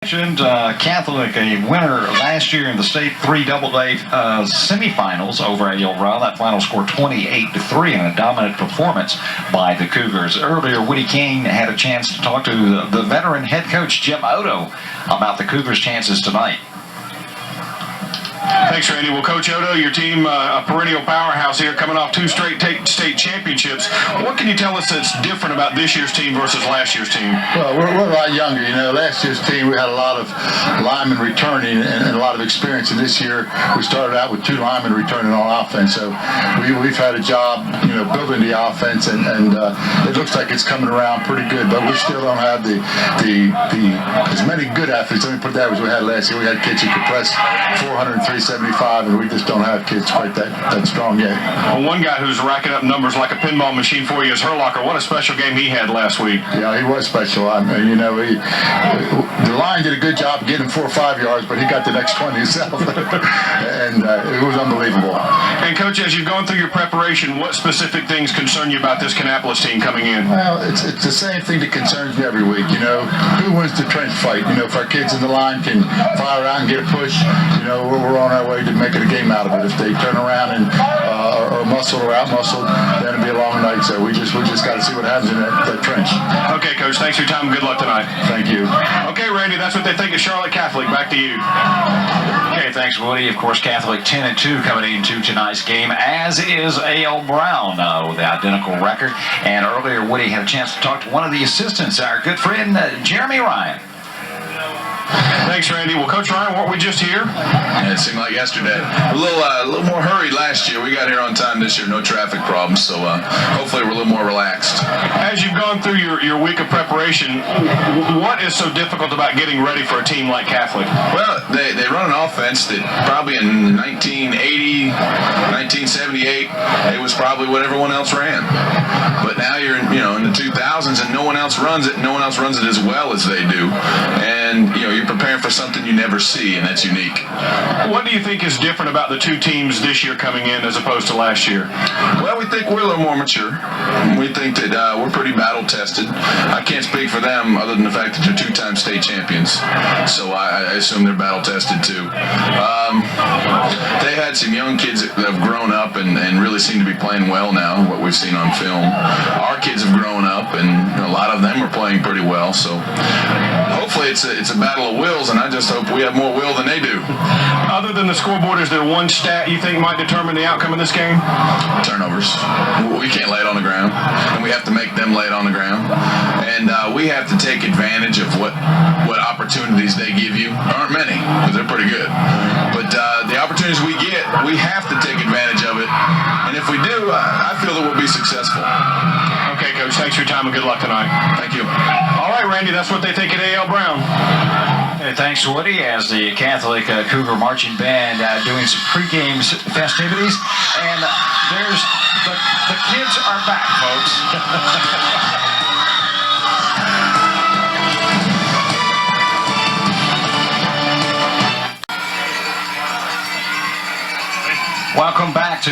Catholic, a winner last year in the state 3AA semifinals over at Ale Brown. That final score 28-3 in a dominant performance by the Cougars. Earlier, Woody King had a chance to talk to the veteran head coach Jim Odo about the Cougars' chances tonight. Thanks, Randy. Well, Coach Odo, your team, a perennial powerhouse here, coming off 2 straight state championships. What can you tell us that's different about this year's team versus last year's team? Well, we're a lot younger. You know, last year's team, we had a lot of linemen returning and a lot of experience. And this year, we started out with 2 linemen returning on offense. So we've had a job, you know, building the offense, and it looks like it's coming around pretty good. But we still don't have the as many good athletes. Let me put that as we had last year. We had kids who could press 400 and 375, and we just don't have kids quite that strong yet. Well, one guy who's racking up numbers like a pinball machine for you is Herlocker. What a special game he had last week. Yeah, he was special. I mean, you know, the line did a good job getting him 4 or 5 yards, but he got the next 20 himself, and it was unbelievable. And Coach, as you've gone through your preparation, what specific things concern you about this Kannapolis team coming in? Well, it's the same thing that concerns me every week. You know, who wins the trench fight? You know, if our kids in the line can fire out and get a push, you know, we're on our way to making a game out of it. If they turn around and or muscle or out muscle, then it'll be a long night. So we just got to see what happens in that trench. Okay, Coach. Thanks for your time. Good luck tonight. Thank you. Okay, Randy. That's what they think of Charlotte Catholic. Back to you. Okay, thanks, Woody. Of course, Catholic 10-2 coming into tonight's game, as is A.L. Brown with the identical record. And earlier, Woody had a chance to talk to one of the assistants, our good friend Jeremy Ryan. Thanks, Randy. Well, Coach Ryan, weren't we just here? Yeah, it seemed like yesterday. A little more hurried last year. We got here on time this year, no traffic problems, so hopefully we're a little more relaxed. As you've gone through your week of preparation, what is so difficult about getting ready for a team like Catholic? Well, they run an offense that probably in 1980, 1978, it was probably what everyone else ran. But now you're in the 2000s, and no one else runs it. No one else runs it as well as they do, and you're preparing for something you never see, and that's unique. What do you think is different about the 2 teams this year coming in as opposed to last year? Well, we think we're a little more mature. We think that we're pretty battle-tested. I can't speak for them other than the fact that they're 2-time state champions, so I assume they're battle-tested too. They had some young kids that have grown up and really seem to be playing well now, what we've seen on film. Our kids have grown up, and a lot of them are playing pretty well, so hopefully it's a battle of wills, and I just hope we have more will than they do. Other than the scoreboard, is there one stat you think might determine the outcome of this game? Turnovers. We can't lay it on the ground, and we have to make them lay it on the ground. And we have to take advantage of what opportunities they give you. There aren't many, because they're pretty good. But the opportunities we get, we have to take advantage of it. And if we do, I feel that we'll be successful. Okay, Coach. Thanks for your time, and good luck tonight. Thank you. All right, Randy, that's what they think at A.L. Brown. Hey, thanks, Woody, as the Catholic Cougar Marching Band doing some pregame festivities. And there's the kids are back, folks. Welcome back to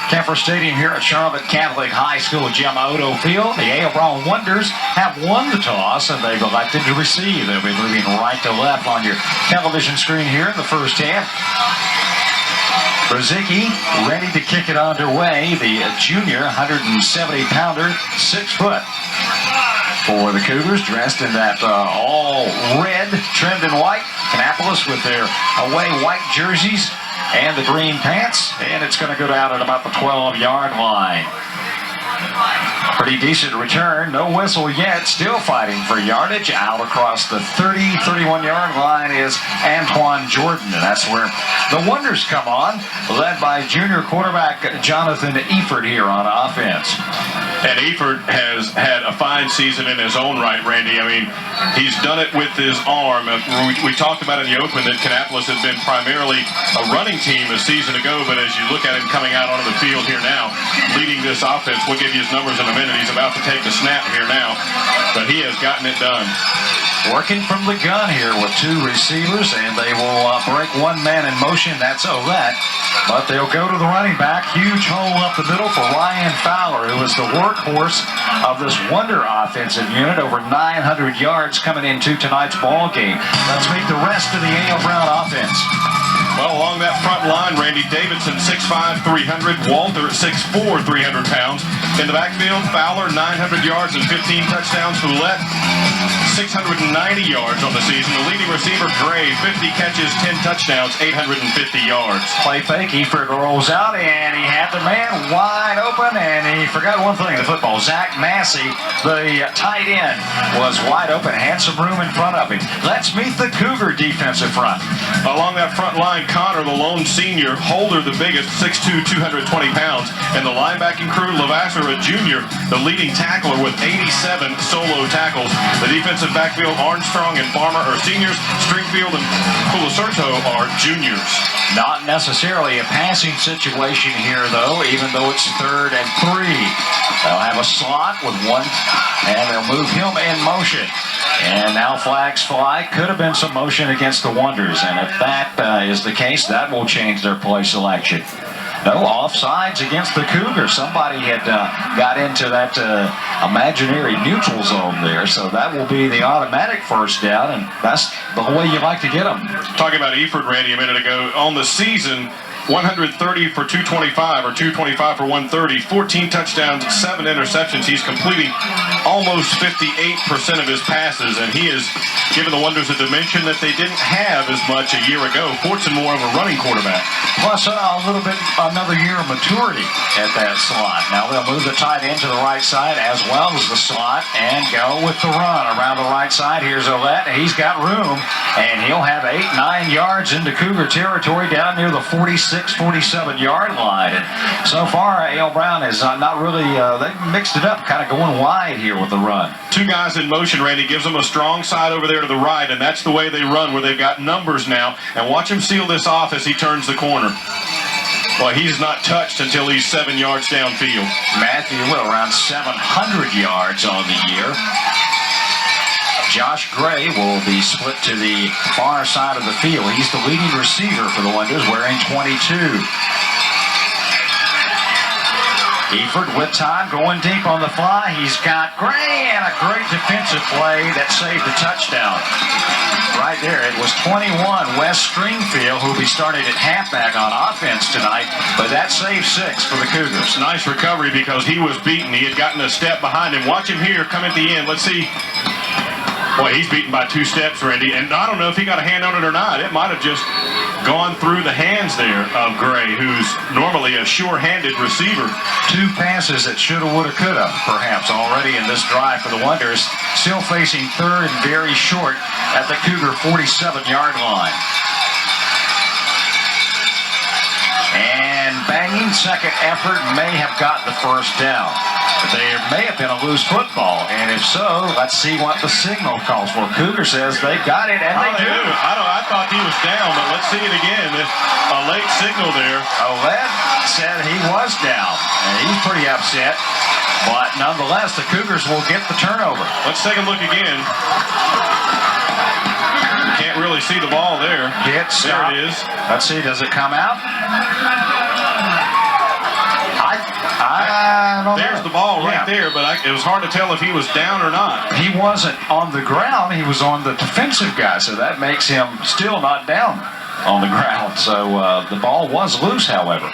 Kemper Stadium here at Charlotte Catholic High School, Jim Odo Field. The A.L. Brown Wonders have won the toss, and they've elected to receive. They'll be moving right to left on your television screen here in the first half. Brzezicki ready to kick it underway. The junior 170-pounder, 6 foot. For the Cougars, dressed in that all red, trimmed in white. Kannapolis with their away white jerseys and the green pants, and it's going to go down at about the 12-yard line. Pretty decent return, no whistle yet, still fighting for yardage. Out across the 31-yard line is Antoine Jordan, and that's where the Wonders come on, led by junior quarterback Jonathan Eford here on offense. And Eford has had a fine season in his own right, Randy. I mean, he's done it with his arm. We talked about in the open that Kannapolis has been primarily a running team a season ago, but as you look at him coming out onto the field here now, leading this offense, we'll give you his numbers in a minute. He's about to take the snap here now, but he has gotten it done. working from the gun here with two receivers, and they will break one man in motion. That's Ovett. But they'll go to the running back. Huge hole up the middle for Ryan Fowler, who is the workhorse of this Wonder offensive unit. Over 900 yards coming into tonight's ball game. Let's meet the rest of the A.L. Brown offense. Well, along that front line, Randy Davidson, 6'5", 300. Walter, 6'4", 300 pounds. In the backfield, Fowler, 900 yards and 15 touchdowns. Follett, 690 yards on the season. The leading receiver, Gray, 50 catches, 10 touchdowns, 850 yards. Play fake. Eford rolls out, and he had the man wide open, and he forgot one thing, the football. Zach Massey, the tight end, was wide open, had some room in front of him. Let's meet the Cougar defensive front. Along that front line, Connor, the lone senior, Holder, the biggest, 6'2", 220 pounds, and the linebacking crew, Lavasser, a junior, the leading tackler with 87 solo tackles. The defensive backfield, Armstrong and Farmer are seniors. Stringfield and Pulicerto are juniors. Not necessarily a passing situation here, though, even though it's 3rd and 3. They'll have a slot with one, and they'll move him in motion. And now flags fly. Could have been some motion against the Wonders, and if that is the case, that will change their play selection. No offsides against the Cougars. Somebody had got into that imaginary neutral zone there, so that will be the automatic first down, and that's the way you like to get them. Talking about Eford, Randy, a minute ago, on the season, 130 for 225 or 225 for 130, 14 touchdowns, 7 interceptions. He's completing almost 58% of his passes, and he has given the Wonders a dimension that they didn't have as much a year ago, forcing more of a running quarterback. Plus a little bit, another year of maturity at that slot. Now they'll move the tight end to the right side as well as the slot and go with the run around the right side. Here's Ovett. He's got room, and he'll have 8-9 yards into Cougar territory down near the 47-yard line. And so far, A.L. Brown is not really, they mixed it up, kind of going wide here with the run. Two guys in motion, Randy, gives them a strong side over there to the right, and that's the way they run, where they've got numbers now. And watch him seal this off as he turns the corner. Well, he's not touched until he's 7 yards downfield. Matthew around 700 yards on the year. Josh Gray will be split to the far side of the field. He's the leading receiver for the Wonders, wearing 22. Eford with time, going deep on the fly. He's got Gray, and a great defensive play that saved a touchdown. Right there, it was 21, Wes Stringfield, who'll be starting at halfback on offense tonight, but that saved 6 for the Cougars. Nice recovery because he was beaten. He had gotten a step behind him. Watch him here come at the end. Let's see. Boy, he's beaten by 2 steps, Randy, and I don't know if he got a hand on it or not. It might have just gone through the hands there of Gray, who's normally a sure-handed receiver. 2 passes that shoulda, woulda, coulda, perhaps, already in this drive for the Wonders. Still facing 3rd and very short at the Cougar 47-yard line. And banging second effort may have got the first down. There may have been a loose football, and if so, let's see what the signal calls for. Cougar says they got it, and they do. I thought he was down, but let's see it again. A late signal there. Ovett said he was down, and he's pretty upset. But nonetheless, the Cougars will get the turnover. Let's take a look again. You can't really see the ball there. Hit, stop. There it is. Let's see, does it come out? I don't know. There's the ball right there, but it was hard to tell if he was down or not. He wasn't on the ground. He was on the defensive guy, so that makes him still not down on the ground. So the ball was loose, however.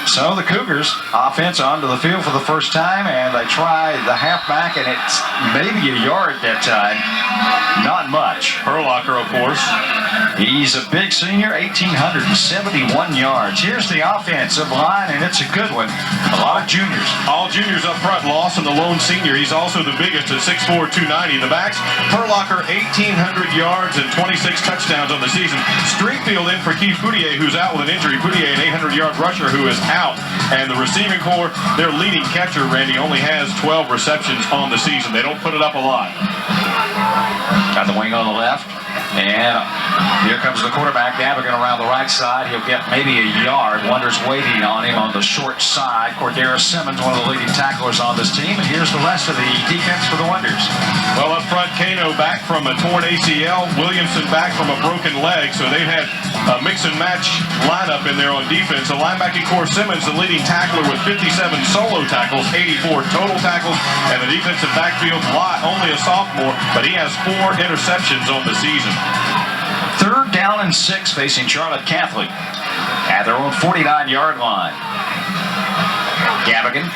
So the Cougars offense onto the field for the first time, and they try the halfback, and it's maybe a yard that time. Not much. Perlocker, of course. He's a big senior, 1,871 yards. Here's the offensive line, and it's a good one. A lot of juniors. All juniors up front. Lawson, the lone senior. He's also the biggest at 6'4", 290. The backs, Perlocker, 1,800 yards and 26 touchdowns on the season. Stringfield in for Keith Poutier, who's out with an injury. Poutier, an 800-yard rusher who is out. And the receiving corps, their leading catcher, Randy, only has 12 receptions on the season. They don't put it up a lot. Got the wing on the left. And here comes the quarterback, Gavigan, around the right side. He'll get maybe a yard. Wonders waiting on him on the short side. Cordero Simmons, one of the leading tacklers on this team. And here's the rest of the defense for the Wonders. Well, up front, Kano back from a torn ACL. Williamson back from a broken leg. So they've had a mix and match lineup in there on defense. The linebacking core, Simmons, the leading tackler with 57 solo tackles, 84 total tackles. And the defensive backfield, Lott, only a sophomore, but he has 4 interceptions on the season. 3rd down and 6 facing Charlotte Catholic at their own 49-yard line. Gavigan.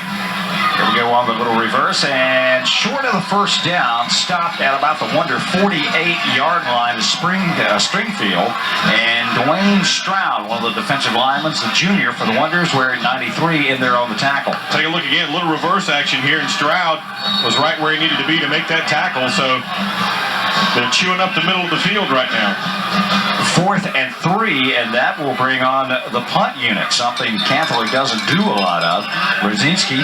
Here we go on the little reverse, and short of the first down, stopped at about the Wonder 48-yard line of Springfield. And Dwayne Stroud, one of the defensive linemen, the junior for the Wonders, wearing 93 in there on the tackle. Take a look again, a little reverse action here, and Stroud was right where he needed to be to make that tackle. So they're chewing up the middle of the field right now. 4th and 3, and that will bring on the punt unit, something Catholic doesn't do a lot of. Brzezinski,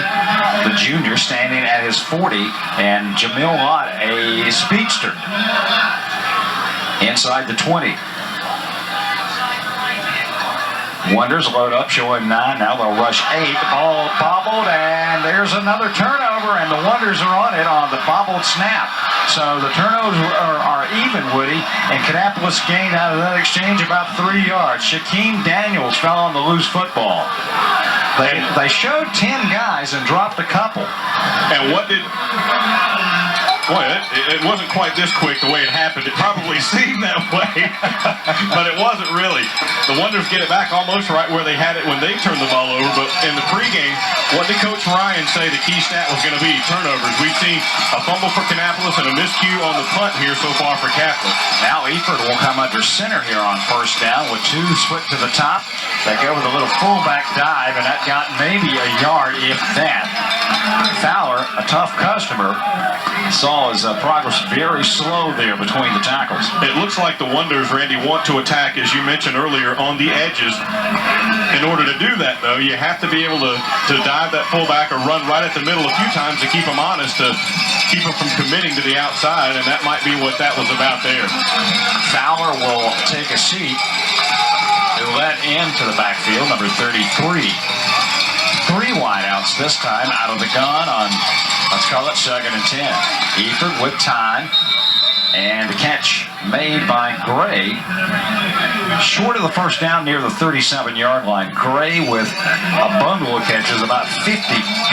the junior, standing at his 40, and Jamil Lott, a speedster, inside the 20. Wonders load up, showing 9. Now they'll rush 8. Ball bobbled, and there's another turnover, and the Wonders are on it on the bobbled snap. So the turnovers are even, Woody, and Kannapolis gained out of that exchange about 3 yards. Shaquem Daniels fell on the loose football. They showed 10 guys and dropped a couple. And what did... Boy, it wasn't quite this quick the way it happened. It probably seemed that way, but it wasn't really. The Wonders get it back almost right where they had it when they turned the ball over, but in the pregame, what did Coach Ryan say the key stat was going to be? Turnovers. We've seen a fumble for Kannapolis and a miscue on the punt here so far for Catholic. Now Eford will come under center here on first down with 2 split to the top. They go with a little fullback dive, and that got maybe a yard, if that. Fowler, a tough customer, saw his progress very slow there between the tackles. It looks like the Wonders, Randy, want to attack, as you mentioned earlier, on the edges. In order to do that, though, you have to be able to dive that fullback or run right at the middle a few times to keep them honest, to keep them from committing to the outside, and that might be what that was about there. Fowler will take a seat to let into the backfield, number 33. 3 wideouts this time out of the gun on, let's call it 2nd and 10. Eford with time, and the catch made by Gray. Short of the first down near the 37-yard line. Gray with a bundle of catches, about 50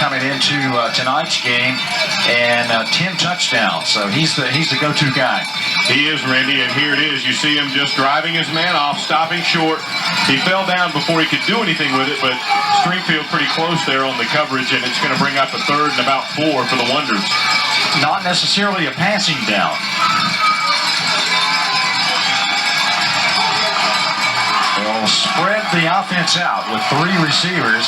coming into tonight's game, and 10 touchdowns. So he's the go-to guy. He is, Randy, and here it is. You see him just driving his man off, stopping short. He fell down before he could do anything with it, but Springfield pretty close there on the coverage, and it's going to bring up a 3rd and about 4 for the Wonders. Not necessarily a passing down. They'll spread the offense out with 3 receivers.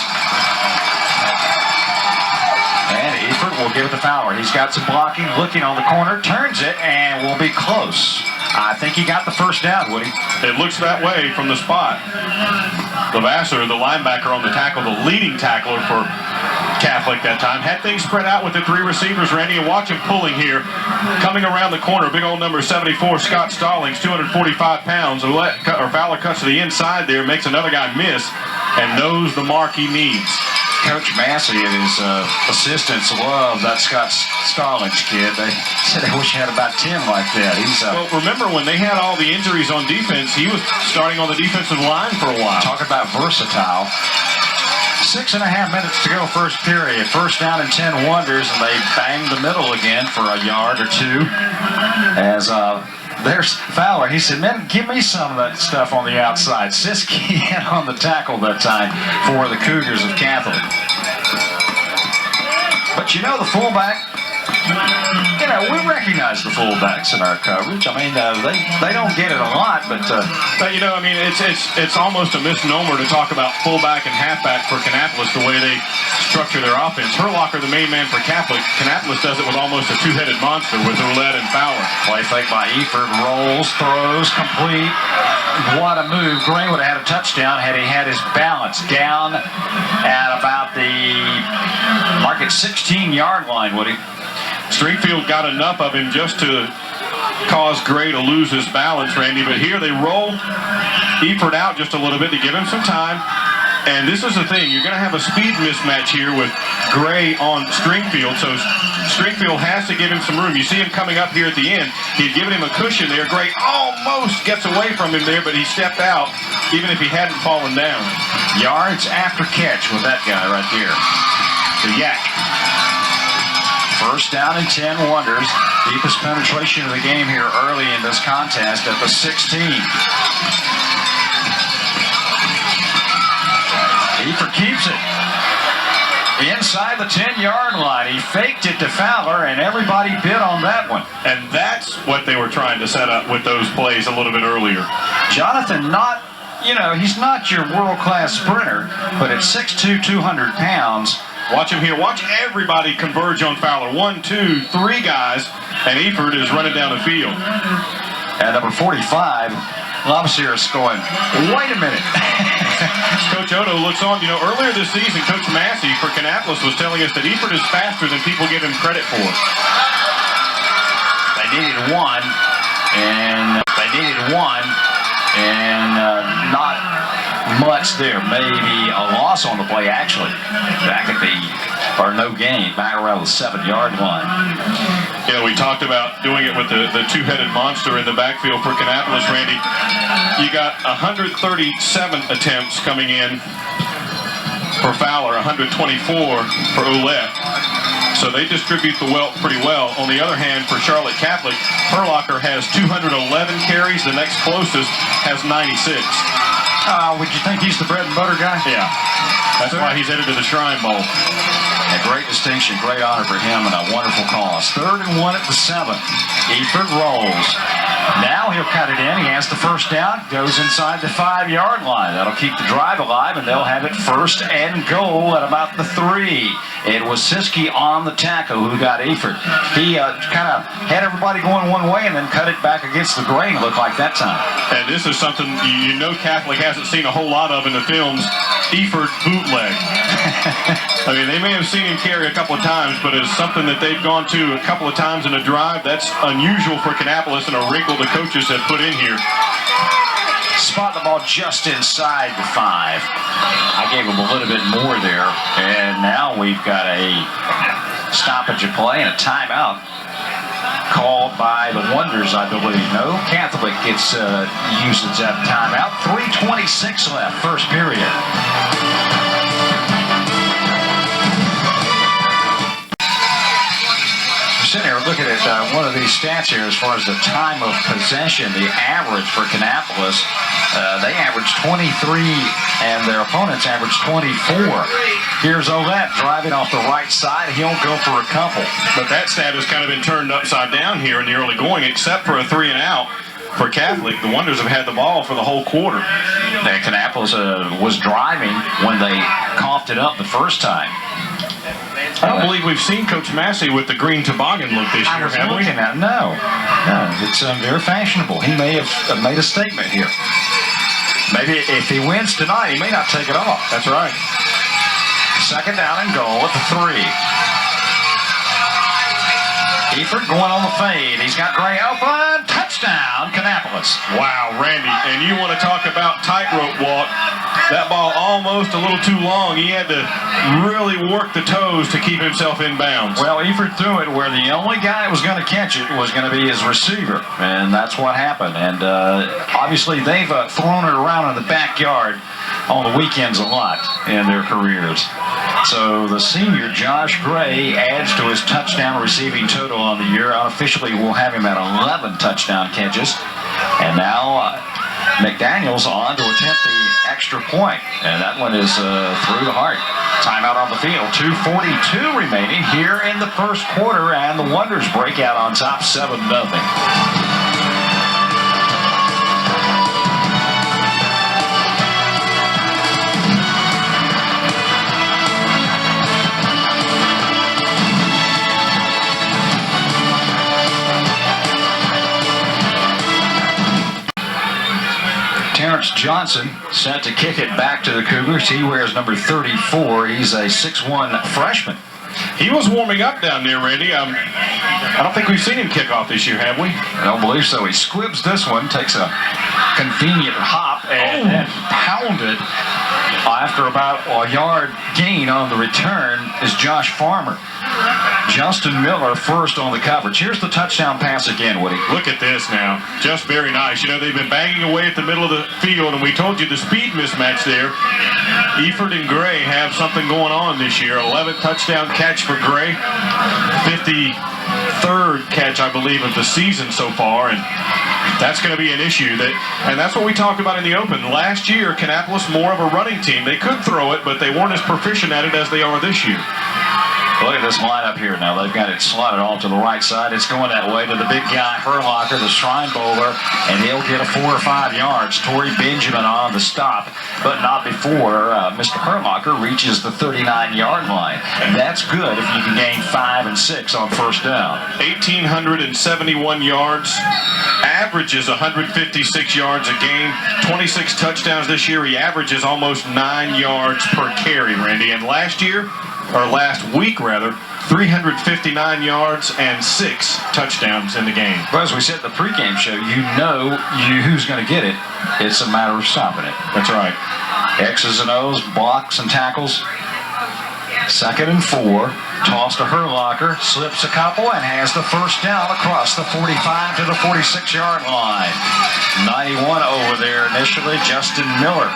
And Eford will give it to Fowler. He's got some blocking, looking on the corner, turns it, and will be close. I think he got the first down, Woody. It looks that way from the spot. Levasseur, the linebacker on the tackle, the leading tackler for Catholic that time, had things spread out with the 3 receivers, Randy, and watch him pulling here. Coming around the corner, big old number 74, Scott Stallings, 245 pounds. Fowler cuts to the inside there, makes another guy miss, and knows the mark he needs. Coach Massey and his assistants love that Scott Stallings kid. They said they wish they had about 10 like that. Well, remember when they had all the injuries on defense, he was starting on the defensive line for a while. Talk about versatile. 6.5 minutes to go first period. First down and 10 Wonders, and they bang the middle again for a yard or 2. As there's Fowler. He said, man, give me some of that stuff on the outside. Siski had on the tackle that time for the Cougars of Catholic. But you know, the fullback you know, we recognize the fullbacks in our coverage. I mean, they don't get it a lot, but you know, I mean, it's almost a misnomer to talk about fullback and halfback for Kannapolis the way they structure their offense. Herlocker, the main man for Catholic. Kannapolis does it with almost a two-headed monster with Ouellette and Fowler. play fake by Eford, rolls, throws, complete. What a move. Gray would have had a touchdown had he had his balance down at about the market 16-yard line, would he? Stringfield got enough of him just to cause Gray to lose his balance, Randy, but here they roll Eford out just a little bit to give him some time. And this is the thing, you're going to have a speed mismatch here with Gray on Stringfield, so Stringfield has to give him some room. You see him coming up here at the end. He'd given him a cushion there. Gray almost gets away from him there, but he stepped out, even if he hadn't fallen down. Yards after catch with that guy right there. The Yak. First down and 10 Wonders. Deepest penetration of the game here early in this contest at the 16. Eford keeps it inside the 10-yard line. He faked it to Fowler, and everybody bid on that one. And that's what they were trying to set up with those plays a little bit earlier. Jonathan, he's not your world-class sprinter, but at 6'2", 200 pounds. Watch him here. Watch everybody converge on Fowler. 1, 2, 3 guys, and Eford is running down the field. And number 45, Lobsier is going, wait a minute. Coach Odo looks on. You know, earlier this season, Coach Massey for Kannapolis was telling us that Eford is faster than people give him credit for. They needed one, and not much there. Maybe a loss on the play, actually. Back at no gain, back around the 7-yard line. Yeah, we talked about doing it with the two-headed monster in the backfield for Kannapolis, Randy. You got 137 attempts coming in for Fowler, 124 for Ouellette. So they distribute the wealth pretty well. On the other hand, for Charlotte Catholic, Herlocker has 211 carries. The next closest has 96. Would you think he's the bread and butter guy? Yeah. That's why he's headed to the Shrine Bowl. A great distinction, great honor for him, and a wonderful cause. 3rd and 1 at the 7. Eford rolls. Now he'll cut it in. He has the first down. Goes inside the 5-yard line. That'll keep the drive alive, and they'll have it 1st and goal at about the 3. It was Siski on the tackle who got Eford. He kind of had everybody going one way and then cut it back against the grain, looked like that time. And this is something you know Catholic hasn't seen a whole lot of in the films. Eford bootleg. I mean, they may have seen him carry a couple of times, but it's something that they've gone to a couple of times in a drive. That's unusual for Kannapolis and a wrinkle the coaches have put in here. Spot the ball just inside the 5. I gave him a little bit more there, and now we've got a stoppage of play and a timeout called by the Wonders, I believe. No, Catholic gets usage of timeout. 3:26 left, first period. Sitting here looking at one of these stats here as far as the time of possession, the average for Kannapolis. They average 23 and their opponents average 24. Here's Ouellette driving off the right side. He'll go for a couple. But that stat has kind of been turned upside down here in the early going, except for a 3 and out. For Catholic, the Wonders have had the ball for the whole quarter. Kannapolis was driving when they coughed it up the first time. I don't believe we've seen Coach Massey with the green toboggan look this year, have we? No, it's very fashionable. He may have made a statement here. Maybe if he wins tonight, he may not take it off. That's right. 2nd down and goal at the 3. Eford going on the fade. He's got Gray open. Touchdown, Kannapolis. Wow, Randy. And you want to talk about tightrope walk. That ball almost a little too long. He had to really work the toes to keep himself in bounds. Well, Eford threw it where the only guy that was going to catch it was going to be his receiver. And that's what happened. And obviously they've thrown it around in the backyard on the weekends a lot in their careers. So the senior, Josh Gray, adds to his touchdown receiving total on the year. Unofficially, we'll have him at 11 touchdown catches. And now McDaniels on to attempt the extra point, and that one is through the heart. Timeout on the field. 2:42 remaining here in the first quarter, and the Wonders break out on top 7-0. Terrence Johnson set to kick it back to the Cougars. He wears number 34. He's a 6'1" freshman. He was warming up down there, Randy. I don't think we've seen him kick off this year, have we? I don't believe so. He squibs this one, takes a convenient hop, and then pounded after about a yard gain on the return is Josh Farmer. Justin Miller first on the coverage. Here's the touchdown pass again, Woody. Look at this now. Just very nice. You know, they've been banging away at the middle of the field, and we told you the speed mismatch there. Eford and Gray have something going on this year. 11th touchdown catch for Gray. 53rd catch, I believe, of the season so far, and that's going to be an issue. And that's what we talked about in the open. Last year, Kannapolis more of a running team. They could throw it, but they weren't as proficient at it as they are this year. Look at this lineup here now. They've got it slotted off to the right side. It's going that way to the big guy, Herlocker, the Shrine Bowler, and he'll get a 4 or 5 yards. Torrey Benjamin on the stop, but not before Mr. Herlocker reaches the 39-yard line. That's good if you can gain 5 and 6 on first down. 1,871 yards. Averages 156 yards a game. 26 touchdowns this year. He averages almost 9 yards per carry, Randy. And last week, 359 yards and 6 touchdowns in the game. Well, as we said in the pregame show, you know who's going to get it. It's a matter of stopping it. That's right. X's and O's, blocks and tackles. 2nd and 4. Toss to Herlocker, slips a couple, and has the first down across the 45 to the 46-yard line. 91 over there initially, Justin Miller.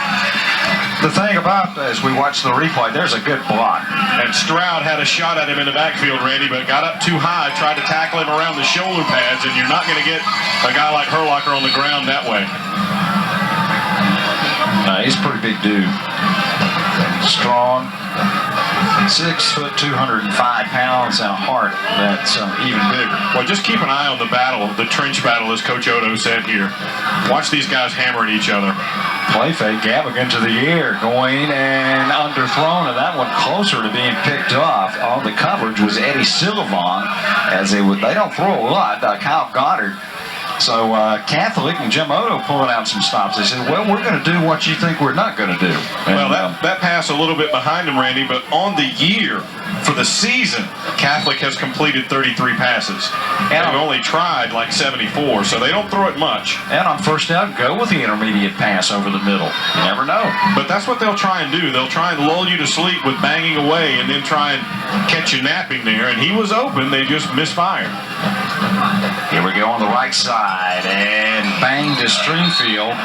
The thing about, as we watch the replay, there's a good block. And Stroud had a shot at him in the backfield, Randy, but got up too high, tried to tackle him around the shoulder pads, and you're not going to get a guy like Herlocker on the ground that way. He's a pretty big dude. Strong. 6 foot, 205 pounds, and a heart that's even bigger. Well, just keep an eye on the battle, the trench battle, as Coach Odo said here. Watch these guys hammer at each other. Play fake, Gavigan to the air, going and underthrown, and that one closer to being picked off. On the coverage was Eddie Sylvan, as they don't throw a lot. Kyle Goddard. So Catholic and Jim Odo pulling out some stops. They said, well, we're going to do what you think we're not going to do. And, well, that pass a little bit behind him, Randy, but on the year, for the season, Catholic has completed 33 passes. And they've only tried like 74, so they don't throw it much. And on first down, go with the intermediate pass over the middle. You never know. But that's what they'll try and do. They'll try and lull you to sleep with banging away and then try and catch you napping there. And he was open. They just misfired. Here we go on the right side, and bang to Stringfield.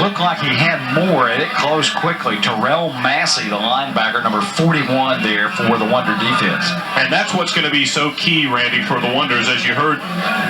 Looked like he had more at it, closed quickly. Terrell Massey, the linebacker, number 41 there for the Wonder defense. And that's what's going to be so key, Randy, for the Wonders, as you heard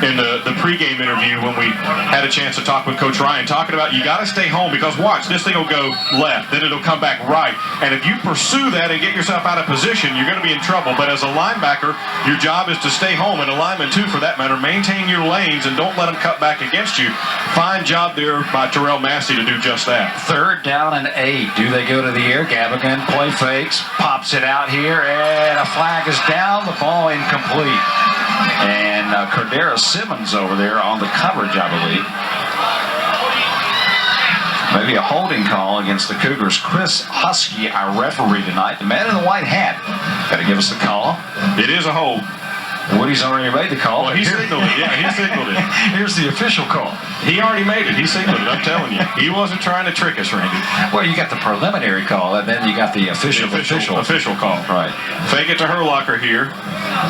in the pregame interview when we had a chance to talk with Coach Ryan, talking about you got to stay home because watch, this thing will go left, then it'll come back right. And if you pursue that and get yourself out of position, you're going to be in trouble. But as a linebacker, your job is to stay home, and a lineman too, for that matter. Maintain your lanes and don't let them cut back against you. Fine job there by Terrell Massey to do just that. 3rd down and 8. Do they go to the air? Gavigan play fakes, pops it out here, and a flag is down. The ball incomplete. And Cordero Simmons over there on the coverage, I believe. Maybe a holding call against the Cougars. Chris Husky, our referee tonight, the man in the white hat. Got to give us the call. It is a hold. Woody's already made the call. Well, he signaled it. Yeah, he signaled it. Here's the official call. He already made it. He signaled it. I'm telling you. He wasn't trying to trick us, Randy. Well, you got the preliminary call, and then you got the official call. Right. Fake it to Herlocker here.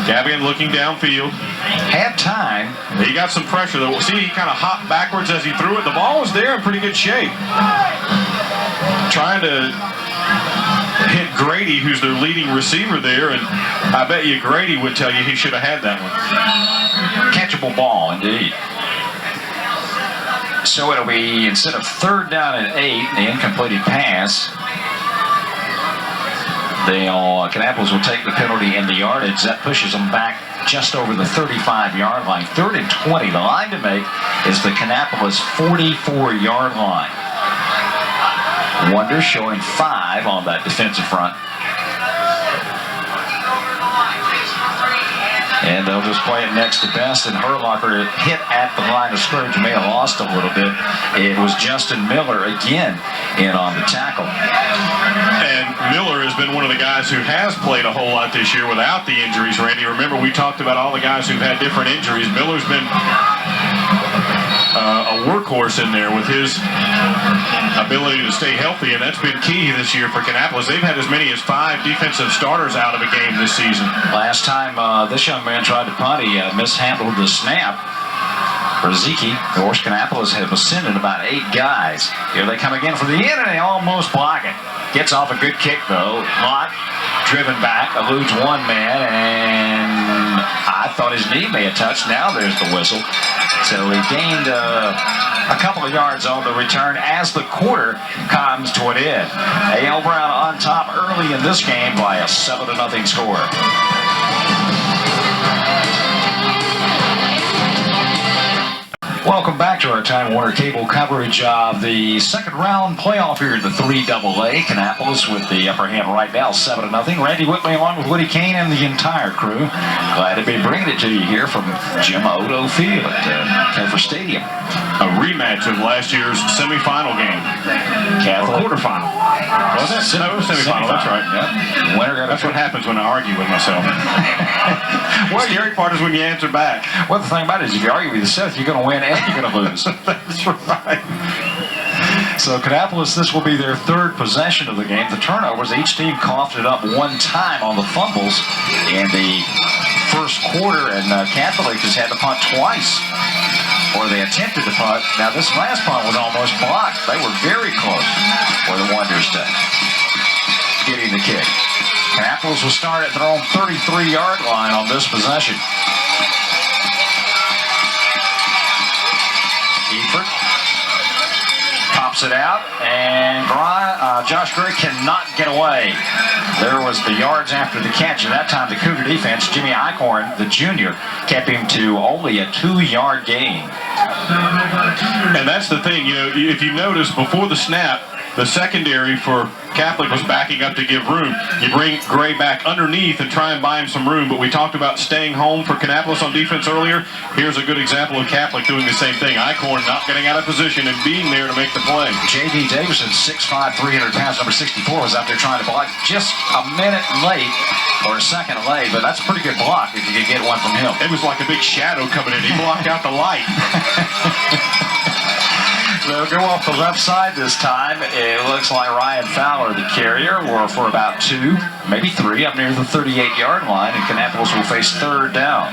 Gavigan looking downfield. Had time. He got some pressure, though. See, he kind of hopped backwards as he threw it. The ball was there in pretty good shape. Trying to hit Grady, who's their leading receiver there, and I bet you Grady would tell you he should have had that one. Catchable ball, indeed. So it'll be, instead of 3rd down and 8, the incompleted pass, Kannapolis will take the penalty in the yardage. That pushes them back just over the 35-yard line. 3rd and 20. The line to make is the Kannapolis 44-yard line. Wonder showing 5 on that defensive front. And they'll just play it next to best. And Herlocker hit at the line of scrimmage. May have lost a little bit. It was Justin Miller again in on the tackle. And Miller has been one of the guys who has played a whole lot this year without the injuries, Randy. Remember, we talked about all the guys who've had different injuries. Miller's been a workhorse in there with his ability to stay healthy, and that's been key this year for Kannapolis. They've had as many as 5 defensive starters out of a game this season. Last time this young man tried to punt, he mishandled the snap. For Zeke, of course, Kannapolis have ascended about 8 guys. Here they come again for the end, and they almost block it. Gets off a good kick, though. Lott driven back, eludes one man, and I thought his knee may have touched. Now there's the whistle. So he gained a couple of yards on the return as the quarter comes to an end. A.L. Brown on top early in this game by a 7-0 score. Welcome back to our Time Warner Cable coverage of the 2nd round playoff here in the 3AA. Kannapolis with the upper hand right now, 7-0. Randy Whitley along with Woody Kane and the entire crew. Glad to be bringing it to you here from Jim Odo Field at Kemper Stadium. A rematch of last year's semifinal game. Catholic. Or quarterfinal. Was it? No, it was semifinal. That's right. Yep. That's what happens when I argue with myself. Well, the scary part is when you answer back. Well, the thing about it is if you argue with yourself, you're going to win and you're going to lose. That's right. So Kannapolis, this will be their 3rd possession of the game. The turnovers, each team coughed it up one time on the fumbles in the first quarter, and Catholic has had to punt twice. Or they attempted to punt. Now this last punt was almost blocked. They were very close for the Wonders to getting the kick. Kannapolis will start at their own 33-yard line on this possession. Eford pops it out, and Josh Gray cannot get away. There was the yards after the catch, and that time the Cougar defense, Jimmy Eichhorn, the junior, kept him to only a 2-yard gain. And that's the thing, you know, if you notice before the snap, the secondary for Catholic was backing up to give room. You bring Gray back underneath and try and buy him some room, but we talked about staying home for Kannapolis on defense earlier. Here's a good example of Catholic doing the same thing. Eichhorn not getting out of position and being there to make the play. J.D. Davison, 6'5", 300 pounds, number 64, was out there trying to block just a minute late, or a second late, but that's a pretty good block if you could get one from him. It was like a big shadow coming in. He blocked out the light. They'll go off the left side this time. It looks like Ryan Fowler, the carrier, will for about 2, maybe 3, up near the 38-yard line, and Kannapolis will face 3rd down.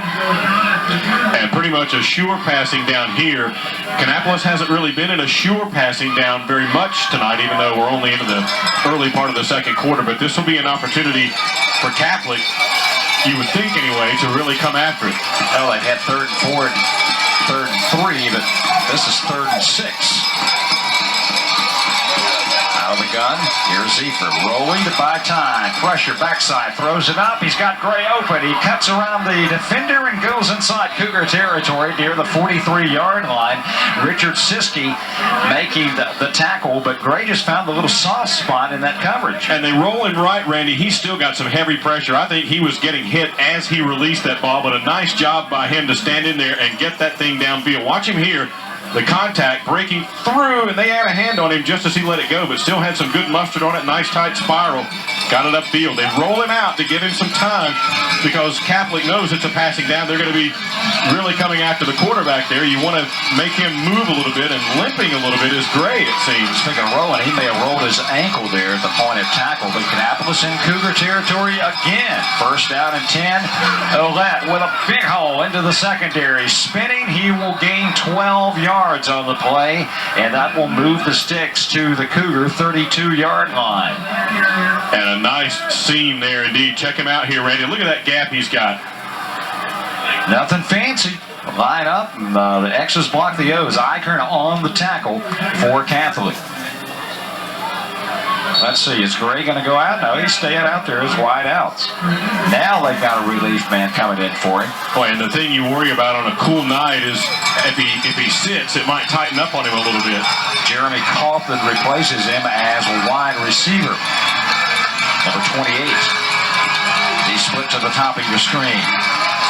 And pretty much a sure passing down here. Kannapolis hasn't really been in a sure passing down very much tonight, even though we're only into the early part of the 2nd quarter. But this will be an opportunity for Catholic, you would think anyway, to really come after it. Well, they've had 3rd and 4, 3rd and 3, but this is 3rd and 6. Out of the gun, here's Eford rolling to buy time. Pressure backside, throws it up. He's got Gray open. He cuts around the defender and goes inside Cougar territory near the 43-yard line. Richard Siskey making the tackle, but Gray just found the little soft spot in that coverage. And they roll him right, Randy. He's still got some heavy pressure. I think he was getting hit as he released that ball, but a nice job by him to stand in there and get that thing downfield. Watch him here. The contact breaking through, and they had a hand on him just as he let it go, but still had some good mustard on it. Nice tight spiral. Got it upfield. They roll him out to give him some time because Catholic knows it's a passing down. They're going to be really coming after the quarterback there. You want to make him move a little bit, and limping a little bit is great, it seems. Speaking of rolling, he may have rolled his ankle there at the point of tackle, but Kannapolis in Cougar territory again. 1st down and 10. Ouellette with a big hole into the secondary. Spinning, he will gain 12 yards on the play, and that will move the sticks to the Cougar 32-yard line. And a nice seam there indeed. Check him out here, Randy. Look at that gap he's got. Nothing fancy. Line up, and the X's block the O's. Eichern on the tackle for Catholic. Let's see, is Gray going to go out? No, he's staying out there as wide outs. Now they've got a relief man coming in for him. Boy, and the thing you worry about on a cool night is if he sits, it might tighten up on him a little bit. Jeremy Kaufman replaces him as wide receiver. Number 28. He split to the top of your screen.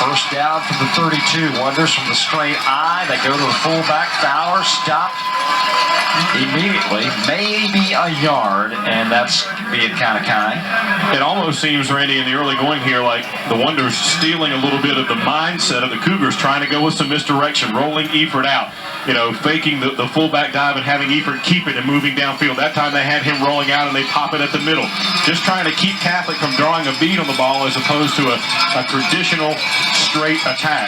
First down from the 32. Wonders from the straight eye. They go to the fullback. Fowler stopped immediately, maybe a yard, and that's being kind of kind. It almost seems, Randy, in the early going here, like the Wonders stealing a little bit of the mindset of the Cougars, trying to go with some misdirection, rolling Eford out, faking the fullback dive and having Eford keep it and moving downfield. That time they had him rolling out and they pop it at the middle. Just trying to keep Catholic from drawing a bead on the ball as opposed to a traditional straight attack.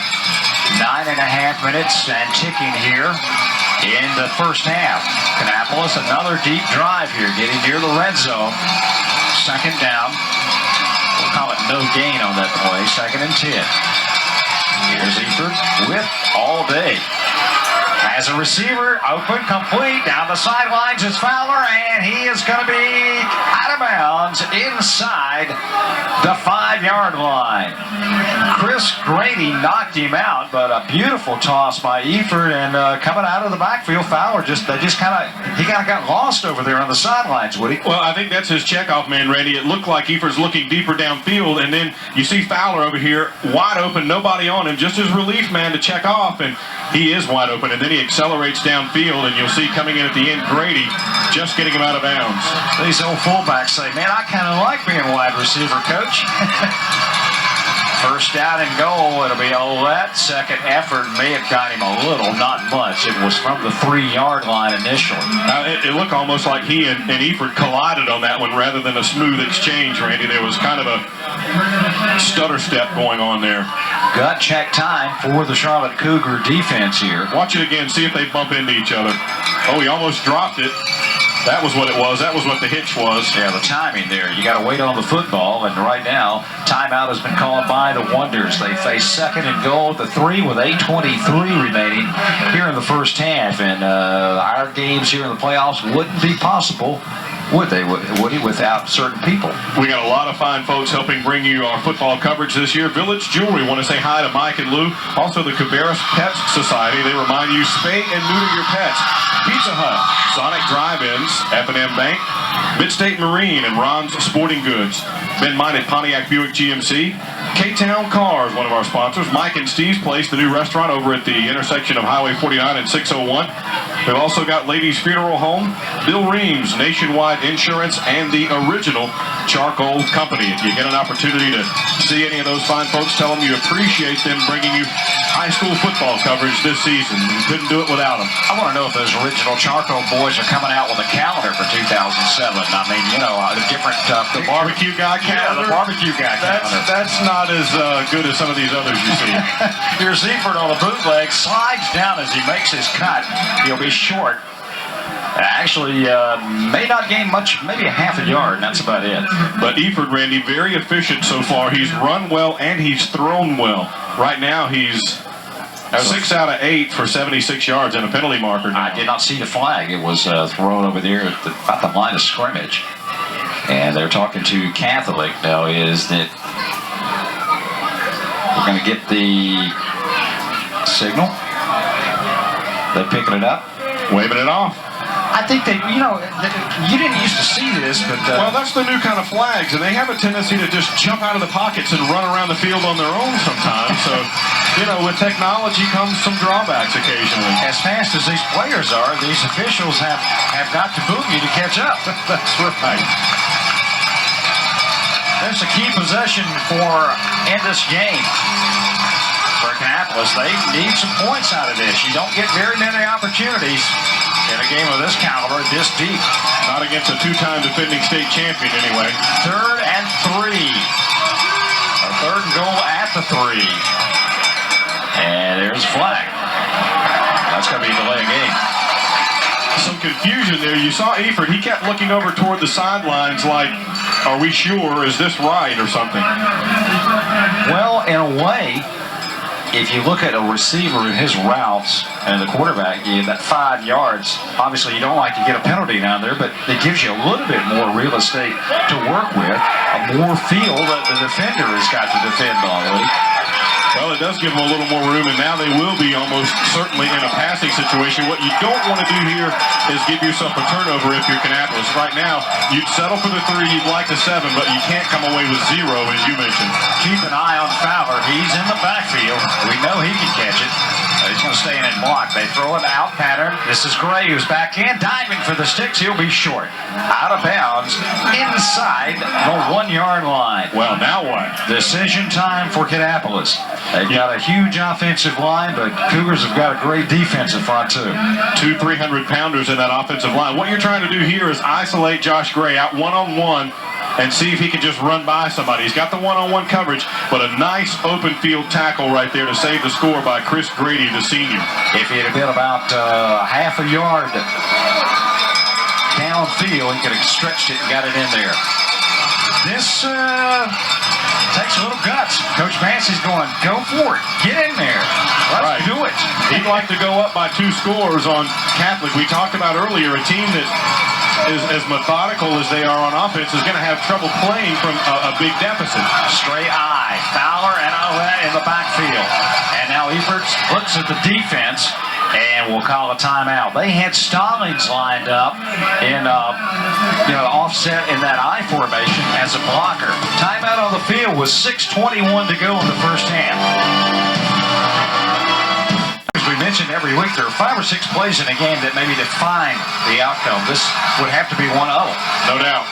9.5 minutes and ticking here in the first half. Kannapolis, another deep drive here, getting near the red zone. Second down. We'll call it no gain on that play. 2nd and 10. Here's Eford with all day. Has a receiver, open, complete, down the sidelines is Fowler, and he is going to be out of bounds inside the 5-yard line. Chris Grady knocked him out, but a beautiful toss by Eford, and coming out of the backfield, Fowler he kind of got lost over there on the sidelines, Woody. Well, I think that's his checkoff man, Randy. It looked like Eford's looking deeper downfield, and then you see Fowler over here, wide open, nobody on him, just his relief man to check off, and he is wide open, and then he accelerates downfield, and you'll see coming in at the end, Grady just getting him out of bounds. These old fullbacks say, man, I kind of like being wide receiver, coach. First down and goal, it'll be Olette. Second effort may have got him a little, not much. It was from the 3-yard line initially. It looked almost like he and Eford collided on that one rather than a smooth exchange, Randy. There was kind of a stutter step going on there. Gut check time for the Charlotte Cougar defense here. Watch it again, see if they bump into each other. Oh, he almost dropped it. That was what it was. That was what the hitch was. Yeah, the timing there. You got to wait on the football, and right now, timeout has been called by the Wonders. They face 2nd and goal at the 3 with 8:23 remaining here in the first half, and our games here in the playoffs wouldn't be possible, would they, Woody, without certain people? We got a lot of fine folks helping bring you our football coverage this year. Village Jewelry, want to say hi to Mike and Lou. Also the Cabarrus Pets Society. They remind you, spay and neuter your pets. Pizza Hut, Sonic Drive-Ins, F&M Bank, Midstate Marine, and Ron's Sporting Goods. Ben Minded Pontiac Buick GMC. K-Town Cars, one of our sponsors. Mike and Steve's Place, the new restaurant over at the intersection of Highway 49 and 601. We've also got Ladies Funeral Home, Bill Reams, Nationwide Insurance, and the original Charcoal Company. If you get an opportunity to see any of those fine folks, tell them you appreciate them bringing you high school football coverage this season. You couldn't do it without them. I want to know if those original Charcoal boys are coming out with a calendar for 2007. I mean, the different... the barbecue guy calendar? Yeah, the barbecue guy calendar. That's not as good as some of these others you see. Here's Eford on the bootleg, slides down as he makes his cut. He'll be short. Actually, may not gain much, maybe a half a yard, and that's about it. But Eford, Randy, very efficient so far. He's run well and he's thrown well. Right now, he's 6 out of 8 for 76 yards and a penalty marker now. I did not see the flag. It was thrown over there at about the line of scrimmage. And they're talking to Catholic now, is that we're going to get the signal. They're picking it up. Waving it off. I think they, you didn't used to see this, but... well, that's the new kind of flags, and they have a tendency to just jump out of the pockets and run around the field on their own sometimes. So, with technology comes some drawbacks occasionally. As fast as these players are, these officials have got to boot you to catch up. That's right. That's a key possession in this game. For Kannapolis, they need some points out of this. You don't get very many opportunities in a game of this caliber, this deep. Not against a 2-time defending state champion, anyway. 3rd and 3. A 3rd and goal at the 3. And there's a flag. That's going to be a delay of game. Some confusion there. You saw Eford. He kept looking over toward the sidelines like, are we sure? Is this right or something? Well, in a way, if you look at a receiver and his routes and the quarterback, you that 5 yards, obviously you don't like to get a penalty down there, but it gives you a little bit more real estate to work with, more field that the defender has got to defend on. Well, it does give them a little more room, and now they will be almost certainly in a passing situation. What you don't want to do here is give yourself a turnover if you're Kannapolis. Right now, you'd settle for the 3, you'd like the 7, but you can't come away with 0, as you mentioned. Keep an eye on Fowler. He's in the backfield. We know he can catch it. He's going to stay in and block. They throw it out pattern. This is Gray who's back in, diving for the sticks. He'll be short. Out of bounds, inside the 1-yard line. Well, now what? Decision time for Kannapolis. They've got a huge offensive line, but Cougars have got a great defensive front, too. 2 300-pounders in that offensive line. What you're trying to do here is isolate Josh Gray out one-on-one and see if he can just run by somebody. He's got the one-on-one coverage, but a nice open field tackle right there to save the score by Chris Grady, the senior. If he had been about half a yard downfield, he could have stretched it and got it in there. This takes a little guts. Coach Massey's going, go for it. Get in there. Let's do it. He'd like to go up by 2 scores on Catholic. We talked about earlier a team that is as methodical as they are on offense is going to have trouble playing from a big deficit. Straight eye. Fowler and Ouellette in the backfield. And now Eberts looks at the defense and will call a timeout. They had Stallings lined up in offset in that I formation as a blocker. Timeout on the field with 6:21 to go in the first half. As we mentioned every week, there are 5 or 6 plays in a game that maybe define the outcome. This would have to be one of them. No doubt.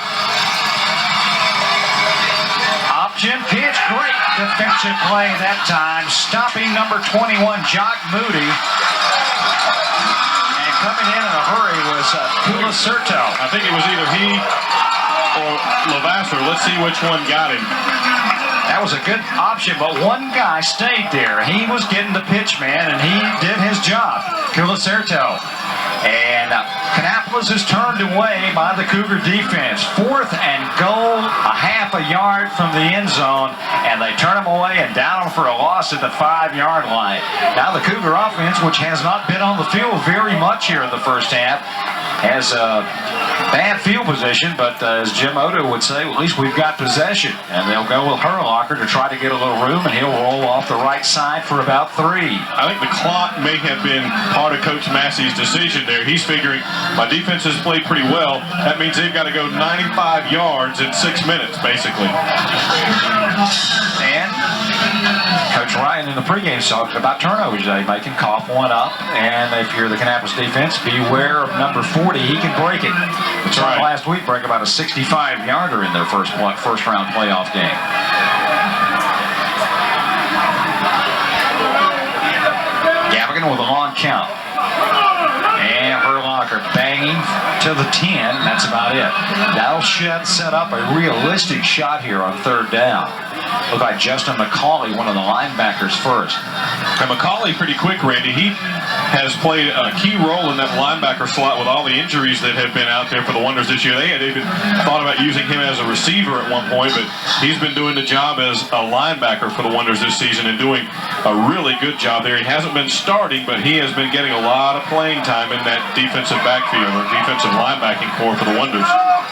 Option pitch, great defensive play that time, stopping number 21, Jock Moody. And coming in a hurry was Culacerto. I think it was either he or Levasseur. Let's see which one got him. That was a good option, but one guy stayed there. He was getting the pitch, man, and he did his job. Culacerto. And Kannapolis is turned away by the Cougar defense. 4th and goal, a half a yard from the end zone, and they turn them away and down them for a loss at the 5-yard line. Now the Cougar offense, which has not been on the field very much here in the first half, has a bad field position, but as Jim Odo would say, at least we've got possession. And they'll go with Herlocker to try to get a little room, and he'll roll off the right side for about 3. I think the clock may have been part of Coach Massey's decision there. He's figuring, my defense has played pretty well. That means they've got to go 95 yards in 6 minutes, basically. And Coach Ryan in the pregame talked about turnovers today, making cough one up. And if you're the Kannapolis defense, beware of number 40. He can break it. That's right. Last week, break about a 65-yarder in their first-round playoff game. Gavigan with a long count. And Herlocker banging to the 10. That's about it. That'll set up a realistic shot here on 3rd down. Looked like Justin McCauley, one of the linebackers, first. And McCauley pretty quick, Randy. He has played a key role in that linebacker slot with all the injuries that have been out there for the Wonders this year. They had even thought about using him as a receiver at one point, but he's been doing the job as a linebacker for the Wonders this season and doing a really good job there. He hasn't been starting, but he has been getting a lot of playing time in that defensive backfield or defensive linebacking core for the Wonders.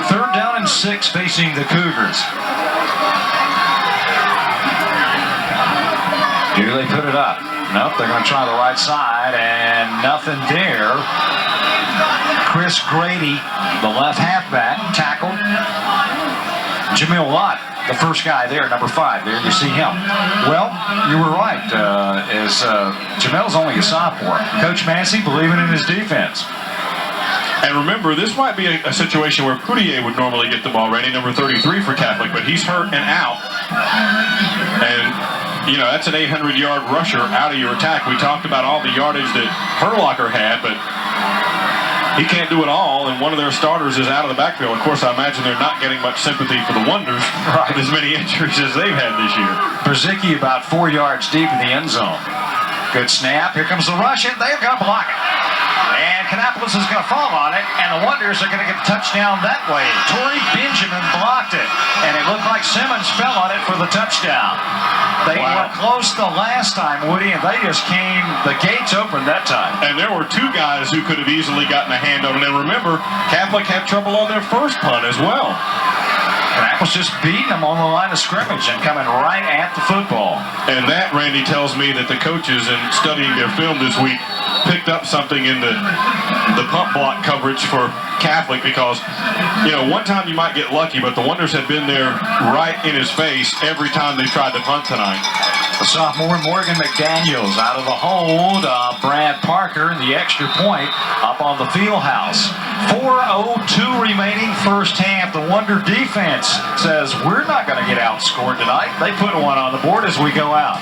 3rd down and 6 facing the Cougars. Do they put it up? Nope, they're going to try the right side, and nothing there. Chris Grady, the left halfback, tackled. Jamil Lott, the first guy there, number 5. There you see him. Well, you were right. Jamil's only a sophomore. Coach Massey believing in his defense. And remember, this might be a situation where Poutier would normally get the ball, Randy, number 33 for Catholic, but he's hurt and out. And you know, that's an 800-yard rusher out of your attack. We talked about all the yardage that Herlocker had, but he can't do it all, and one of their starters is out of the backfield. Of course, I imagine they're not getting much sympathy for the Wonders with as many injuries as they've had this year. Brzezicki about 4 yards deep in the end zone. Good snap. Here comes the rush, and they're going to block it. And Kannapolis is going to fall on it, and the Wonders are going to get the touchdown that way. Torrey Benjamin blocked it, and it It looked like Simmons fell on it for the touchdown. They were close the last time, Woody, and they just came, the gates opened that time. And there were two guys who could have easily gotten a hand on it. And remember, Catholic had trouble on their first punt as well. Kannapolis just beating them on the line of scrimmage and coming right at the football. And that, Randy, tells me that the coaches, in studying their film this week, picked up something in the pump block coverage for Catholic, because, you know, one time you might get lucky, but the Wonders had been there right in his face every time they tried to punt tonight. The sophomore Morgan McDaniels out of the hold. Brad Parker, the extra point up on the field house. 4:02 remaining first half. The Wonder defense says we're not going to get outscored tonight. They put one on the board as we go out.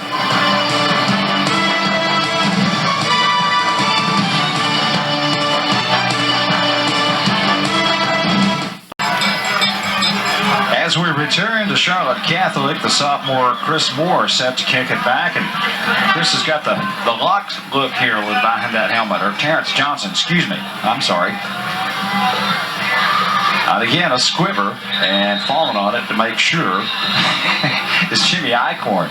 As we return to Charlotte Catholic, the sophomore Chris Moore set to kick it back, and Chris has got the locked look here behind that helmet, or Terrence Johnson, excuse me, I'm sorry. And again, a squibber, and falling on it to make sure is Jimmy Eichhorn.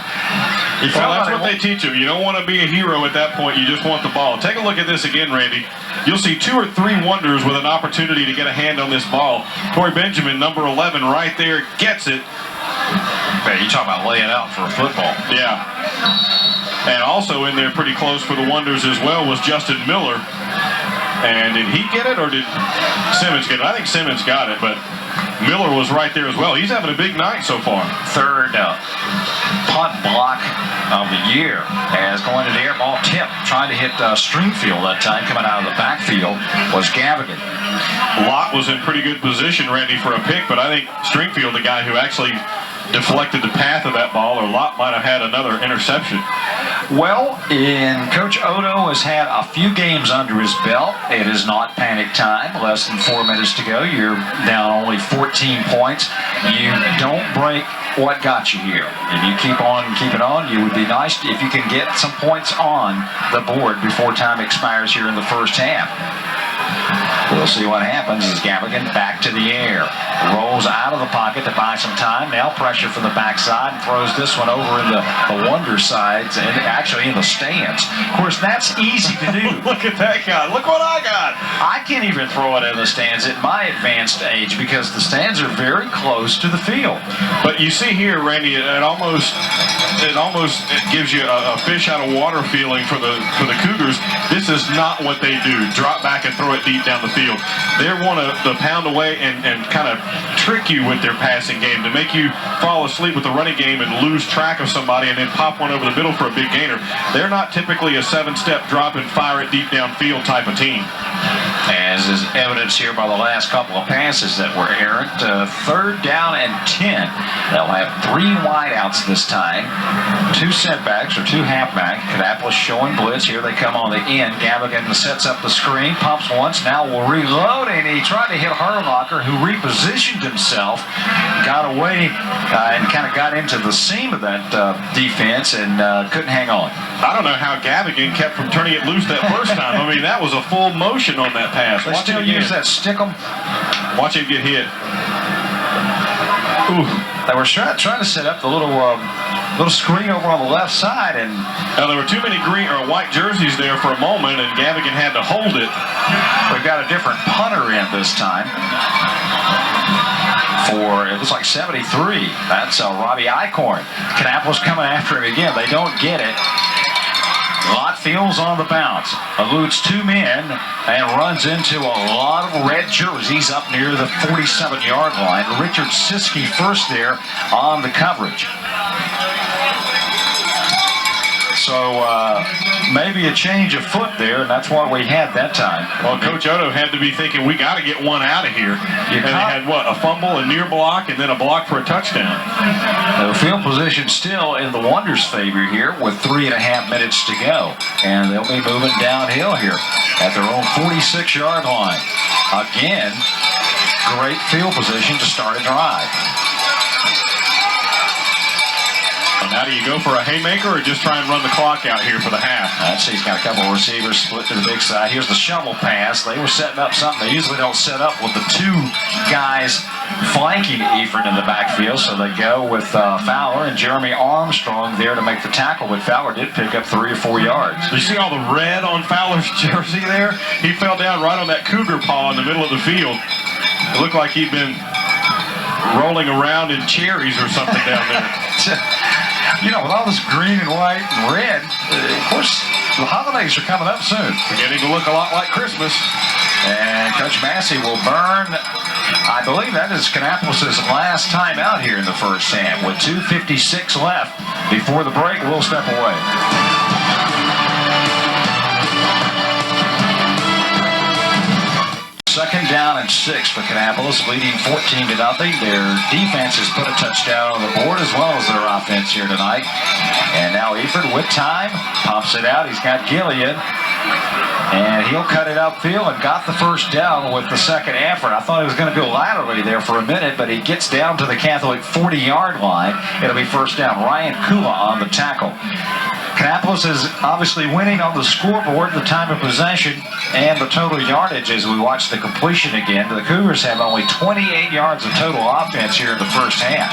Well, that's what they teach him. You don't want to be a hero at that point. You just want the ball. Take a look at this again, Randy. You'll see 2 or 3 Wonders with an opportunity to get a hand on this ball. Corey Benjamin, number 11, right there, gets it. Man, you talk about laying out for a football. Yeah. And also in there pretty close for the Wonders as well was Justin Miller. And did he get it, or did Simmons get it? I think Simmons got it, but Miller was right there as well. He's having a big night so far. Third punt block of the year, as going to the air, ball tip, trying to hit Stringfield that time, coming out of the backfield was Gavigan. Lott was in pretty good position, Randy, for a pick, but I think Stringfield, the guy who actually deflected the path of that ball, or Lott might have had another interception. Well, Coach Odo has had a few games under his belt. It is not panic time. Less than 4 minutes to go. You're down only 14 points. You don't break what got you here. If you keep on keeping on, you would be nice if you can get some points on the board before time expires here in the first half. We'll see what happens as Gavigan back to the air. Rolls out of the pocket to buy some time. Now pressure from the backside and throws this one over in the Wonder sides and actually in the stands. Of course, that's easy to do. Look at that guy. Look what I got. I can't even throw it in the stands at my advanced age because the stands are very close to the field. But you see here, Randy, it almost gives you a fish out of water feeling for the Cougars. This is not what they do. Drop back and throw it deep down the field. They want to pound away and kind of trick you with their passing game to make you fall asleep with the running game and lose track of somebody and then pop one over the middle for a big gainer. They're not typically a 7-step drop and fire it deep downfield type of team. As is evidenced here by the last couple of passes that were errant. 3rd down and 10. They'll have 3 wideouts this time. 2 setbacks or 2 halfback. Kannapolis showing blitz. Here they come on the end. Gavigan sets up the screen. Pumps once. Now will reload. And he tried to hit Harlocker, who repositioned himself. Got away and kind of got into the seam of that defense and couldn't hang on. I don't know how Gavigan kept from turning it loose that first time. I mean, that was a full motion on that pass. They still use that stick-em. Watch him get hit. Ooh. They were trying to set up the little screen over on the left side, and there were too many green or white jerseys there for a moment, and Gavigan had to hold it. We've got a different punter in this time. For it looks like 73. That's Robbie Eichhorn. Kannapolis coming after him again. They don't get it. Lott fields on the bounce, eludes 2 men, and runs into a lot of red jerseys up near the 47-yard line. Richard Siskey first there on the coverage. So maybe a change of foot there, and that's what we had that time. Well, Coach Odo had to be thinking, we got to get one out of here. And they had, what, a fumble, a near block, and then a block for a touchdown. The field position still in the Wonders' favor here with 3.5 minutes to go. And they'll be moving downhill here at their own 46-yard line. Again, great field position to start a drive. A Now, do you go for a haymaker or just try and run the clock out here for the half? I'd say he's got a couple of receivers split to the big side. Here's the shovel pass. They were setting up something they usually don't set up with the two guys flanking Eford in the backfield. So they go with Fowler and Jeremy Armstrong there to make the tackle, but Fowler did pick up 3 or 4 yards. You see all the red on Fowler's jersey there? He fell down right on that cougar paw in the middle of the field. It looked like he'd been rolling around in cherries or something down there. You know, with all this green and white and red, of course, the holidays are coming up soon. Beginning to look a lot like Christmas. And Coach Massey will burn, I believe that is Kannapolis' last time out here in the first half. With 2:56 left before the break, we'll step away. Second down and 6 for Kannapolis, leading 14-0. Their defense has put a touchdown on the board as well as their offense here tonight. And now Eford with time, pumps it out. He's got Gillian. And he'll cut it upfield and got the first down with the second effort. I thought he was going to go laterally there for a minute, but he gets down to the Catholic 40-yard line. It'll be first down. Ryan Kula on the tackle. Kannapolis is obviously winning on the scoreboard, the time of possession, and the total yardage as we watch the completion again. The Cougars have only 28 yards of total offense here in the first half.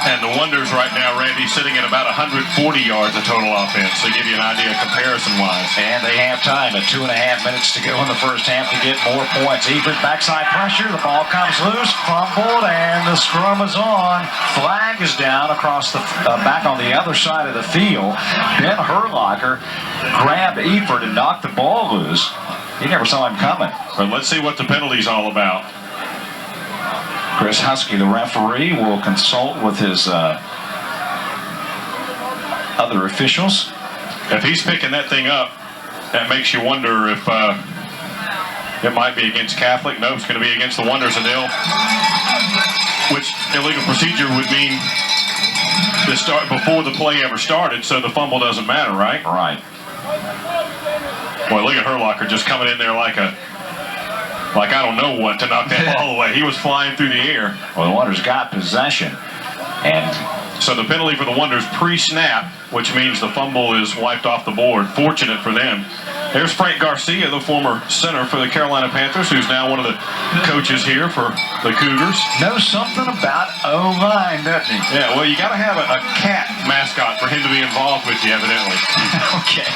And the Wonders right now, Randy, sitting at about 140 yards of total offense, to give you an idea comparison-wise. And they have time at 2.5 minutes to go in the first half to get more points. Eford backside pressure, the ball comes loose, fumbled, and the scrum is on. Flag is down across the back on the other side of the field. Ben Herlocker grabbed Eford and knocked the ball loose. He never saw him coming. But let's see what the penalty's all about. Chris Husky, the referee, will consult with his other officials. If he's picking that thing up, that makes you wonder if it might be against Catholic. No, it's going to be against the Wonders, and which illegal procedure would mean to start before the play ever started, so the fumble doesn't matter, right? Right. Boy, look at Herlocker just coming in there like I don't know what to knock that ball away. He was flying through the air. Well, the Wonders got possession. And so the penalty for the Wonders pre-snap, which means the fumble is wiped off the board. Fortunate for them. There's Frank Garcia, the former center for the Carolina Panthers, who's now one of the coaches here for the Cougars. Knows something about O-line, doesn't he? Yeah, well, you got to have a cat mascot for him to be involved with you, evidently. Okay.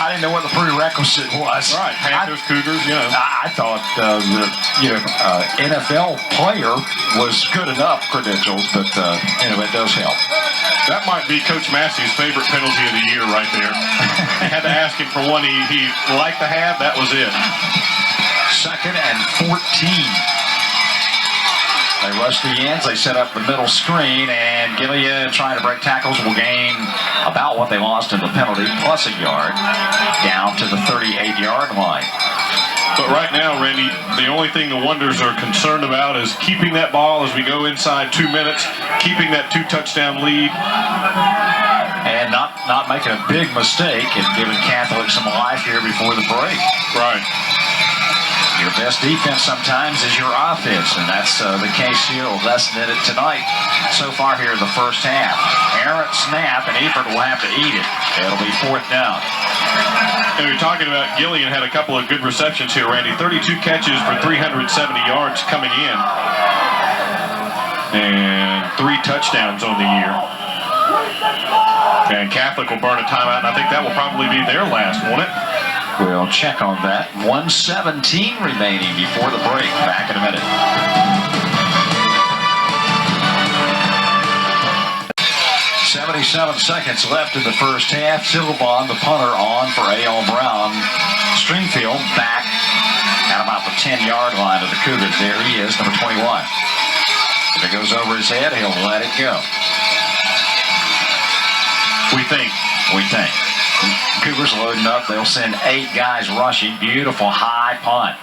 I didn't know what the prerequisite was. Right, Panthers, Cougars, you know. I thought the NFL player was good enough credentials, but it does help. That might be Coach Massey's favorite penalty of the year right there. I had to ask him for one he liked to have. That was it. 2nd and 14. They rush the ends. They set up the middle screen, and Gilead trying to break tackles will gain about what they lost in the penalty, plus a yard, down to the 38-yard line. But right now, Randy, the only thing the Wonders are concerned about is keeping that ball as we go inside 2 minutes, keeping that 2-touchdown lead. And not making a big mistake and giving Catholic some life here before the break. Right. Your best defense sometimes is your offense, and that's the case here. Lesson in it tonight so far here in the first half. Errant snap, and Eford will have to eat it. It'll be 4th down. And we're talking about Gillian had a couple of good receptions here, Randy. 32 catches for 370 yards coming in. And 3 touchdowns on the year. And Catholic will burn a timeout, and I think that will probably be their last, won't it? We'll check on that. 1:17 remaining before the break. Back in a minute. 77 seconds left in the first half. Silvon, the punter, on for A.L. Brown. Stringfield back at about the 10-yard line of the Cougars. There he is, number 21. If it goes over his head, he'll let it go. We think. Cougars loading up. They'll send 8 guys rushing. Beautiful high punt.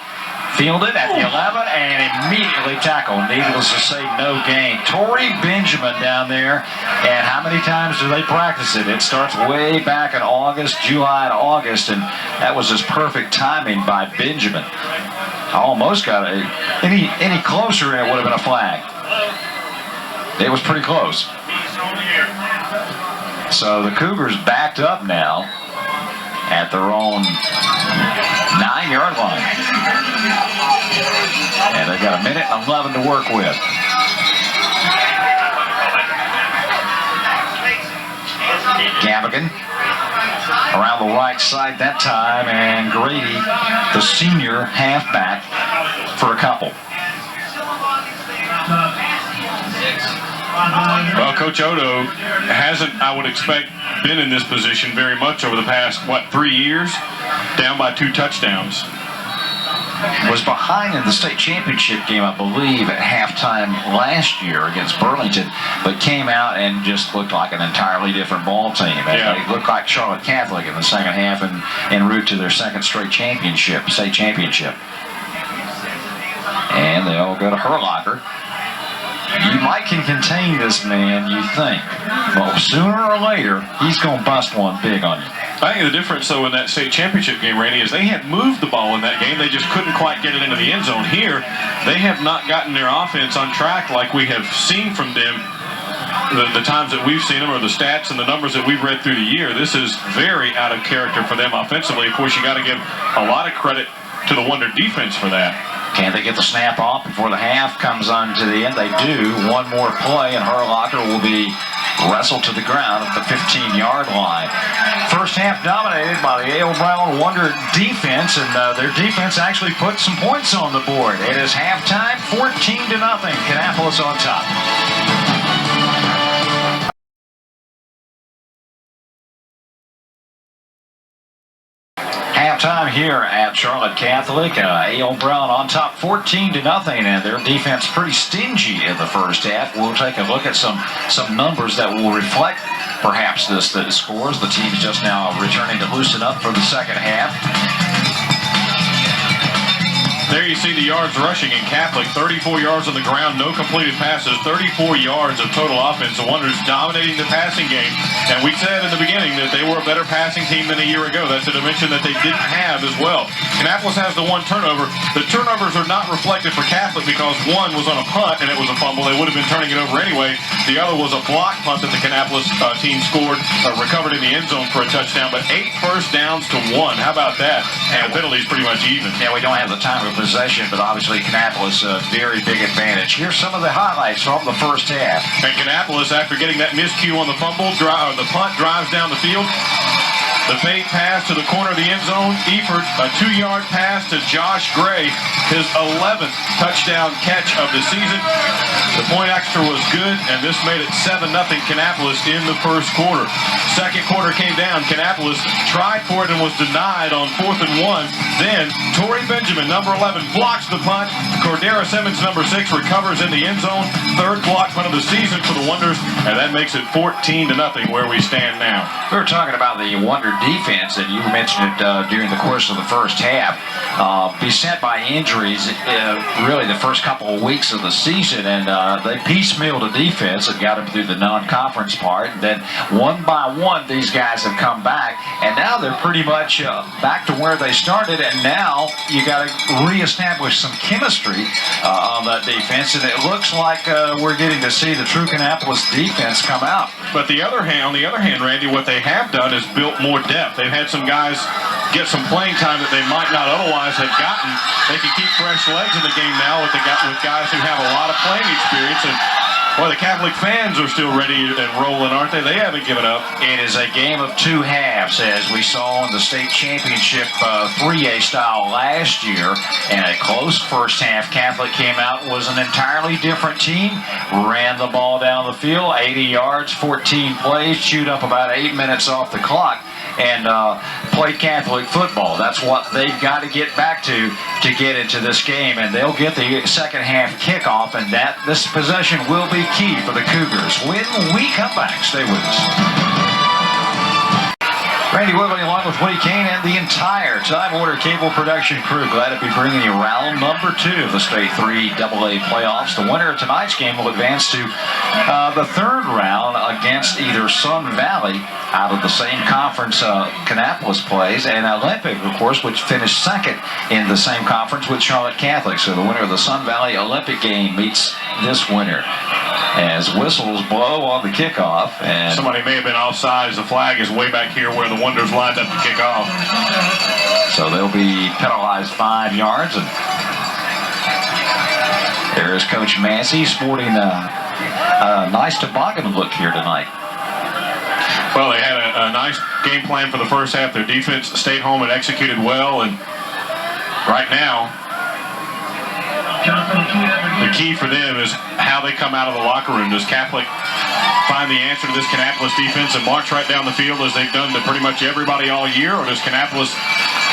Fielded at the 11 and immediately tackled. Needless to say, no gain. Torrey Benjamin down there. And how many times do they practice it? It starts way back in August, July to August, and that was just perfect timing by Benjamin. I almost got any closer and it would have been a flag. It was pretty close. So the Cougars backed up now at their own 9-yard line. And they've got 1:11 to work with. Gavigan around the right side that time, and Grady, the senior halfback, for a couple. Well, Coach Odo hasn't, I would expect, been in this position very much over the past, 3 years? Down by 2 touchdowns. Was behind in the state championship game, I believe, at halftime last year against Burlington, but came out and just looked like an entirely different ball team. Yeah. They looked like Charlotte Catholic in the second half and en route to their second straight championship, state championship. And they all go to Herlocker. You might can contain this man, you think. But sooner or later, he's going to bust one big on you. I think the difference, though, in that state championship game, Randy, is they had moved the ball in that game. They just couldn't quite get it into the end zone. Here, they have not gotten their offense on track like we have seen from them the times that we've seen them, or the stats and the numbers that we've read through the year. This is very out of character for them offensively. Of course, you got to give a lot of credit to the Wonder defense for that. Can they get the snap off before the half comes on to the end? They do. One more play, and Herlocker will be wrestled to the ground at the 15-yard line. First half dominated by the A.O. Brown Wonder defense, and their defense actually put some points on the board. It is halftime, 14-0. Kannapolis on top. Halftime here at Charlotte Catholic. A.O. Brown on top 14-0, and their defense pretty stingy in the first half. We'll take a look at some numbers that will reflect perhaps the scores. The team's just now returning to loosen up for the second half. There you see the yards rushing in Catholic. 34 yards on the ground, no completed passes, 34 yards of total offense. The Wonders dominating the passing game. And we said in the beginning that they were a better passing team than a year ago. That's a dimension that they didn't have as well. Kannapolis has the one turnover. The turnovers are not reflected for Catholic because one was on a punt and it was a fumble. They would have been turning it over anyway. The other was a block punt that the Kannapolis team scored, recovered in the end zone for a touchdown. But 8 first downs to 1. How about that? And the penalty's pretty much even. Yeah, we don't have the time of possession, but obviously Kannapolis a very big advantage. Here's some of the highlights from the first half. And Kannapolis, after getting that miscue on the fumble, the punt, drives down the field. The fade pass to the corner of the end zone. Eford, a 2-yard pass to Josh Gray, his 11th touchdown catch of the season. The point extra was good, and this made it 7-0 Kannapolis in the first quarter. Second quarter came down. Kannapolis tried for it and was denied on 4th and 1. Then Torrey Benjamin, number 11, blocks the punt. Cordero Simmons, number 6, recovers in the end zone. Third block punt of the season for the Wonders, and that makes it 14-0 where we stand now. We were talking about the Wonder defense, and you mentioned it during the course of the first half. Beset by injuries really the first couple of weeks of the season, and they piecemealed a defense and got them through the non-conference part. And then one by one, these guys have come back, and now they're pretty much back to where they started, and now you got to reestablish some chemistry on that defense, and it looks like we're getting to see the true Kannapolis defense come out. But on the other hand, Randy, what they have done is built more depth. They've had some guys get some playing time that they might not otherwise have gotten. They can keep fresh legs in the game now with guys who have a lot of playing experience. And boy, the Catholic fans are still ready and rolling, aren't they? They haven't given up. It is a game of 2 halves, as we saw in the state championship 3A style last year. And a close first half. Catholic came out, was an entirely different team, ran the ball down the field, 80 yards, 14 plays, chewed up about 8 minutes off the clock, and played Catholic football. That's what they've got to get back to get into this game, and they'll get the second half kickoff, and this possession will be key for the Cougars. When we come back, stay with us. Randy Woodley along with Woody Kane and the entire Time Warner Cable production crew. Glad to be bringing you round number 2 of the State 3 AA playoffs. The winner of tonight's game will advance to the third round against either Sun Valley out of the same conference Kannapolis plays, and Olympic, of course, which finished second in the same conference with Charlotte Catholic. So the winner of the Sun Valley Olympic game meets this winner. as whistles blow on the kickoff. And somebody may have been offsides. The flag is way back here where the Wonders lined up to kick off. So they'll be penalized 5 yards. And there's Coach Massey sporting a nice toboggan look here tonight. Well, they had a nice game plan for the first half. Their defense stayed home and executed well. And right now, the key for them is how they come out of the locker room. Does Catholic find the answer to this Kannapolis defense and march right down the field as they've done to pretty much everybody all year, or does Kannapolis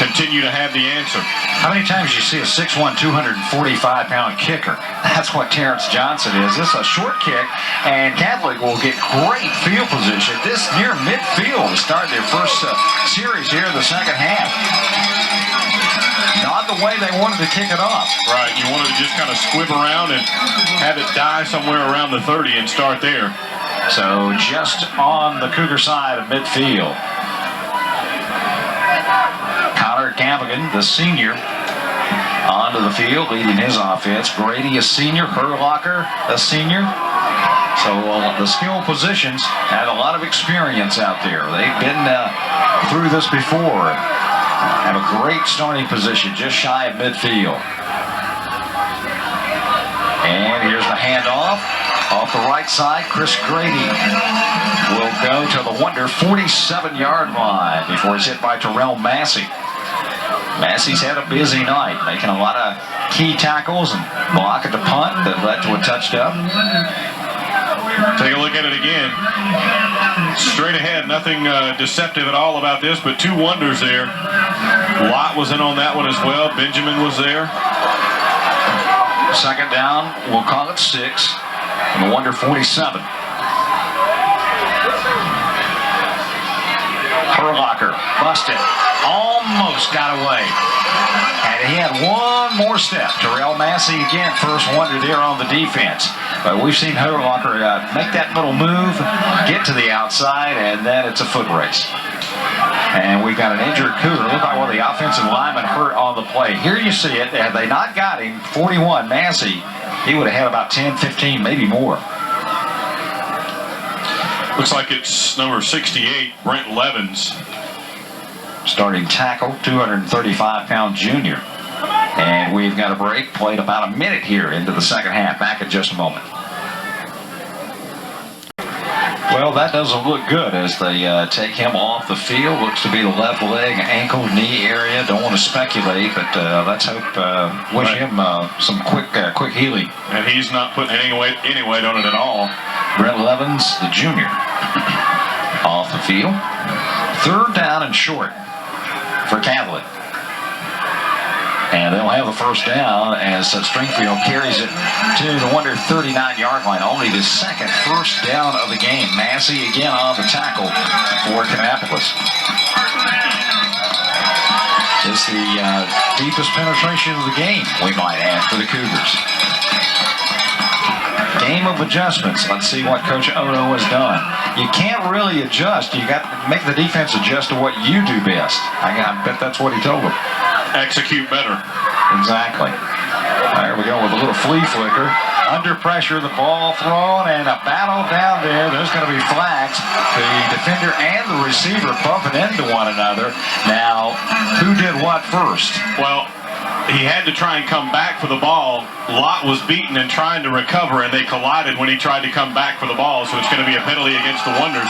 continue to have the answer? How many times do you see a 6'1", 245-pound kicker? That's what Terrence Johnson is. This is a short kick, and Catholic will get great field position. This near midfield to start their first series here in the second half. Not the way they wanted to kick it off. Right, you wanted to just kind of squib around and have it die somewhere around the 30 and start there. So just on the Cougar side of midfield. Connor Gavigan, the senior, onto the field, leading his offense. Grady, a senior. Herlocker, a senior. So the skill positions have a lot of experience out there. They've been through this before. Have a great starting position just shy of midfield. And here's the handoff. Off the right side, Chris Grady will go to the Wonder 47-yard line before he's hit by Terrell Massey. Massey's had a busy night, making a lot of key tackles and blocking the punt that led to a touchdown. Take a look at it again. Straight ahead, nothing deceptive at all about this, but 2 Wonders there. Lott was in on that one as well. Benjamin was there. Second down, we'll call it 6. And the Wonder 47. Herlocker busted. Almost got away. And he had one more step. Terrell Massey again, first Wonder there on the defense. But we've seen Herlocker make that little move, get to the outside, and then it's a foot race. And we've got an injured Cougar. Look like one of the offensive linemen hurt on the play. Here you see it. Had they not got him, 41, Massey, he would have had about 10, 15, maybe more. Looks like it's number 68, Brent Levens. Starting tackle, 235-pound junior. And we've got a break. Played about a minute here into the second half. Back in just a moment. Well, that doesn't look good as they take him off the field. Looks to be the left leg, ankle, knee area. Don't want to speculate, but let's hope, wish him some quick healing. And he's not putting any weight on it at all. Brent Levens, the junior, off the field. Third down and short for Catholic. And they'll have the first down as Stringfield carries it to the Wonder 39-yard line. Only the second first down of the game. Massey again on the tackle for Kannapolis. It's the deepest penetration of the game, we might add, for the Cougars. Game of adjustments. Let's see what Coach Odo has done. You can't really adjust. You got to make the defense adjust to what you do best. I bet that's what he told them. Execute better. Exactly. There we go with a little flea flicker. Under pressure, the ball thrown, and a battle down there. There's going to be flags. The defender and the receiver bumping into one another. Now, who did what first? Well, he had to try and come back for the ball. Lott was beaten and trying to recover, and they collided when he tried to come back for the ball, so it's going to be a penalty against the Wonders.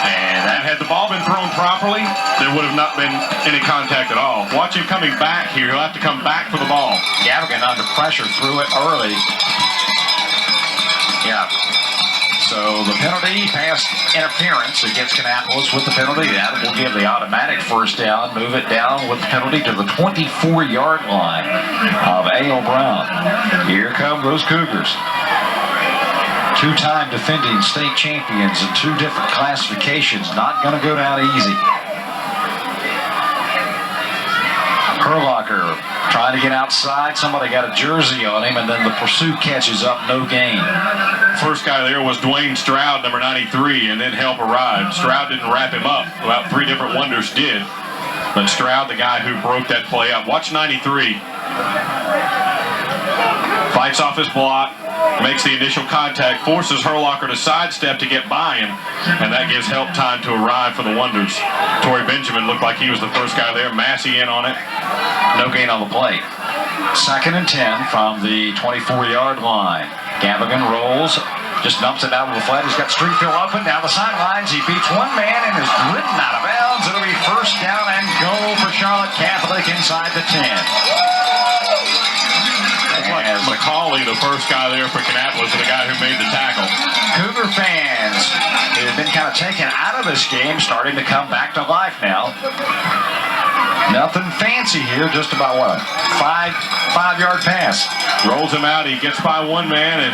And had the ball been thrown properly, there would have not been any contact at all. Watch him coming back here. He'll have to come back for the ball. Gavigan under pressure, threw it early. Yeah. So the penalty, pass interference against Kannapolis with the penalty. That will give the automatic first down. Move it down with the penalty to the 24-yard line of A.L. Brown. Here come those Cougars. Two-time defending state champions in 2 different classifications. Not going to go down easy. Herlocker trying to get outside. Somebody got a jersey on him, and then the pursuit catches up. No gain. First guy there was Dwayne Stroud, number 93, and then help arrived. Stroud didn't wrap him up. About 3 different Wonders did. But Stroud, the guy who broke that play up. Watch 93. Fights off his block. makes the initial contact, forces Herlocker to sidestep to get by him, and that gives help time to arrive for the Wonders. Torrey Benjamin looked like he was the first guy there. Massey in on it. No gain on the play. 2nd and 10 from the 24-yard line. Gavigan rolls, just dumps it out of the flat. He's got Streetfield open down the sidelines. He beats one man and is ridden out of bounds. It'll be first down and goal for Charlotte Catholic inside the 10. Looks like McCauley, the first guy there for Kannapolis, the guy who made the tackle. Cougar fans who have been kind of taken out of this game starting to come back to life now. Nothing fancy here, just about what? Five-yard pass. Rolls him out, he gets by one man, and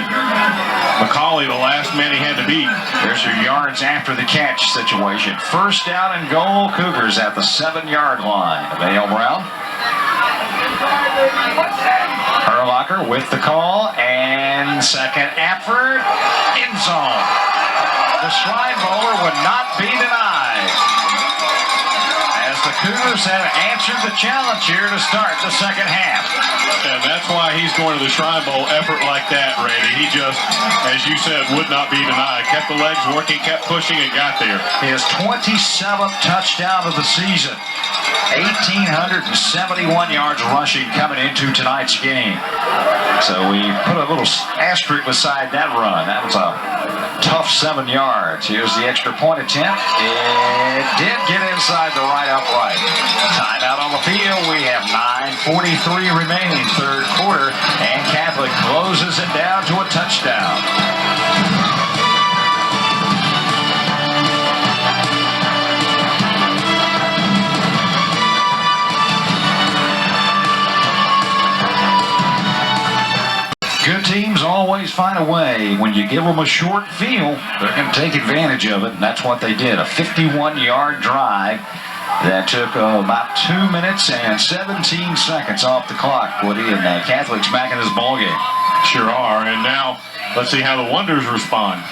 McCauley, the last man he had to beat. There's your yards after the catch situation. First down and goal, Cougars at the 7-yard line. Vale Brown. Herlocker with the call, and second effort, end zone. The Shrine Bowler would not be denied. The Cougars have answered the challenge here to start the second half. And that's why he's going to the Shrine Bowl effort like that, Randy. He just, as you said, would not be denied. Kept the legs working, kept pushing, and got there. His 27th touchdown of the season. 1,871 yards rushing coming into tonight's game. So we put a little asterisk beside that run. That was a tough 7 yards. Here's the extra point attempt. It did get inside the right upright. Timeout on the field. We have 9:43 remaining, third quarter, and Catholic closes it down to a touchdown. Good teams always find a way. When you give them a short field, they're going to take advantage of it, and that's what they did. A 51-yard drive that took about 2 minutes and 17 seconds off the clock, Woody, and Catholic's back in this ballgame. Sure are, and now let's see how the Wonders respond.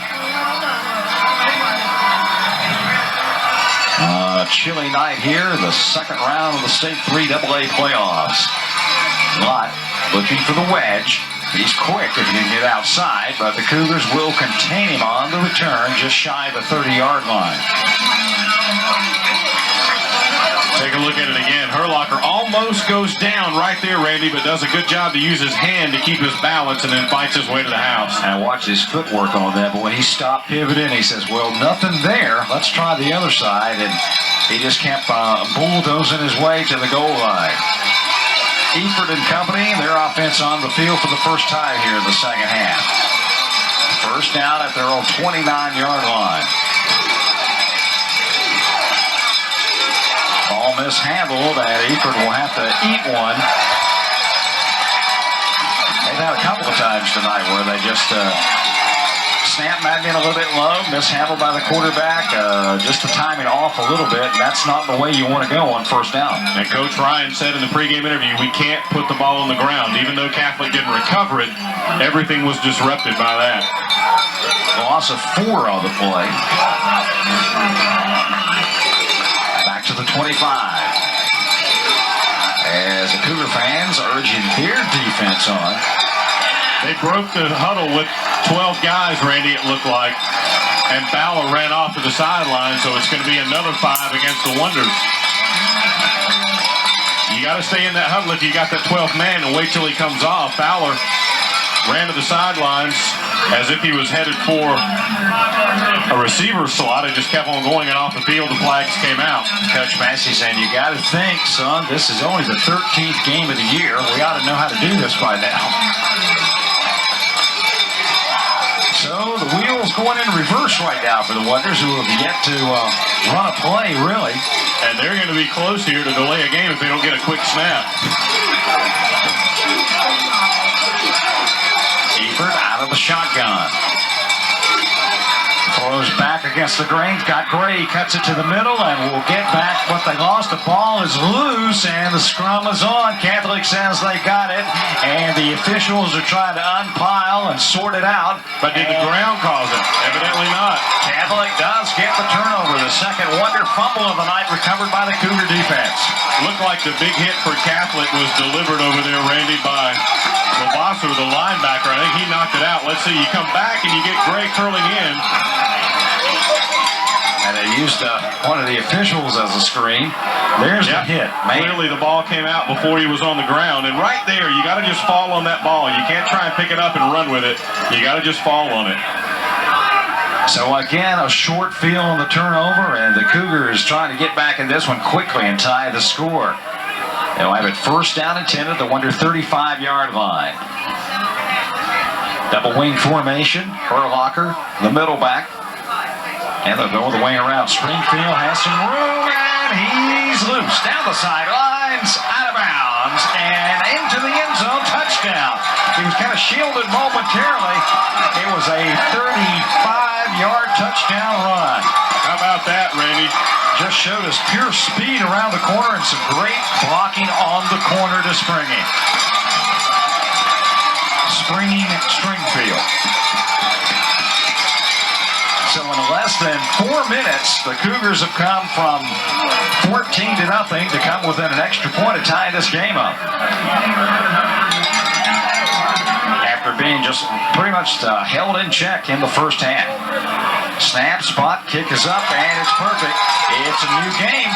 Chilly night here, the second round of the state 3AA playoffs. Lott looking for the wedge. He's quick if he can get outside, but the Cougars will contain him on the return just shy of the 30-yard line. Take a look at it again. Herlocker almost goes down right there, Randy, but does a good job to use his hand to keep his balance and then fights his way to the house. And watch his footwork on that, but when he stopped pivoting, he says, well, nothing there. Let's try the other side, and he just kept bulldozing his way to the goal line. Eford and company, their offense on the field for the first time here in the second half. First down at their own 29-yard line. Ball mishandled, and Eford will have to eat one. They've had a couple of times tonight where they just snap might have been a little bit low, mishandled by the quarterback, just the timing off a little bit. That's not the way you want to go on first down. And Coach Ryan said in the pregame interview, we can't put the ball on the ground. Even though Catholic didn't recover it, everything was disrupted by that. Loss of 4 on the play. Back to the 25. As the Cougar fans urging their defense on. They broke the huddle with 12 guys, Randy, it looked like. And Fowler ran off to the sideline, so it's going to be another 5 against the Wonders. You got to stay in that huddle if you got that 12th man and wait till he comes off. Fowler ran to the sidelines as if he was headed for a receiver slot. He just kept on going, and off the field, the flags came out. Coach Massey saying, you got to think, son, this is only the 13th game of the year. We ought to know how to do this by now. So the wheel's going in reverse right now for the Wonders, who have yet to run a play, really. And they're going to be close here to delay a game if they don't get a quick snap. Eford out of the shotgun. Throws back against the grain. Got Gray, cuts it to the middle, and will get back what they lost. The ball is loose, and the scrum is on. Catholic says they got it, and the officials are trying to unpile and sort it out. But did the ground cause it? Evidently not. Catholic does get the turnover. The second Wonder fumble of the night recovered by the Cougar defense. Looked like the big hit for Catholic was delivered over there, Randy, by Lovasu, the linebacker, I think he knocked it out. Let's see, you come back and you get Gray curling in. And they used one of the officials as a screen. There's the hit. Man. Clearly the ball came out before he was on the ground. And right there, you got to just fall on that ball. You can't try and pick it up and run with it. You got to just fall on it. So again, a short field on the turnover, and the Cougars trying to get back in this one quickly and tie the score. They'll have it first down and 10 at the Wonder 35-yard line. Double wing formation. Urlacher, the middle back. And they'll go the way around. Springfield has some room, and he's loose. Down the sidelines, out of bounds, and into the end zone. Touchdown. He was kind of shielded momentarily. It was a 35-yard touchdown run. How about that, Randy? Just showed us pure speed around the corner and some great blocking on the corner to Springing. Springing Springfield. So in less than 4 minutes, the Cougars have come from 14-0 to come within an extra point to tie this game up. After being just pretty much held in check in the first half. Snap, spot, kick is up, and it's perfect. It's a new game.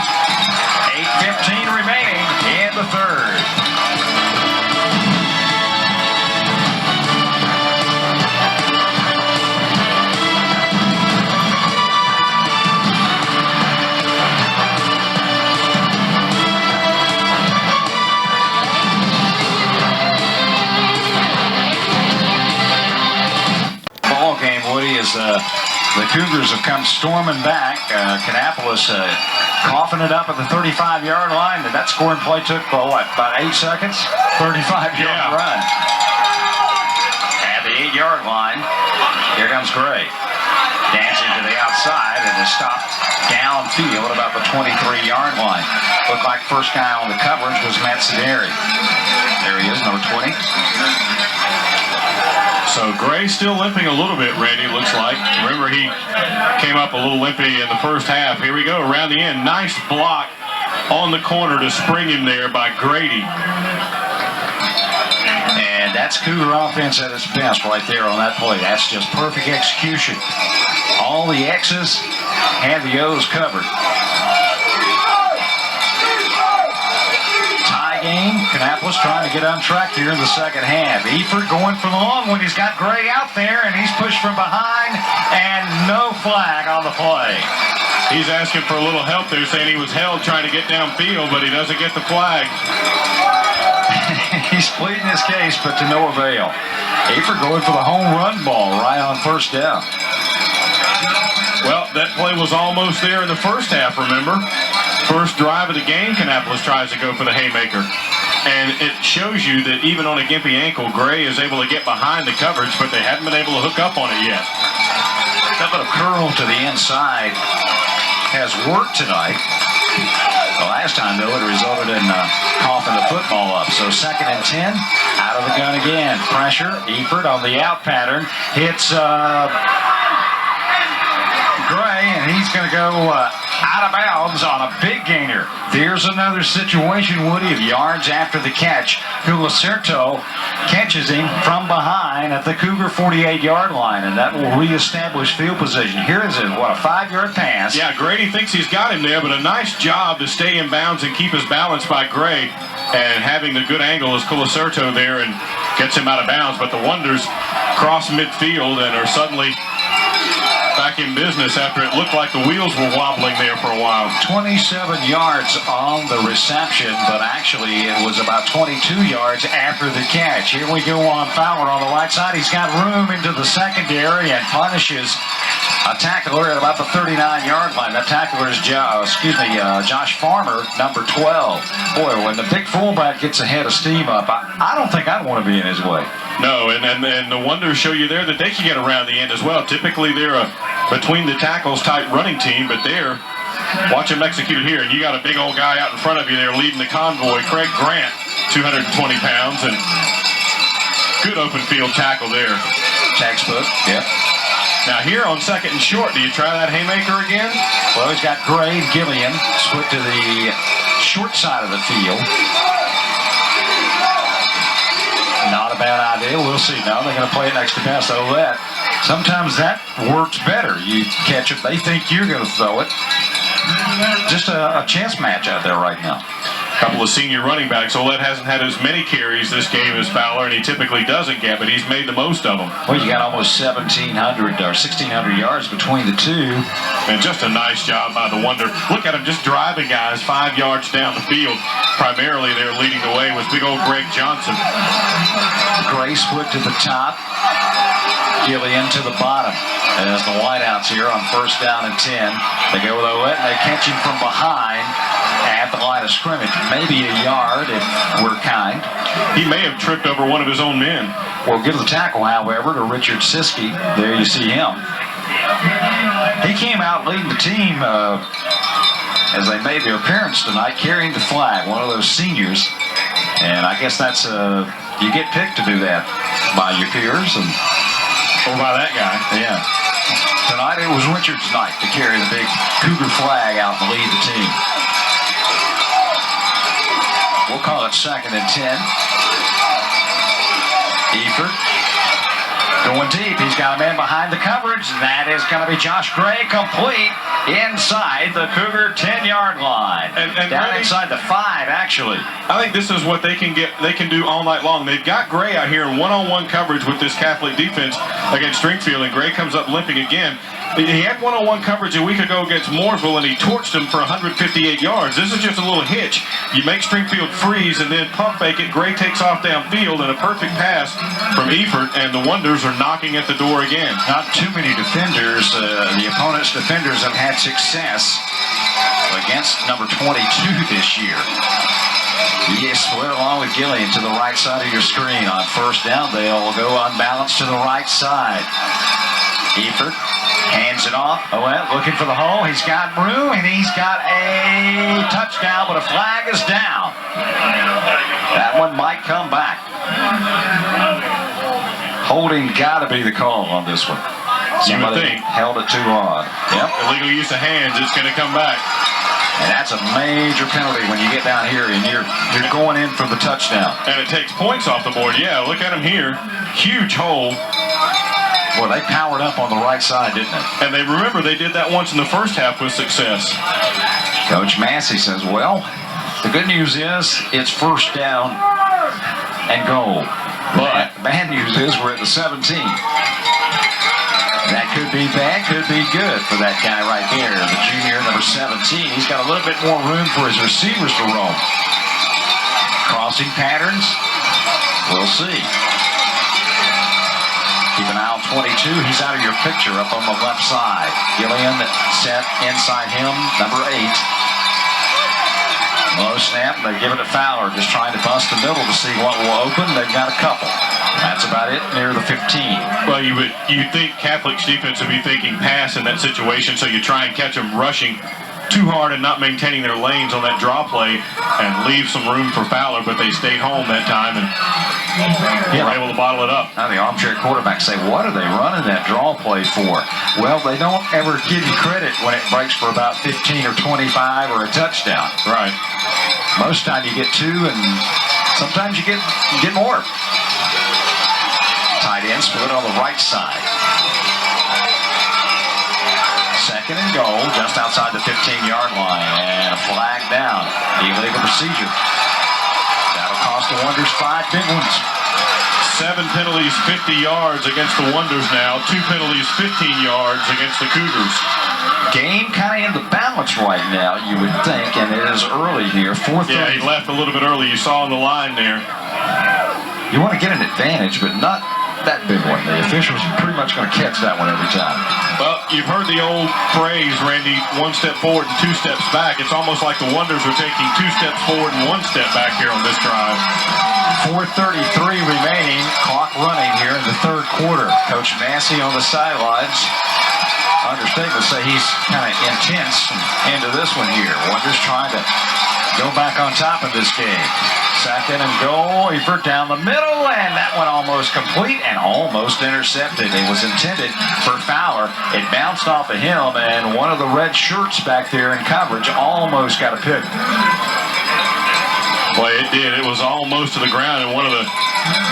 8:15 remaining in the third. Ball game, Woody, is the Cougars have come storming back. Kannapolis coughing it up at the 35-yard line. And that scoring play took, about 8 seconds? 35-yard run. At the 8-yard line, here comes Gray. Dancing to the outside and is stopped downfield at about the 23-yard line. Looked like first guy on the coverage was Matt Sederi. There he is, number 20. So Gray still limping a little bit, Randy, looks like. Remember, he came up a little limpy in the first half. Here we go, around the end. Nice block on the corner to spring him there by Grady. And that's Cougar offense at its best right there on that play. That's just perfect execution. All the X's and the O's covered. Game. Kannapolis trying to get on track here in the second half. Eford going for the long one. He's got Gray out there, and he's pushed from behind, and no flag on the play. He's asking for a little help there, saying he was held trying to get downfield, but he doesn't get the flag. He's pleading his case, but to no avail. Eford going for the home run ball right on first down. Well, that play was almost there in the first half, remember? First drive of the game, Kannapolis tries to go for the haymaker. And it shows you that even on a gimpy ankle, Gray is able to get behind the coverage, but they haven't been able to hook up on it yet. That little curl to the inside has worked tonight. The last time, though, it resulted in coughing the football up. So 2nd and 10, out of the gun again. Pressure, Eford on the out pattern. Hits Gray, and he's going to go out of bounds on a big gainer. There's another situation, Woody, of yards after the catch. Culacerto catches him from behind at the Cougar 48-yard line, and that will reestablish field position. Here is a 5-yard pass. Yeah, Grady thinks he's got him there, but a nice job to stay in bounds and keep his balance by Gray, and having the good angle is Culacerto there and gets him out of bounds. But the Wonders cross midfield and are suddenly back in business after it looked like the wheels were wobbling there for a while. 27 yards on the reception, but actually it was about 22 yards after the catch. Here we go on Fowler on the right side. He's got room into the secondary and punishes a tackler at about the 39-yard line. That tackler is Josh Farmer, number 12. Boy, when the big fullback gets ahead of steam up, I don't think I'd want to be in his way. No, and the Wonders show you there that they can get around the end as well. Typically, they're a between the tackles type running team, but there, watch them execute it here. And you got a big old guy out in front of you there leading the convoy, Craig Grant, 220 pounds, and good open field tackle there. Textbook, yep. Now here on 2nd and short, do you try that haymaker again? Well, he's got Gray and Gillian split to the short side of the field. Not a not a bad idea. We'll see. No, they're going to play it next to Best Ouellette. Sometimes that works better. You catch it, they think you're going to throw it. Just a chess match out there right now. A couple of senior running backs. Ouellette hasn't had as many carries this game as Fowler, and he typically doesn't get, but he's made the most of them. Well, you got almost 1,700 or 1,600 yards between the two. And just a nice job by the Wonder. Look at him just driving guys 5 yards down the field. Primarily, they're leading the way with big old Greg Johnson. Gray split to the top. Gillian to the bottom. As the wideouts here on 1st down and 10. They go with Ouellette, and they catch him from behind at the line of scrimmage. Maybe a yard if we're kind. He may have tripped over one of his own men. We'll give the tackle, however, to Richard Siskey. There you see him. He came out leading the team as they made their appearance tonight, carrying the flag, one of those seniors. And I guess that's, you get picked to do that by your peers. Or by that guy. Yeah. Tonight it was Richard's night to carry the big Cougar flag out and lead the team. We'll call it 2nd and 10. Eford going deep. He's got a man behind the coverage. That is going to be Josh Gray, complete inside the Cougar 10-yard line. And down Randy, inside the 5, actually. I think this is what they can do all night long. They've got Gray out here in one-on-one coverage with this Catholic defense against Stringfield, and Gray comes up limping again. He had one-on-one coverage a week ago against Mooresville, and he torched him for 158 yards. This is just a little hitch. You make Stringfield freeze and then pump fake it. Gray takes off downfield, and a perfect pass from Eford, and the Wonders are knocking at the door again. Not too many defenders. The opponent's defenders have had success against number 22 this year. He split along with Gillian to the right side of your screen. On 1st down, they'll go unbalanced to the right side. Eford hands it off. Ouellette looking for the hole. He's got room, and he's got a touchdown, but a flag is down. That one might come back. Holding got to be the call on this one. You would Somebody think. held it too hard. Yep. Illegal use of hands, it's going to come back. And that's a major penalty when you get down here and you're going in for the touchdown. And it takes points off the board. Yeah, look at him here. Huge hole. Boy, they powered up on the right side, didn't they? And they remember they did that once in the first half with success. Coach Massey says, well, the good news is it's 1st down and goal. But bad news is we're at the 17. That could be bad, could be good for that guy right there, the junior, number 17. He's got a little bit more room for his receivers to roam. Crossing patterns, we'll see. Keep an eye on 22. He's out of your picture up on the left side. Gillian set inside him, number 8. Low snap. They give it to Fowler, just trying to bust the middle to see what will open. They've got a couple. That's about it near the 15. Well, you'd think Catholic's defense would be thinking pass in that situation, so you try and catch them rushing too hard and not maintaining their lanes on that draw play and leave some room for Fowler, but they stayed home that time and were able to bottle it up. Now the armchair quarterbacks say, what are they running that draw play for? Well, they don't ever give you credit when it breaks for about 15 or 25 or a touchdown. Right. Most time you get 2, and sometimes you get more. Tight end split on the right side. 2nd and goal, just outside the 15-yard line, and a flag down. Illegal procedure. That'll cost the Wonders 5 big ones. 7 penalties, 50 yards against the Wonders now. 2 penalties, 15 yards against the Cougars. Game kind of in the balance right now, you would think, and it is early here. 4:30. Yeah, he left a little bit early. You saw on the line there. You want to get an advantage, but not that big one. The officials are pretty much going to catch that one every time. Well, you've heard the old phrase, Randy, 1 step forward and 2 steps back. It's almost like the Wonders are taking 2 steps forward and 1 step back here on this drive. 4:33 remaining, clock running here in the 3rd quarter. Coach Massey on the sidelines. Understatement to say he's kind of intense into this one here. Wonders trying to go back on top of this game. 2nd and goal. Eford down the middle, and that one almost complete and almost intercepted. It was intended for Fowler. It bounced off of him, and one of the red shirts back there in coverage almost got a pick. Boy, it did. It was almost to the ground, and one of the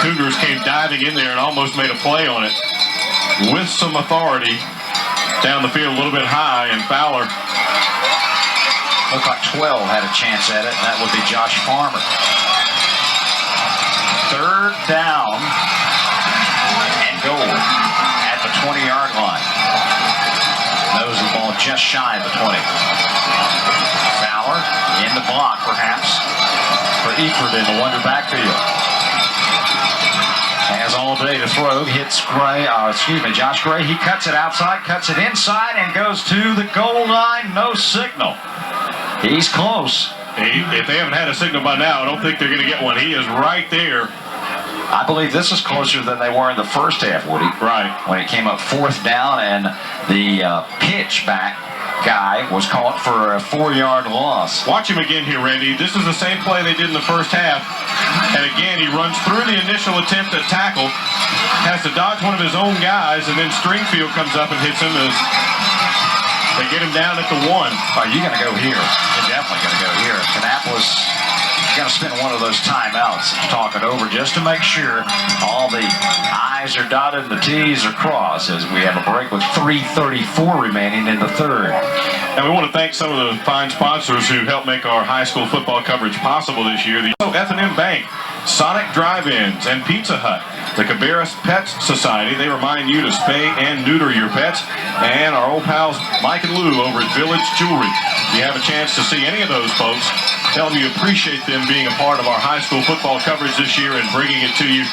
Cougars came diving in there and almost made a play on it with some authority down the field a little bit high, and Fowler. Looked like 12 had a chance at it, and that would be Josh Farmer. Third down and goal at the 20-yard line. Nose of the ball just shy of the 20. Fowler in the block, perhaps, for Eford in the Wonder backfield. Has all day to throw. Hits Josh Gray. He cuts it outside, cuts it inside, and goes to the goal line. No signal. He's close. If they haven't had a signal by now, I don't think they're going to get one. He is right there. I believe this is closer than they were in the first half, Woody. Right. When it came up fourth down and the pitch back guy was caught for a 4-yard loss. Watch him again here, Randy. This is the same play they did in the first half. And again, he runs through the initial attempt at tackle, has to dodge one of his own guys, and then Stringfield comes up and hits him as they get him down at the 1. Oh, you're going to go here. You're definitely going to go here. Kannapolis going to spend one of those timeouts talking over just to make sure all the I's are dotted and the T's are crossed as we have a break with 3:34 remaining in the third. And we want to thank some of the fine sponsors who helped make our high school football coverage possible this year. The F&M Bank, Sonic Drive-Ins, and Pizza Hut. The Cabarrus Pets Society, they remind you to spay and neuter your pets. And our old pals Mike and Lou over at Village Jewelry. If you have a chance to see any of those folks, tell them you appreciate them being a part of our high school football coverage this year and bringing it to you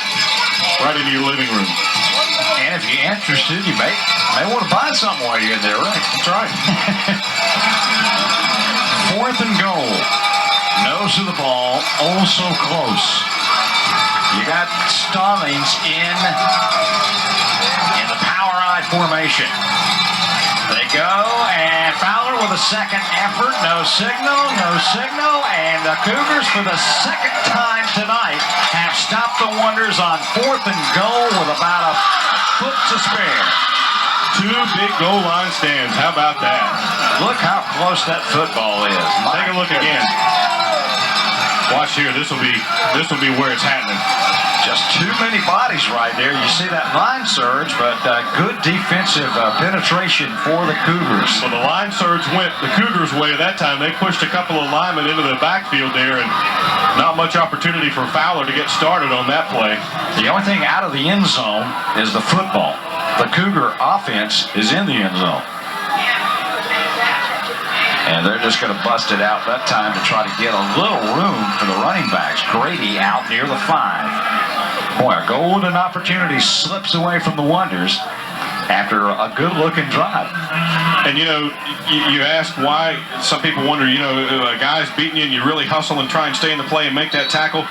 right into your living room. And if you're interested, you may want to buy something while you're in there, right? That's right. Fourth and goal. Nose of the ball, oh so close. You got Stallings in the power I formation. They go, and Fowler with a second effort. No signal, and the Cougars for the second time tonight have stopped the Wonders on fourth and goal with about a foot to spare. 2 big goal line stands. How about that? Look how close that football is. Take a look again. Watch here. This will be where it's happening. Just too many bodies right there. You see that line surge, but good defensive penetration for the Cougars. Well, the line surge went the Cougars' way at that time. They pushed a couple of linemen into the backfield there, and not much opportunity for Fowler to get started on that play. The only thing out of the end zone is the football. The Cougar offense is in the end zone. And they're just going to bust it out that time to try to get a little room for the running backs. Grady out near the 5. Boy, a golden opportunity slips away from the Wonders after a good-looking drive. And, you ask why. Some people wonder, a guy's beating you and you really hustle and try and stay in the play and make that tackle.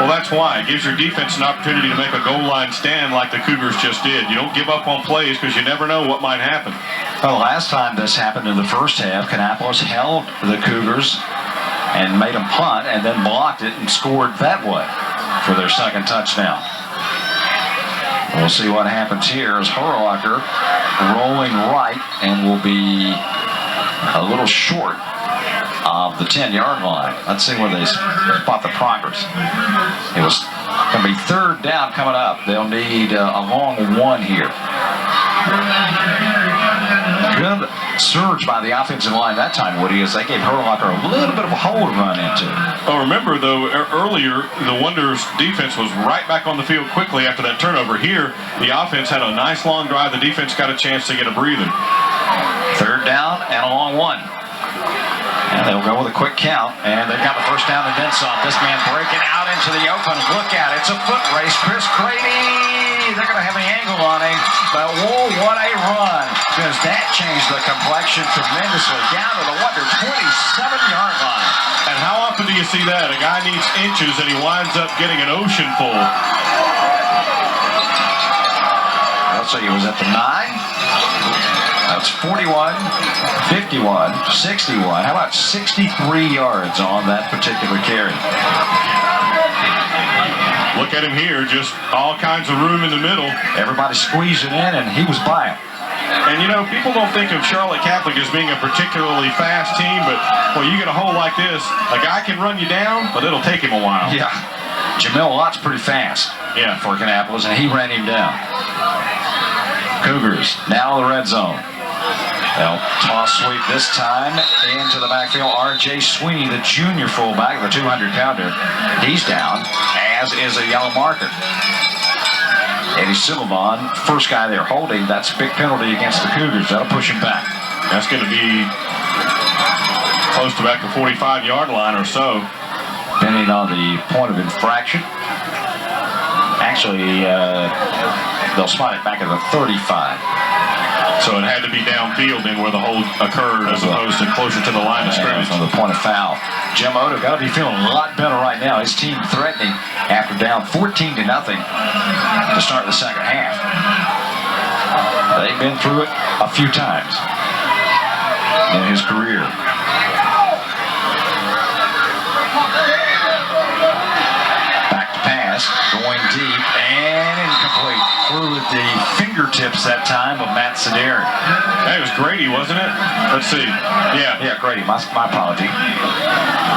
Well, that's why. It gives your defense an opportunity to make a goal line stand like the Cougars just did. You don't give up on plays because you never know what might happen. Well, the last time this happened in the first half, Kannapolis held the Cougars and made them punt and then blocked it and scored that way for their second touchdown. We'll see what happens here as Horlacher rolling right and will be a little short of the 10-yard line. Let's see where they spot the progress. It was going to be third down coming up. They'll need a long one here. Good surge by the offensive line that time, Woody, as they gave Horlacher a little bit of a hole to run into. Well, remember, though, earlier, the Wonders' defense was right back on the field quickly after that turnover. Here, the offense had a nice long drive. The defense got a chance to get a breather. Third down and a long one. And they'll go with a quick count, and they've got the first down and then some. This man breaking out into the open. Look at it. It's a foot race. Chris Grady. They're going to have the angle on him. But, whoa, what a run. Does that change the complexion tremendously. Down to the Wonder 27-yard line. And how often do you see that? A guy needs inches, and he winds up getting an ocean full. Let's see. He was at the 9. That's 41, 51, 61. How about 63 yards on that particular carry? Look at him here, just all kinds of room in the middle. Everybody squeezing in, and he was by him. And, you know, people don't think of Charlotte Catholic as being a particularly fast team, but, well, you get a hole like this, a guy can run you down, but it'll take him a while. Yeah. Jamil Lott's pretty fast for Kannapolis, and he ran him down. Cougars now in the red zone. They'll toss sweep this time into the backfield. R.J. Sweeney, the junior fullback, the 200-pounder. He's down, as is a yellow marker. Eddie Silvan, first guy they're holding. That's a big penalty against the Cougars. That'll push him back. That's going to be close to back the 45-yard line or so. Depending on the point of infraction. Actually, they'll spot it back at the 35. So it had to be downfield then where the hold occurred as opposed to closer to the line of scrimmage. On the point of foul. Jim Oda got to be feeling a lot better right now. His team threatening after down 14-0 to start the second half. They've been through it a few times in his career. Back to pass, going deep and incomplete. Through with the fingertips that time of Matt Sederi. That was Grady, wasn't it? Let's see. Yeah, Grady. My apology.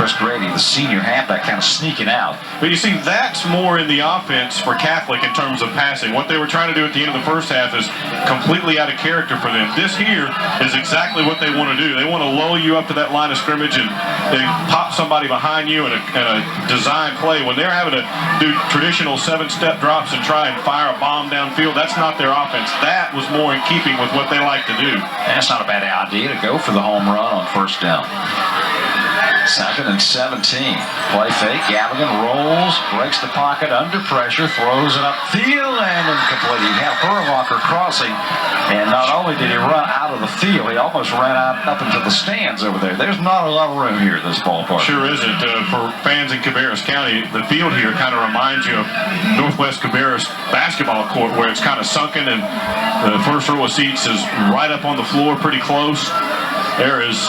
Chris Grady, the senior halfback, kind of sneaking out. But you see, that's more in the offense for Catholic in terms of passing. What they were trying to do at the end of the first half is completely out of character for them. This here is exactly what they want to do. They want to lull you up to that line of scrimmage and they pop somebody behind you in a design play. When they're having to do traditional 7-step drops and try and fire a bomb downfield, that's not their offense. That was more in keeping with what they like to do. That's not a bad idea to go for the home run on first down. 2nd and 17. Play fake. Gavigan rolls, breaks the pocket under pressure, throws it upfield and incomplete. He had Burwacker crossing, and not only did he run out of the field, he almost ran out up into the stands over there. There's not a lot of room here at this ballpark. Sure isn't. For fans in Cabarrus County, the field here kind of reminds you of Northwest Cabarrus basketball court where it's kind of sunken and the first row of seats is right up on the floor, pretty close. There is,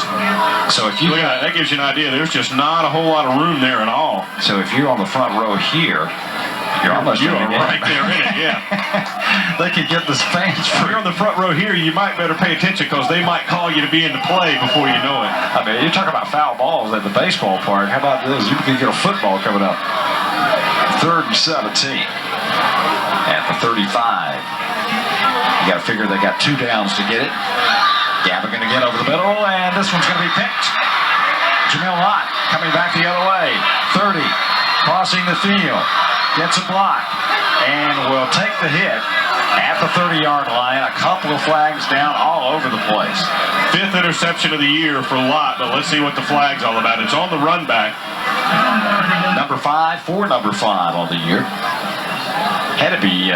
so if you look at that gives you an idea. There's just not a whole lot of room there at all. So if you're on the front row here, you're almost right there in it, yeah. They could get the fans If you're on the front row here, you might better pay attention because they might call you to be in the play before you know it. I mean, you talk about foul balls at the baseball park. How about this? You could get a football coming up. 3rd and 17 at the 35. You got to figure they got 2 downs to get it. Gavigan again over the middle, and this one's going to be picked. Jamil Lott coming back the other way. 30, crossing the field, gets a block, and will take the hit at the 30-yard line. A couple of flags down all over the place. 5th interception of the year for Lott, but let's see what the flag's all about. It's on the run back. Number 5 for number 5 on the year. Had to be,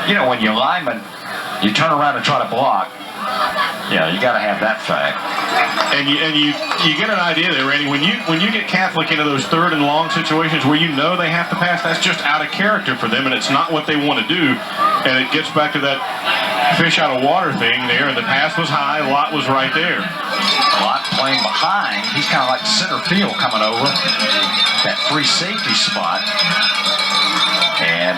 you know, when you're lineman, you turn around and try to block. Yeah, you got to have that fact. And you get an idea there, Randy. When you get Catholic into those 3rd and long situations where you know they have to pass, that's just out of character for them, and it's not what they want to do. And it gets back to that fish out of water thing there. And the pass was high, Lott was right there. Lott playing behind. He's kind of like center field coming over that free safety spot. And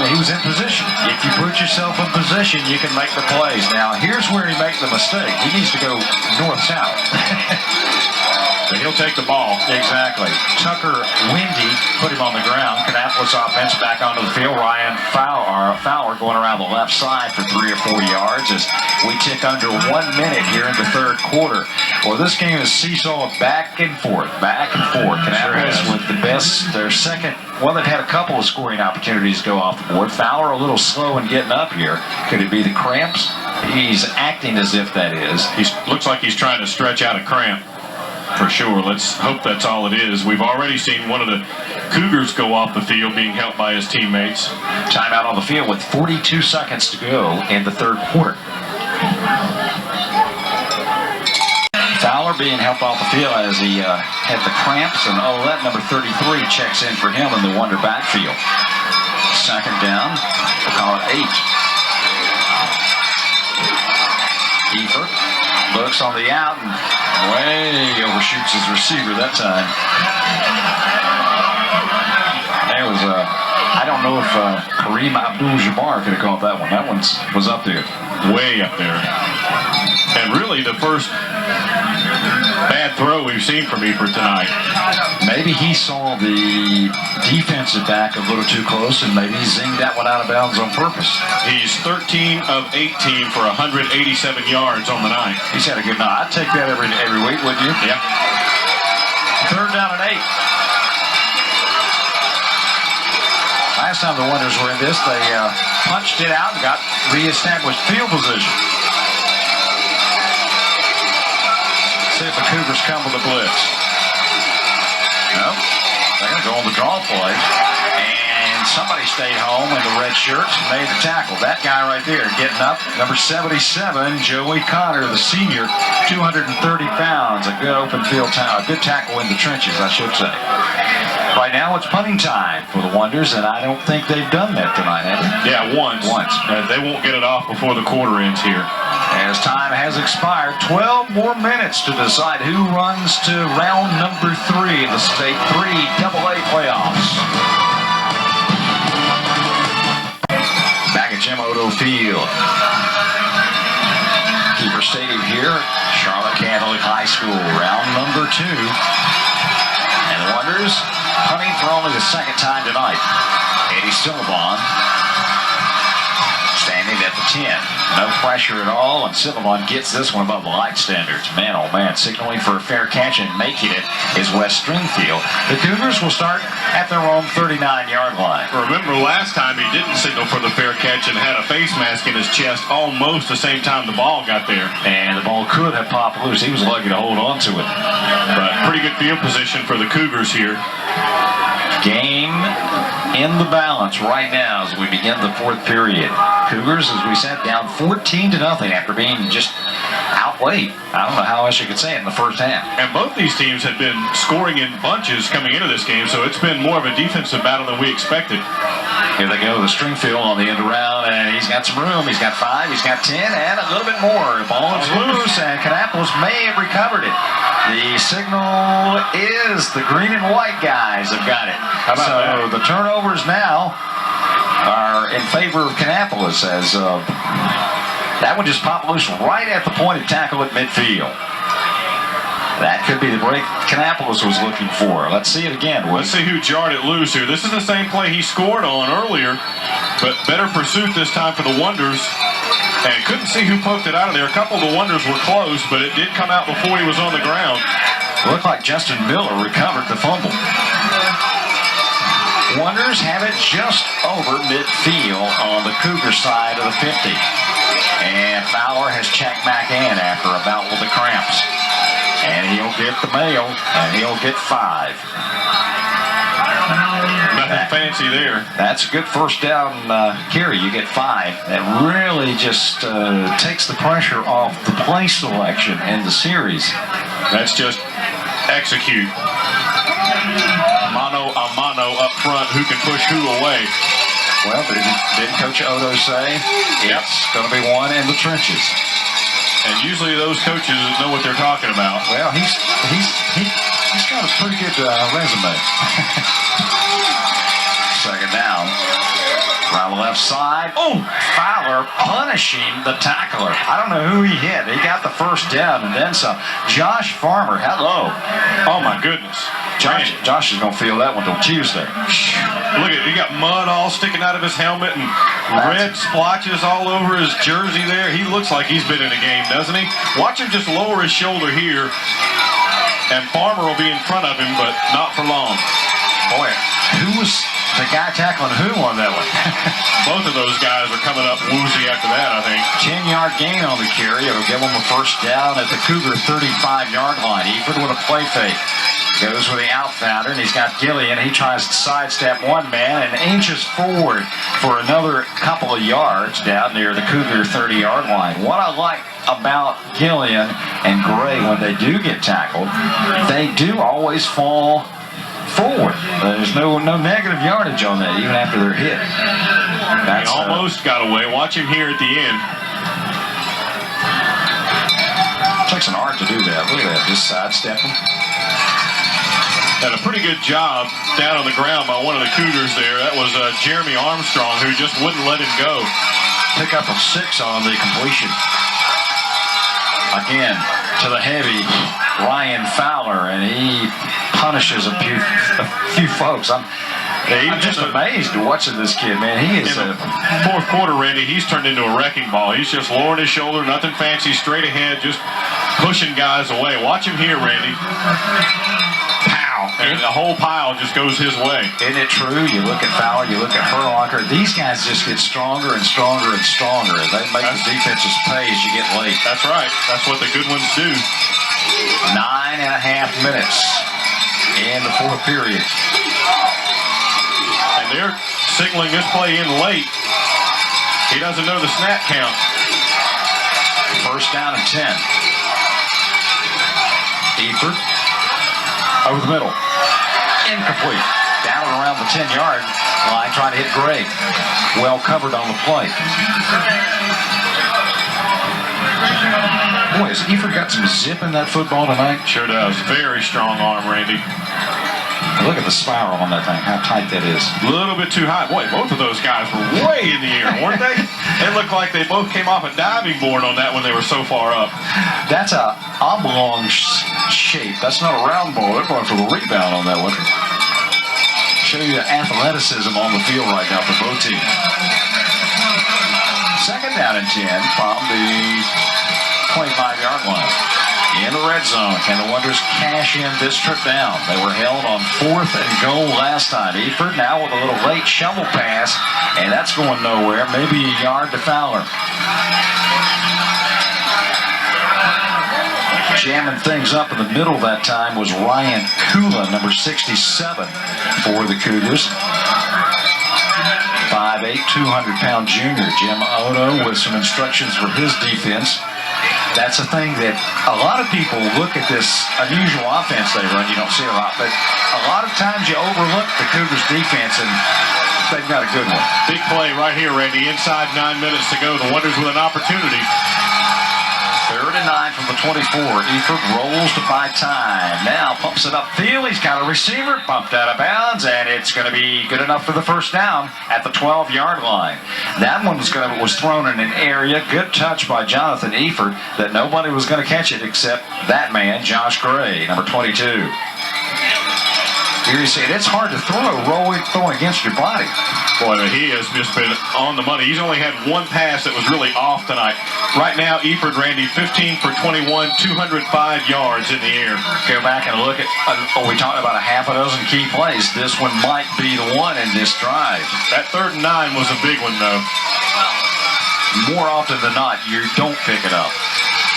he was in position. If you put yourself in position, you can make the plays. Now, here's where he makes the mistake. He needs to go north-south. But he'll take the ball. Exactly. Tucker Windy put him on the ground. Kannapolis offense back onto the field. Ryan Fowler going around the left side for 3 or 4 yards as we tick under 1 minute here in the 3rd quarter. Well, this game is seesawing back and forth, Kannapolis with the best, their second. Well, they've had a couple of scoring opportunities go off the board. Fowler a little slow in getting up here. Could it be the cramps? He's acting as if that is. He looks like he's trying to stretch out a cramp. For sure. Let's hope that's all it is. We've already seen one of the Cougars go off the field being helped by his teammates. Timeout on the field with 42 seconds to go in the 3rd quarter. Fowler being helped off the field as he had the cramps, and that number 33 checks in for him in the Wonder backfield. 2nd down, we'll call it 8. Eifert looks on the out and way overshoots his receiver that time. There was I I don't know if Kareem Abdul-Jabbar could have caught that one. That one was up there. Way up there. And really the first bad throw we've seen from Ebert tonight. Maybe he saw the defensive back a little too close and maybe he zinged that one out of bounds on purpose. He's 13 of 18 for 187 yards on the night. He's had a good night. I'd take that every week, wouldn't you? Yeah. 3rd down and 8. Last time the Wonders were in this, they punched it out and got reestablished field position. See if the Cougars come with a blitz. Nope. They're going to go on the draw play. And somebody stayed home in the red shirts and made the tackle. That guy right there getting up, number 77, Joey Connor, the senior, 230 pounds. A good open field tackle, a good tackle in the trenches, I should say. Right now it's punting time for the Wonders, and I don't think they've done that tonight, have they? Yeah, once. They won't get it off before the quarter ends here. As time has expired, 12 more minutes to decide who runs to round number 3 of the State 3 AA playoffs. Back at Jim Odo Field. Keeper Stadium here, Charlotte Catholic High School, round number 2. And the Wonders punting for only the 2nd time tonight. Eddie Silvon standing at the 10. No pressure at all, and Silvon gets this one above the light standards. Man, oh man, signaling for a fair catch and making it is Wes Stringfield. The Cougars will start at their own 39-yard line. Remember last time he didn't signal for the fair catch and had a face mask in his chest almost the same time the ball got there. And the ball could have popped loose. He was lucky to hold on to it. But pretty good field position for the Cougars here. Game in the balance right now as we begin the 4th period. Cougars, as we said, down 14-0 after being just outweighed. I don't know how else you could say it in the first half. And both these teams had been scoring in bunches coming into this game, so it's been more of a defensive battle than we expected. Here they go, the Stringfield on the end around, and he's got some room. He's got 5, he's got 10, and a little bit more. The ball is loose, and Kannapolis may have recovered it. The signal is the green and white guys have got it. How about that? The turnovers now are in favor of Kannapolis as that one just popped loose right at the point of tackle at midfield. That could be the break Kannapolis was looking for. Let's see it again. Let's see who jarred it loose here. This is the same play he scored on earlier, but better pursuit this time for the Wonders. And couldn't see who poked it out of there. A couple of the Wonders were close, but it did come out before he was on the ground. Looked like Justin Miller recovered the fumble. Wonders have it just over midfield on the Cougar side of the 50. And Fowler has checked back in after a bout with the cramps. And he'll get the mail, and he'll get 5. Nothing fancy there. That's a good first down carry. You get 5. That really just takes the pressure off the play selection in the series. That's just execute. Mano a mano up front. Who can push who away? Well, didn't Coach Odo say it's going to be one in the trenches? And usually those coaches know what they're talking about. Well, he's got a pretty good resume. 2nd down. Around the left side. Oh, Fowler punishing the tackler. I don't know who he hit. He got the first down and then some. Josh Farmer, hello. Oh, my goodness. Josh is going to feel that one till Tuesday. Look at it. He got mud all sticking out of his helmet and red splotches all over his jersey there. He looks like he's been in a game, doesn't he? Watch him just lower his shoulder here, and Farmer will be in front of him, but not for long. Boy, who was the guy tackling who on that one? Both of those guys are coming up woozy after that, I think. 10-yard gain on the carry. It'll give him a first down at the Cougar 35-yard line. Eford with a play fake. Goes with the outfielder, and he's got Gillian. He tries to sidestep one man and inches forward for another couple of yards down near the Cougar 30-yard line. What I like about Gillian and Gray when they do get tackled, they do always fall forward. There's no negative yardage on that, even after they're hit. He almost got away. Watch him here at the end. It takes an art to do that. Look at that, just sidestep him. Had a pretty good job down on the ground by one of the Cougars there. That was Jeremy Armstrong, who just wouldn't let him go. Pick up of 6 on the completion. Again, to the heavy Ryan Fowler, and he punishes a few folks. I'm just amazed watching this kid, man. He is in the fourth quarter, Randy, he's turned into a wrecking ball. He's just lowering his shoulder, nothing fancy, straight ahead, just pushing guys away. Watch him here, Randy. Pow! And the whole pile just goes his way. Isn't it true? You look at Fowler, you look at Herlocker. These guys just get stronger and stronger and stronger. They make the defenses pay as you get late. That's right. That's what the good ones do. 9.5 minutes in the fourth period. And they're signaling this play in late. He doesn't know the snap count. First down and 10. Eford over the middle. Incomplete. Down and around the 10-yard line trying to hit Gray. Well covered on the play. Boy, has Eford got some zip in that football tonight? Sure does. Very strong arm, Randy. Look at the spiral on that thing, how tight that is. A little bit too high. Boy, both of those guys were way in the air, weren't they? It looked like they both came off a diving board on that when they were so far up. That's a oblong shape. That's not a round ball. They're going for the rebound on that one. Show you the athleticism on the field right now for both teams. Second down and 10 from the 25-yard line. In the red zone, can the Wonders cash in this trip down? They were held on 4th and goal last time. Eford now with a little late shovel pass, and that's going nowhere. Maybe a yard to Fowler. Jamming things up in the middle that time was Ryan Kula, number 67 for the Cougars. 5'8", 200-pound junior. Jim Ono with some instructions for his defense. That's the thing that a lot of people look at this unusual offense they run. You don't see it a lot, but a lot of times you overlook the Cougars defense, and they've got a good one. Big play right here, Randy. Inside 9 minutes to go. The Wonders with an opportunity. 3rd and 9 from the 24. Eford rolls to buy time. Now pumps it upfield. He's got a receiver bumped out of bounds, and it's going to be good enough for the first down at the 12-yard line. That one was thrown in an area. Good touch by Jonathan Eford that nobody was going to catch it except that man, Josh Gray, number 22. Here you see it. It's hard to throw against your body. Boy, he has just been on the money. He's only had one pass that was really off tonight. Right now, Eford, Randy, 15 for 21, 205 yards in the air. Go back and look at, we talked about a half a dozen key plays. This one might be the one in this drive. That 3rd and 9 was a big one, though. More often than not, you don't pick it up.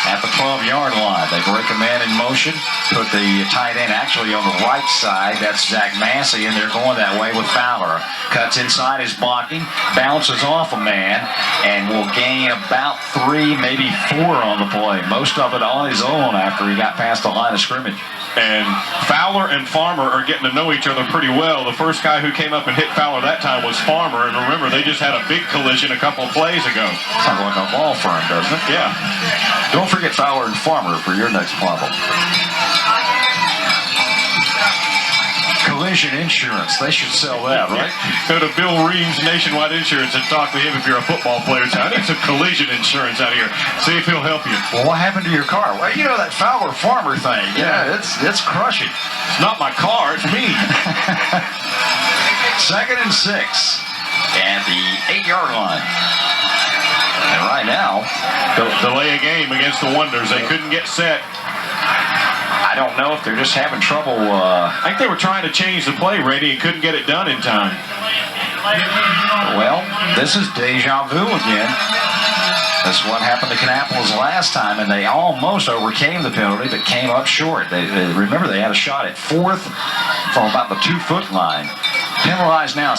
At the 12-yard line, they break a man in motion, put the tight end actually on the right side. That's Zach Massey, and they're going that way with Fowler. Cuts inside his blocking, bounces off a man, and will gain about 3, maybe 4 on the play. Most of it on his own after he got past the line of scrimmage. And Fowler and Farmer are getting to know each other pretty well. The first guy who came up and hit Fowler that time was Farmer, and remember, they just had a big collision a couple of plays ago. Sounds like a law firm, doesn't it? Yeah. Don't forget Fowler and Farmer for your next problem. Collision insurance. They should sell that, right? Go to Bill Reams Nationwide Insurance and talk to him if you're a football player. Say, I need some collision insurance out here. See if he'll help you. Well, what happened to your car? Well, you know that Fowler-Farmer thing. Yeah, it's crushing. It's not my car, it's me. 2nd and 6 at the 8-yard line. And right now, delay a game against the Wonders. They couldn't get set. I don't know if they're just having trouble. I think they were trying to change the play, Randy, and couldn't get it done in time. Well, this is deja vu again. This is what happened to Kannapolis last time, and they almost overcame the penalty, but came up short. Remember, they had a shot at 4th from about the 2-foot line. Penalized now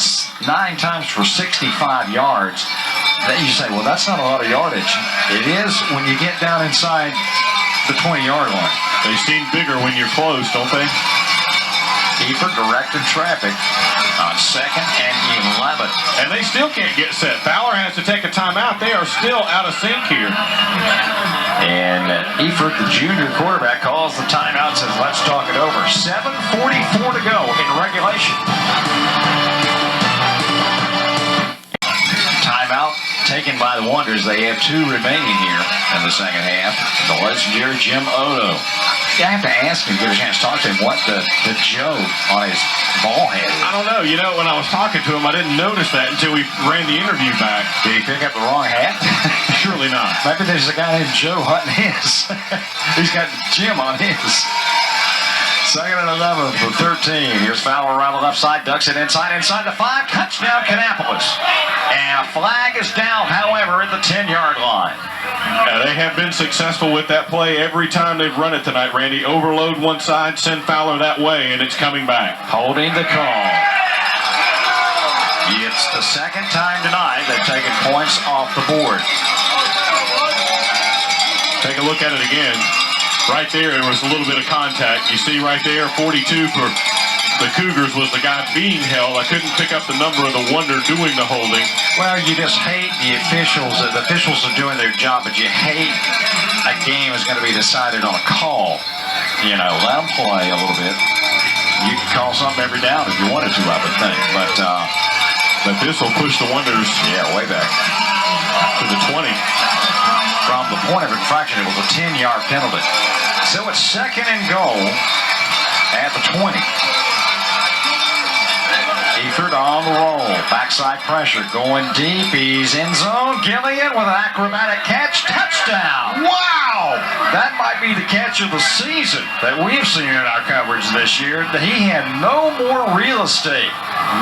9 times for 65 yards. Then you say, well, that's not a lot of yardage. It is when you get down inside the 20-yard line. They seem bigger when you're close, don't they? Eford directed traffic on 2nd and 11. And they still can't get set. Fowler has to take a timeout. They are still out of sync here. And Eford, the junior quarterback, calls the timeout and says, let's talk it over. 7:44 to go in regulation. Timeout taken by the Wonders. They have 2 remaining here in the second half. The legendary Jim Odo. Yeah, I have to ask him, get a chance to talk to him, what the Joe on his ball head is. I don't know. You know, when I was talking to him, I didn't notice that until we ran the interview back. Did he pick up the wrong hat? Surely not. Maybe there's a guy named Joe hunting his. He's got Jim on his. 2nd and 11 for 13. Here's Fowler around the left side, ducks it inside the 5. Touchdown, Kannapolis. And a flag is down, however, at the 10-yard line. They have been successful with that play every time they've run it tonight, Randy. Overload one side, send Fowler that way, and it's coming back. Holding the call. It's the second time tonight they've taken points off the board. Take a look at it again. Right there was a little bit of contact. You see right there, 42 for the Cougars was the guy being held. I couldn't pick up the number of the Wonder doing the holding. Well, you just hate the officials. The officials are doing their job, but you hate a game is going to be decided on a call. You know, let them play a little bit. You can call something every down if you wanted to, I would think. But this will push the Wonders, way back to the 20. From the point of infraction, it was a 10-yard penalty. So it's 2nd and goal at the 20. Eford on the roll. Backside pressure going deep. He's in zone. Gillian with an acrobatic catch. Touchdown. Wow! That might be the catch of the season that we've seen in our coverage this year. He had no more real estate.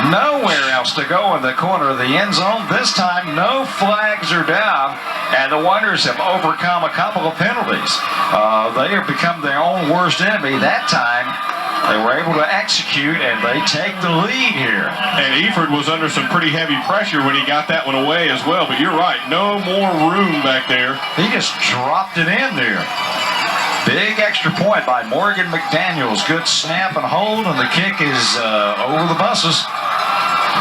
Nowhere else to go in the corner of the end zone. This time, no flags are down, and the Wonders have overcome a couple of penalties. They have become their own worst enemy. That time, they were able to execute, and they take the lead here. And Eford was under some pretty heavy pressure when he got that one away as well. But you're right, no more room back there. He just dropped it in there. Big extra point by Morgan McDaniels. Good snap and hold, and the kick is over the buses.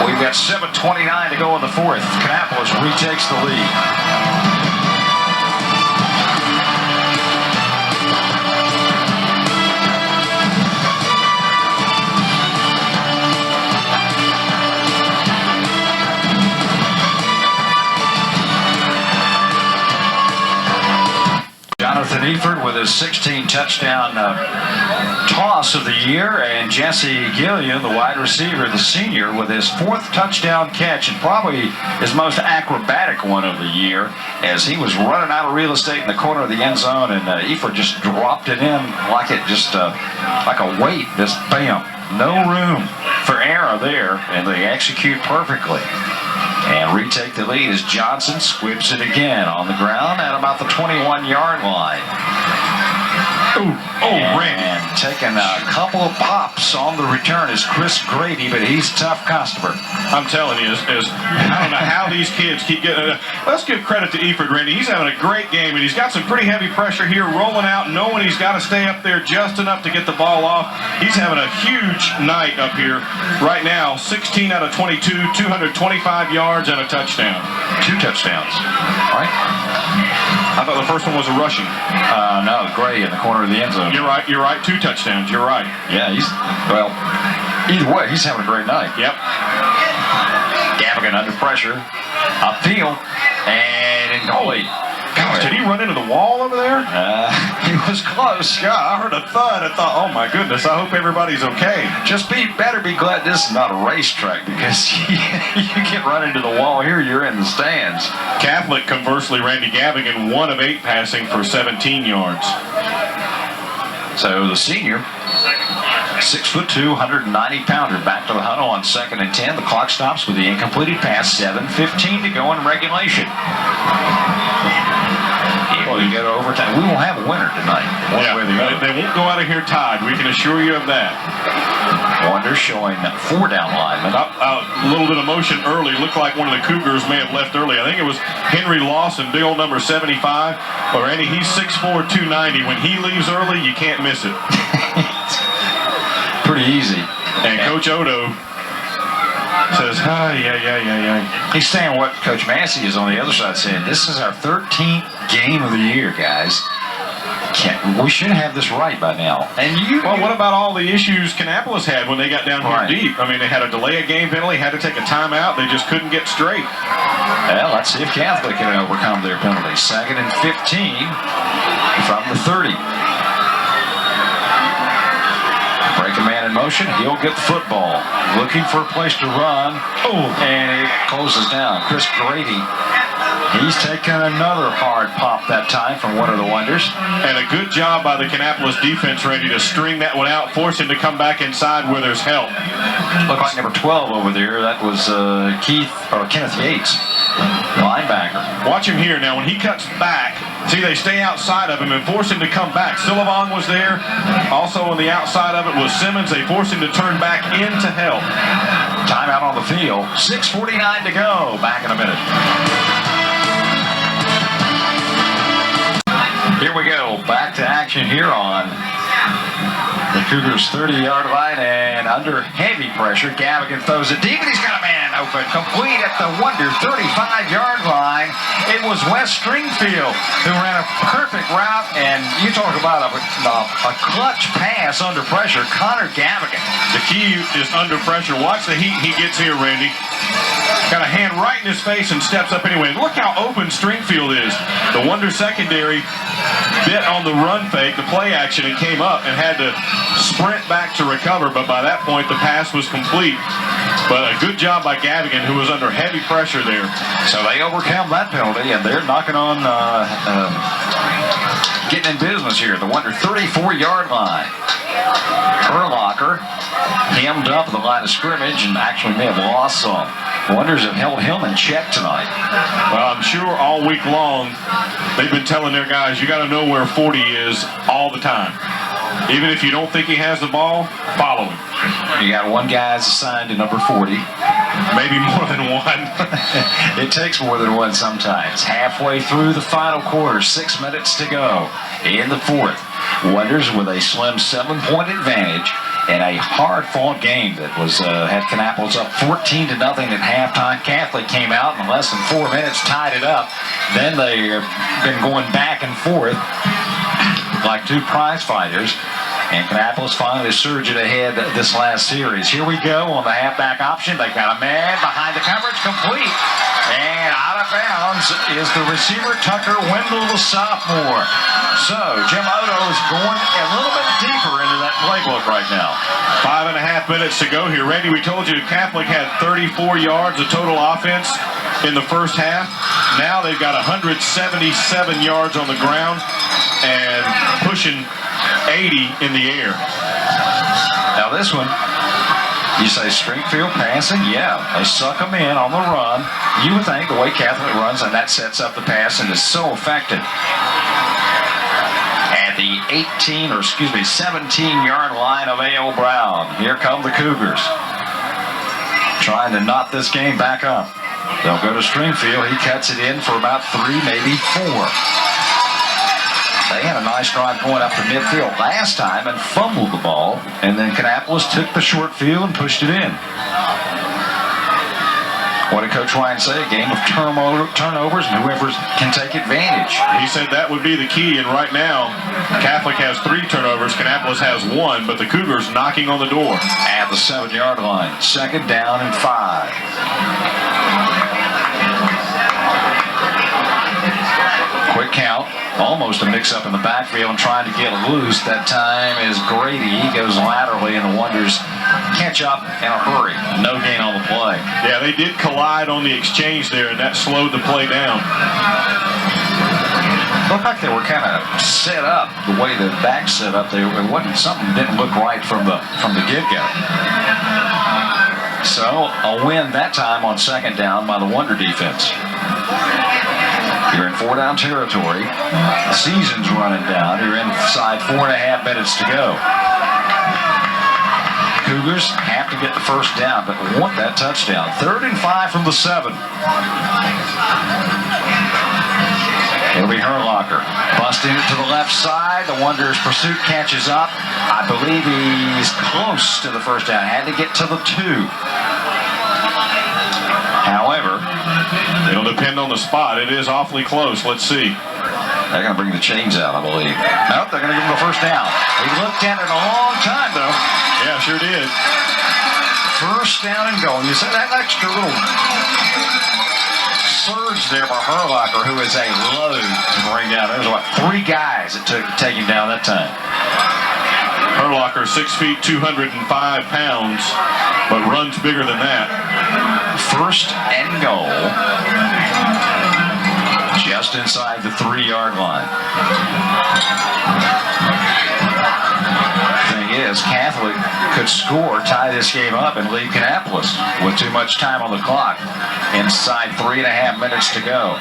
We've got 7:29 to go in the 4th. Kannapolis retakes the lead. Jonathan Eford with his 16 touchdown toss of the year, and Jesse Gillian, the wide receiver, the senior, with his 4th touchdown catch, and probably his most acrobatic one of the year, as he was running out of real estate in the corner of the end zone, and Eford just dropped it in like it just like a weight, just bam. No room for error there, and they execute perfectly. And retake the lead as Johnson squibs it again on the ground at about the 21-yard line. And taking a couple of pops on the return is Chris Grady, but he's a tough customer. I'm telling you, I don't know how these kids keep getting it. Let's give credit to Eford, Randy. He's having a great game, and he's got some pretty heavy pressure here, rolling out, knowing he's got to stay up there just enough to get the ball off. He's having a huge night up here right now. 16 out of 22, 225 yards and a touchdown. 2 touchdowns, right? I thought the first one was a rushing. No, Gray in the corner of the end zone. You're right. 2 touchdowns. You're right. Yeah, either way, he's having a great night. Yep. Gavigan under pressure, upfield, and in goalie. Gosh, did he run into the wall over there? He was close. Yeah, I heard a thud. I thought, oh my goodness, I hope everybody's okay. Just better be glad this is not a racetrack, because you get run into the wall here, you're in the stands. Catholic, conversely, Randy Gavigan, 1 of 8 passing for 17 yards. So the senior, 6'2", 190-pounder, back to the huddle on 2nd and 10. The clock stops with the incompleted pass. 7:15 to go in regulation. Well, you go to overtime. We will have a winner tonight. One way or the other. They won't go out of here tied. We can assure you of that. Wonder showing 4 down linemen. A little bit of motion early. Looked like one of the Cougars may have left early. I think it was Henry Lawson, big old number 75. But Randy, he's 6'4", 290. When he leaves early, you can't miss it. Pretty easy. And Coach Odo says, yeah. He's saying what Coach Massey is on the other side saying. This is our 13th game of the year, guys. We should have this right by now. And Well, what about all the issues Kannapolis had when they got down here Right. deep? I mean, they had a delay of game penalty, had to take a timeout. They just couldn't get straight. Well, let's see if Catholic can overcome their penalties. 2nd and 15 from the 30. Break a man in motion. He'll get the football. Looking for a place to run. Oh, and it closes down. Chris Grady. He's taken another hard pop that time from one of the Wonders. And a good job by the Kannapolis defense, ready to string that one out, force him to come back inside where there's help. Looked like number 12 over there. That was Kenneth Yates, linebacker. Watch him here now. When he cuts back, see, they stay outside of him and force him to come back. Sillavong was there. Also on the outside of it was Simmons. They forced him to turn back in to help. Timeout on the field. 6:49 to go. Back in a minute. Here we go. Back to action here on the Cougars' 30-yard line, and under heavy pressure, Gavigan throws it deep, and he's got a man open, complete at the Wonder 35-yard line. It was Wes Stringfield who ran a perfect route, and you talk about a clutch pass under pressure. Connor Gavigan. The key is under pressure. Watch the heat he gets here, Randy. Got a hand right in his face and steps up anyway. Look how open Stringfield is. The Wonder secondary bit on the run fake, the play action, and came up and had to sprint back to recover. But by that point, the pass was complete. But a good job by Gavigan, who was under heavy pressure there. So they overcome that penalty, and they're knocking on, getting in business here. The Wonder 34-yard line. Urlacher hemmed up the line of scrimmage and actually may have lost some. Wonders have held him in check tonight. Well, I'm sure all week long they've been telling their guys, you got to know where 40 is all the time. Even if you don't think he has the ball, follow him. You got one guy assigned to number 40. Maybe more than one. It takes more than one sometimes. Halfway through the final quarter, 6 minutes to go in the fourth. Wonders with a slim 7-point advantage in a hard-fought game that was had Kannapolis up 14-0 at halftime. Catholic came out in less than 4 minutes, tied it up. Then they've been going back and forth like two prize fighters. And Kannapolis finally surged ahead this last series. Here we go on the halfback option. They've got a man behind the coverage, complete. And out of bounds is the receiver, Tucker Wendell, the sophomore. So Jim Odo is going a little bit deeper into that playbook right now. 5.5 minutes to go here. Randy, we told you Catholic had 34 yards of total offense in the first half. Now they've got 177 yards on the ground and pushing 80 in the air. Now this one, you say Stringfield passing? Yeah, they suck them in on the run. You would think the way Catholic runs, and that sets up the pass and is so effective. At the 17-yard line of A.L. Brown, here come the Cougars. Trying to knot this game back up. They'll go to Stringfield. He cuts it in for about 3, maybe 4. They had a nice drive going up to midfield last time and fumbled the ball, and then Kannapolis took the short field and pushed it in. What did Coach Ryan say? A game of turnovers, and whoever can take advantage. He said that would be the key, and right now, Catholic has 3 turnovers, Kannapolis has 1, but the Cougars knocking on the door. At the 7-yard line, 2nd down and 5. Quick count. Almost a mix-up in the backfield and trying to get loose. That time is Grady. He goes laterally, and the Wonders catch up in a hurry. No gain on the play. Yeah, they did collide on the exchange there, and that slowed the play down. Looked like they were kind of set up the way the back set up. It wasn't, something didn't look right from the get-go. So a win that time on 2nd down by the Wonder defense. You're in 4-down territory. The season's running down. You're inside 4.5 minutes to go. Cougars have to get the first down, but want that touchdown. 3rd and 5 from the 7. It'll be Herlocker. Busting it to the left side. The Wanderers' pursuit catches up. I believe he's close to the first down. Had to get to the 2. However, It'll depend on the spot. It is awfully close. Let's see. they're going to bring the chains out, I believe. Nope, they're going to give him the first down. He looked at it a long time, though. Yeah, sure did. First down and goal. You said that extra little surge there by Herlocker, who is a load to bring down. There's what, 3 guys that took to take him down that time. Herlocker, 6 feet, 205 pounds, but runs bigger than that. First and goal. Just inside the 3-yard line. Thing is, Catholic could score, tie this game up, and lead Kannapolis with too much time on the clock. Inside 3.5 minutes to go.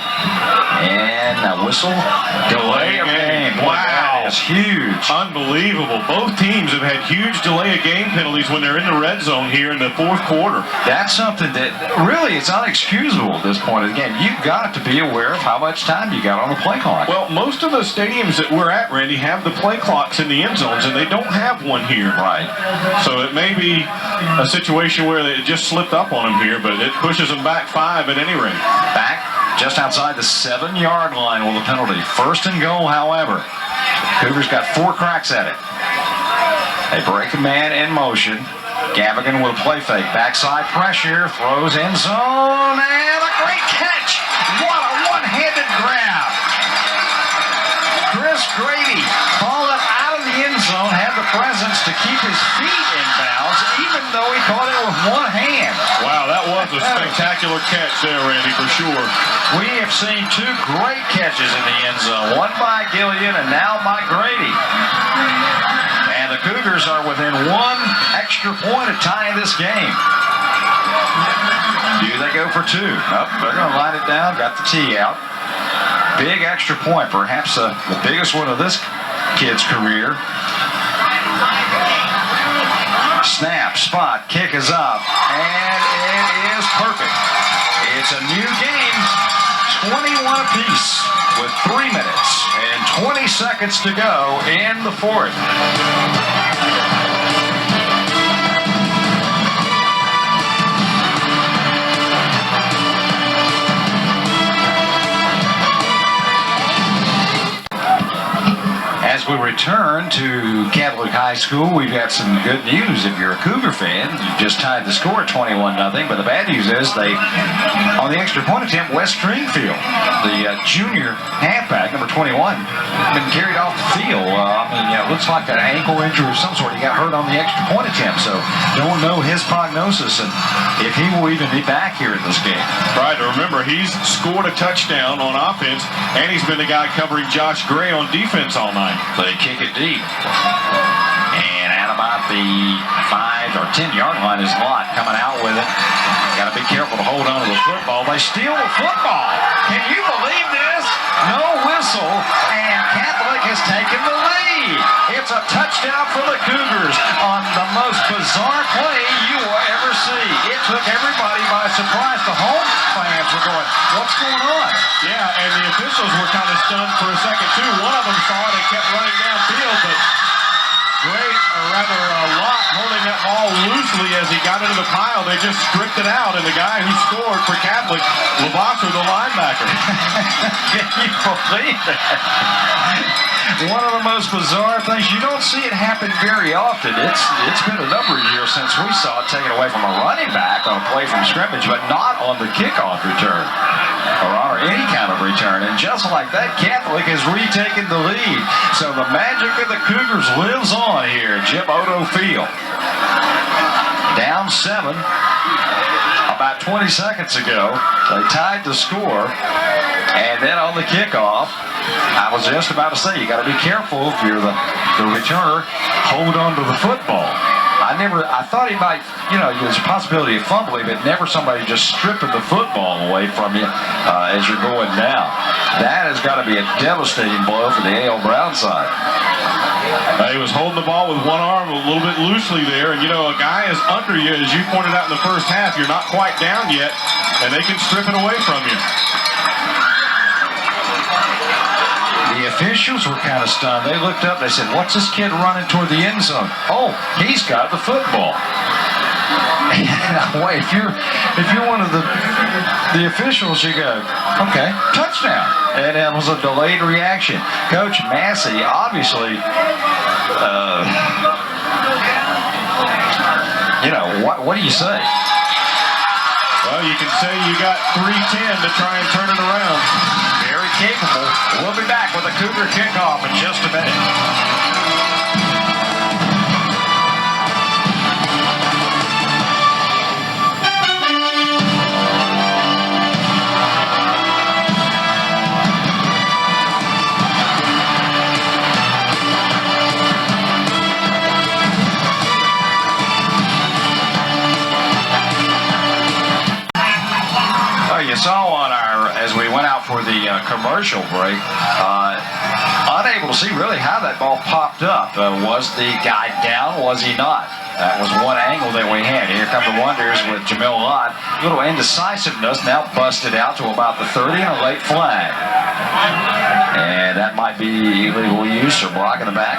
And a whistle. Delay of game. Wow. That is huge. Unbelievable. Both teams have had huge delay of game penalties when they're in the red zone here in the 4th quarter. That's something that really is unexcusable at this point of the game. You've got to be aware of how much time you got on the play clock. Well, most of the stadiums that we're at, Randy, have the play clocks in the end zones, and they don't have one here. Right. So it may be a situation where it just slipped up on them here, but it pushes them back 5 at any rate. Back just outside the 7-yard line with a penalty. First and goal, however. Cougars got 4 cracks at it. They break a man in motion. Gavigan with a play fake. Backside pressure. Throws end zone. And a great catch. What a one-handed grab. Chris Grady falling out of the end zone. Had the presence to keep his feet in bounds, even though he caught it with one hand. Wow, that was a spectacular catch there, Randy, for sure. We have seen 2 great catches in the end zone. One by Gillian and now by Grady. And the Cougars are within 1 extra point of tying this game. Do they go for 2? Nope, they're going to line it down. Got the tee out. Big extra point, perhaps the biggest one of this kid's career. Snap, spot, kick is up, and it is perfect. It's a new game, 21 apiece with 3 minutes and 20 seconds to go in the 4th. As we return to Catholic High School, we've got some good news. If you're a Cougar fan, you just tied the score at 21-0. But the bad news is they, on the extra point attempt, Wes Stringfield, the junior halfback, number 21, been carried off the field. It looks like an ankle injury of some sort. He got hurt on the extra point attempt, so don't know his prognosis and if he will even be back here in this game. Right, remember, he's scored a touchdown on offense, and he's been the guy covering Josh Gray on defense all night. They kick it deep. And at about the 5 or 10-yard line is Lott coming out with it. Got to be careful to hold on to the football. They steal the football. Can you believe this? No whistle, and Catholic has taken the lead. It's a touchdown for the Cougars on the most bizarre play you will ever see. It took everybody by surprise. The home fans were going, what's going on? Yeah, and the officials were kind of stunned for a second, too. One of them saw it and kept running downfield, but Lott holding that ball loosely as he got into the pile. They just stripped it out, and the guy who scored for Catholic, Lavasser, the linebacker. Can you believe that? One of the most bizarre things. You don't see it happen very often. It's been a number of years since we saw it taken away from a running back on a play from scrimmage, but not on the kickoff return or any kind of return. And just like that, Catholic has retaken the lead. So the magic of the Cougars lives on here at Jim Otto Field. Down 7. About 20 seconds ago, they tied the score. And then on the kickoff, I was just about to say, you got to be careful if you're the returner. Hold on to the football. I thought he might, there's a possibility of fumbling, but never somebody just stripping the football away from you as you're going down. That has got to be a devastating blow for the A.L. Brown side. He was holding the ball with one arm a little bit loosely there, and a guy is under you, as you pointed out in the first half. You're not quite down yet, and they can strip it away from you. the officials were kind of stunned. They looked up, they said, what's this kid running toward the end zone? Oh, he's got the football. Wait, if you're one of the officials, you go, okay, touchdown. And it was a delayed reaction. Coach Massey, obviously, what do you say? Well, you can say you got 3:10 to try and turn it around. Very capable. We'll be back with a Cougar kickoff in just a minute. You saw on as we went out for the commercial break, unable to see really how that ball popped up. Was the guy down? Was he not? That was one angle that we had. Here come the Wonders with Jamil Lott. A little indecisiveness, now busted out to about the 30 and a late flag. And that might be illegal use or blocking the back.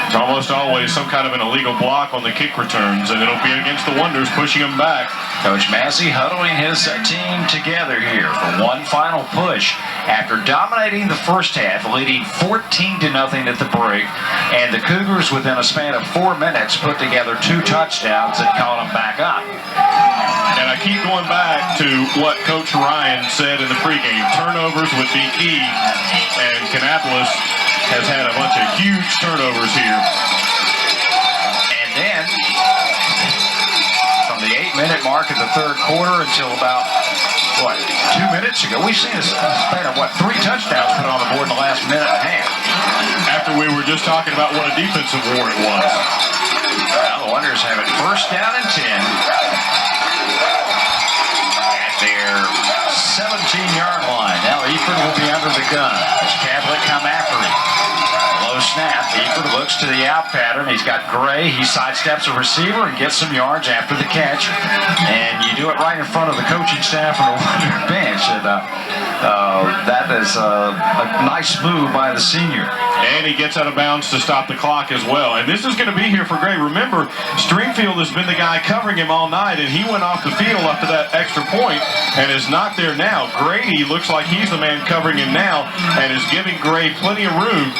It's almost always some kind of an illegal block on the kick returns, and it'll be against the Wonders, pushing them back. Coach Massey huddling his team together here for one final push after dominating the first half, leading 14-0 at the break, and the Cougars within a span of 4 minutes put together 2 touchdowns that caught them back up. And I keep going back to what Coach Ryan said in the pregame. Turnovers would be key, and Kannapolis has had a bunch of huge turnovers here. And then, from the 8-minute mark in the third quarter until about, 2 minutes ago, we've seen a span of, 3 touchdowns put on the board in the last minute and a half. After we were just talking about what a defensive war it was. Well, the Wonders have it first down and 10 at their 17-yard line. Now Eford will be under the gun as Catholic come after him. Low snap. Eford looks to the out pattern. He's got Gray. He sidesteps a receiver and gets some yards after the catch. And you do it right in front of the coaching staff and the Wonder bench. And that is a nice move by the senior. And he gets out of bounds to stop the clock as well. And this is going to be here for Gray. Remember, Stringfield has been the guy covering him all night, and he went off the field after that extra point and is not there now. Grady looks like he's the man covering him now and is giving Gray plenty of room.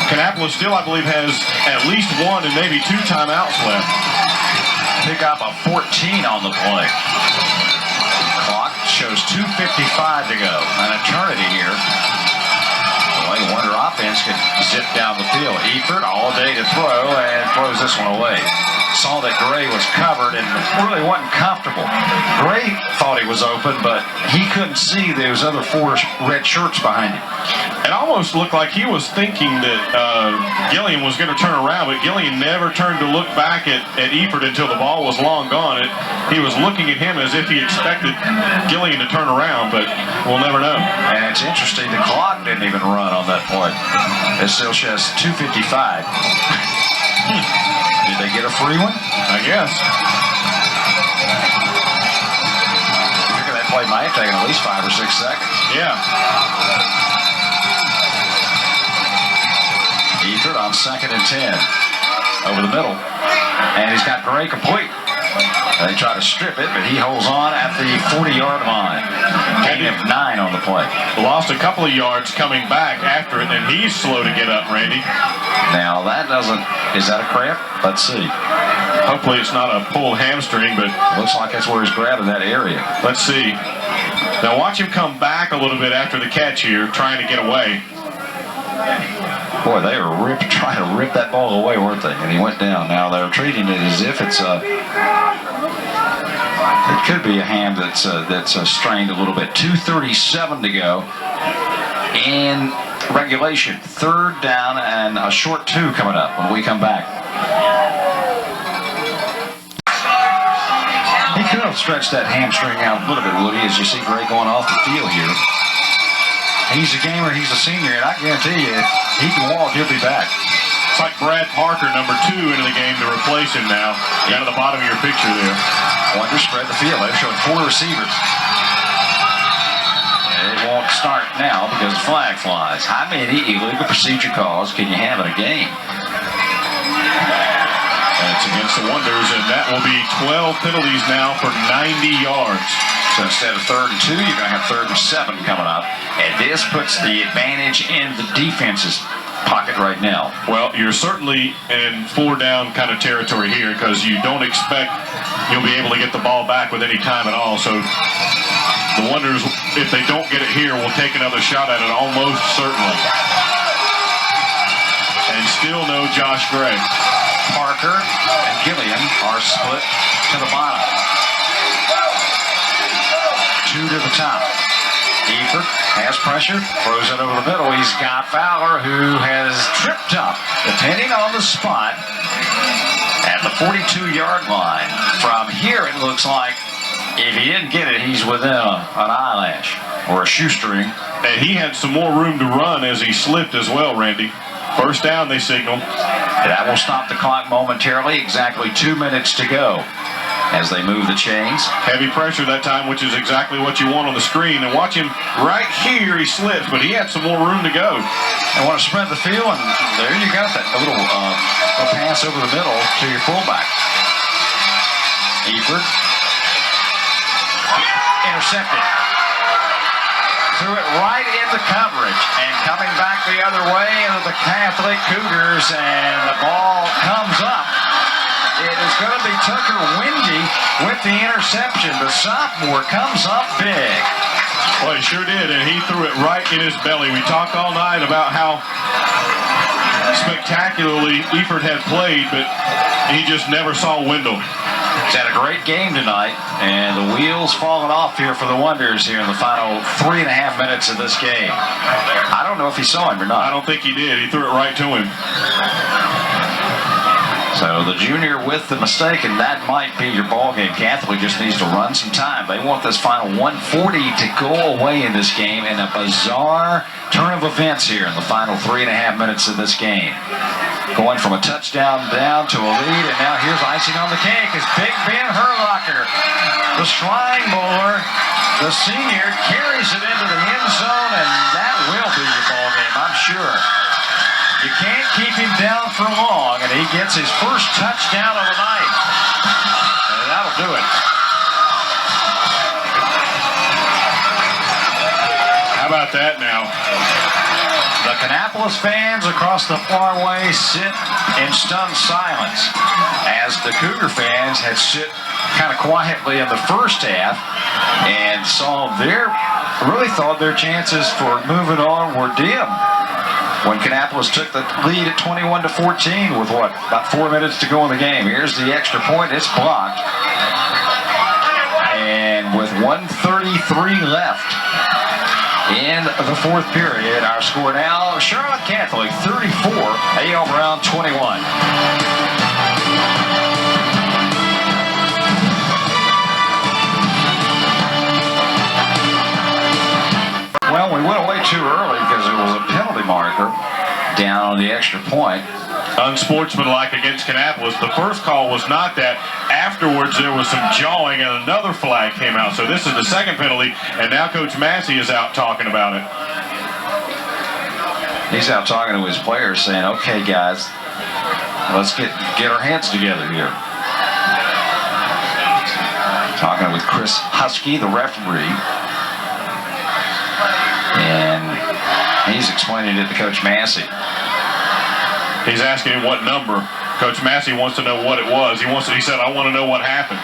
Kannapolis still, I believe, has at least 1 and maybe 2 timeouts left. Pick up a 14 on the play. Clock shows 2:55 to go. An eternity here. The Wonder offense can zip down the field. Eford all day to throw and throws this one away. Saw that Gray was covered and really wasn't comfortable. Gray thought he was open, but he couldn't see those other 4 red shirts behind him. It almost looked like he was thinking that Gilliam was going to turn around, but Gilliam never turned to look back at Eford until the ball was long gone. He was looking at him as if he expected Gilliam to turn around, but we'll never know. And it's interesting, the clock didn't even run on that play. It still shows 2:55. Did they get a free one? I guess. I figure that play might have taken at least 5 or 6 seconds. Yeah. Eford on 2nd and 10. Over the middle. And he's got Gray complete. They try to strip it, but he holds on at the 40-yard line. Gain of 9 on the play. Lost a couple of yards coming back after it, and he's slow to get up, Randy. Now, that doesn't... Is that a cramp? Let's see. Hopefully it's not a pulled hamstring, but... Looks like that's where he's grabbing that area. Let's see. Now watch him come back a little bit after the catch here, trying to get away. Boy, they were trying to rip that ball away, weren't they? And he went down. Now they're treating it as if it's a... It could be a ham that's strained a little bit. 2:37 to go in regulation. 3rd down and a short 2 coming up when we come back. He could have stretched that hamstring out a little bit, Woody, as you see Gray going off the field here. He's a gamer, he's a senior, and I guarantee you, he can walk, he'll be back. It's like Brad Parker, number 2, into the game to replace him now. Down at the bottom of your picture there. Wonder spread the field. They've shown 4 receivers. It won't won't start now because the flag flies. How many illegal procedure calls can you have in a game? That's against the Wonders, and that will be 12 penalties now for 90 yards. So instead of 3rd and 2, you're going to have 3rd and 7 coming up. And this puts the advantage in the defense's pocket right now. Well, you're certainly in 4-down kind of territory here because you don't expect you'll be able to get the ball back with any time at all. So the Wonders, if they don't get it here, will take another shot at it almost certainly. And still no Josh Gray. Parker and Gilliam are split to the bottom. 2 to the top. Eford has pressure, throws it over the middle. He's got Fowler, who has tripped up, depending on the spot, at the 42-yard line. From here, it looks like if he didn't get it, he's within an eyelash or a shoestring. And he had some more room to run as he slipped as well, Randy. First down, they signal. That will stop the clock momentarily. Exactly 2 minutes to go as they move the chains. Heavy pressure that time, which is exactly what you want on the screen. And watch him right here. He slips, but he had some more room to go. They want to spread the field, and there you got that little pass over the middle to your fullback. Eford. Intercepted. Threw it right into coverage, and coming back the other way into the Catholic Cougars, and the ball comes up. It is going to be Tucker Windy with the interception. The sophomore comes up big. Well, he sure did, and he threw it right in his belly. We talked all night about how spectacularly Eford had played, but he just never saw Wendell. He's had a great game tonight, and the wheels falling off here for the Wonders here in the final 3.5 minutes of this game. I don't know if he saw him or not. I don't think he did. He threw it right to him. So the junior with the mistake, and that might be your ball game. Catholic just needs to run some time. They want this final 140 to go away in this game, and a bizarre turn of events here in the final 3.5 minutes of this game. Going from a touchdown down to a lead, and now here's icing on the cake is Big Ben Herlocker. The Shrine Bowler, the senior, carries it into the end zone, and that will be your ball game, I'm sure. You can't keep him down for long, and he gets his first touchdown of the night. And that'll do it. How about that now? The Kannapolis fans across the far way sit in stunned silence as the Cougar fans had sit kind of quietly in the first half and really thought their chances for moving on were dim. When Kannapolis took the lead at 21-14 with about 4 minutes to go in the game. Here's the extra point. It's blocked. And with 1:33 left in the fourth period, our score now, Charlotte Catholic 34, A.L. Brown 21. Well, we went away too early because it was a penalty marker down on the extra point. Unsportsmanlike against Kannapolis. The first call was not that. Afterwards, there was some jawing, and another flag came out. So this is the second penalty, and now Coach Massey is out talking about it. He's out talking to his players saying, okay, guys, let's get our heads together here. Talking with Chris Husky, the referee. And he's explaining it to Coach Massey. He's asking him what number. Coach Massey wants to know what it was. He said, I want to know what happened.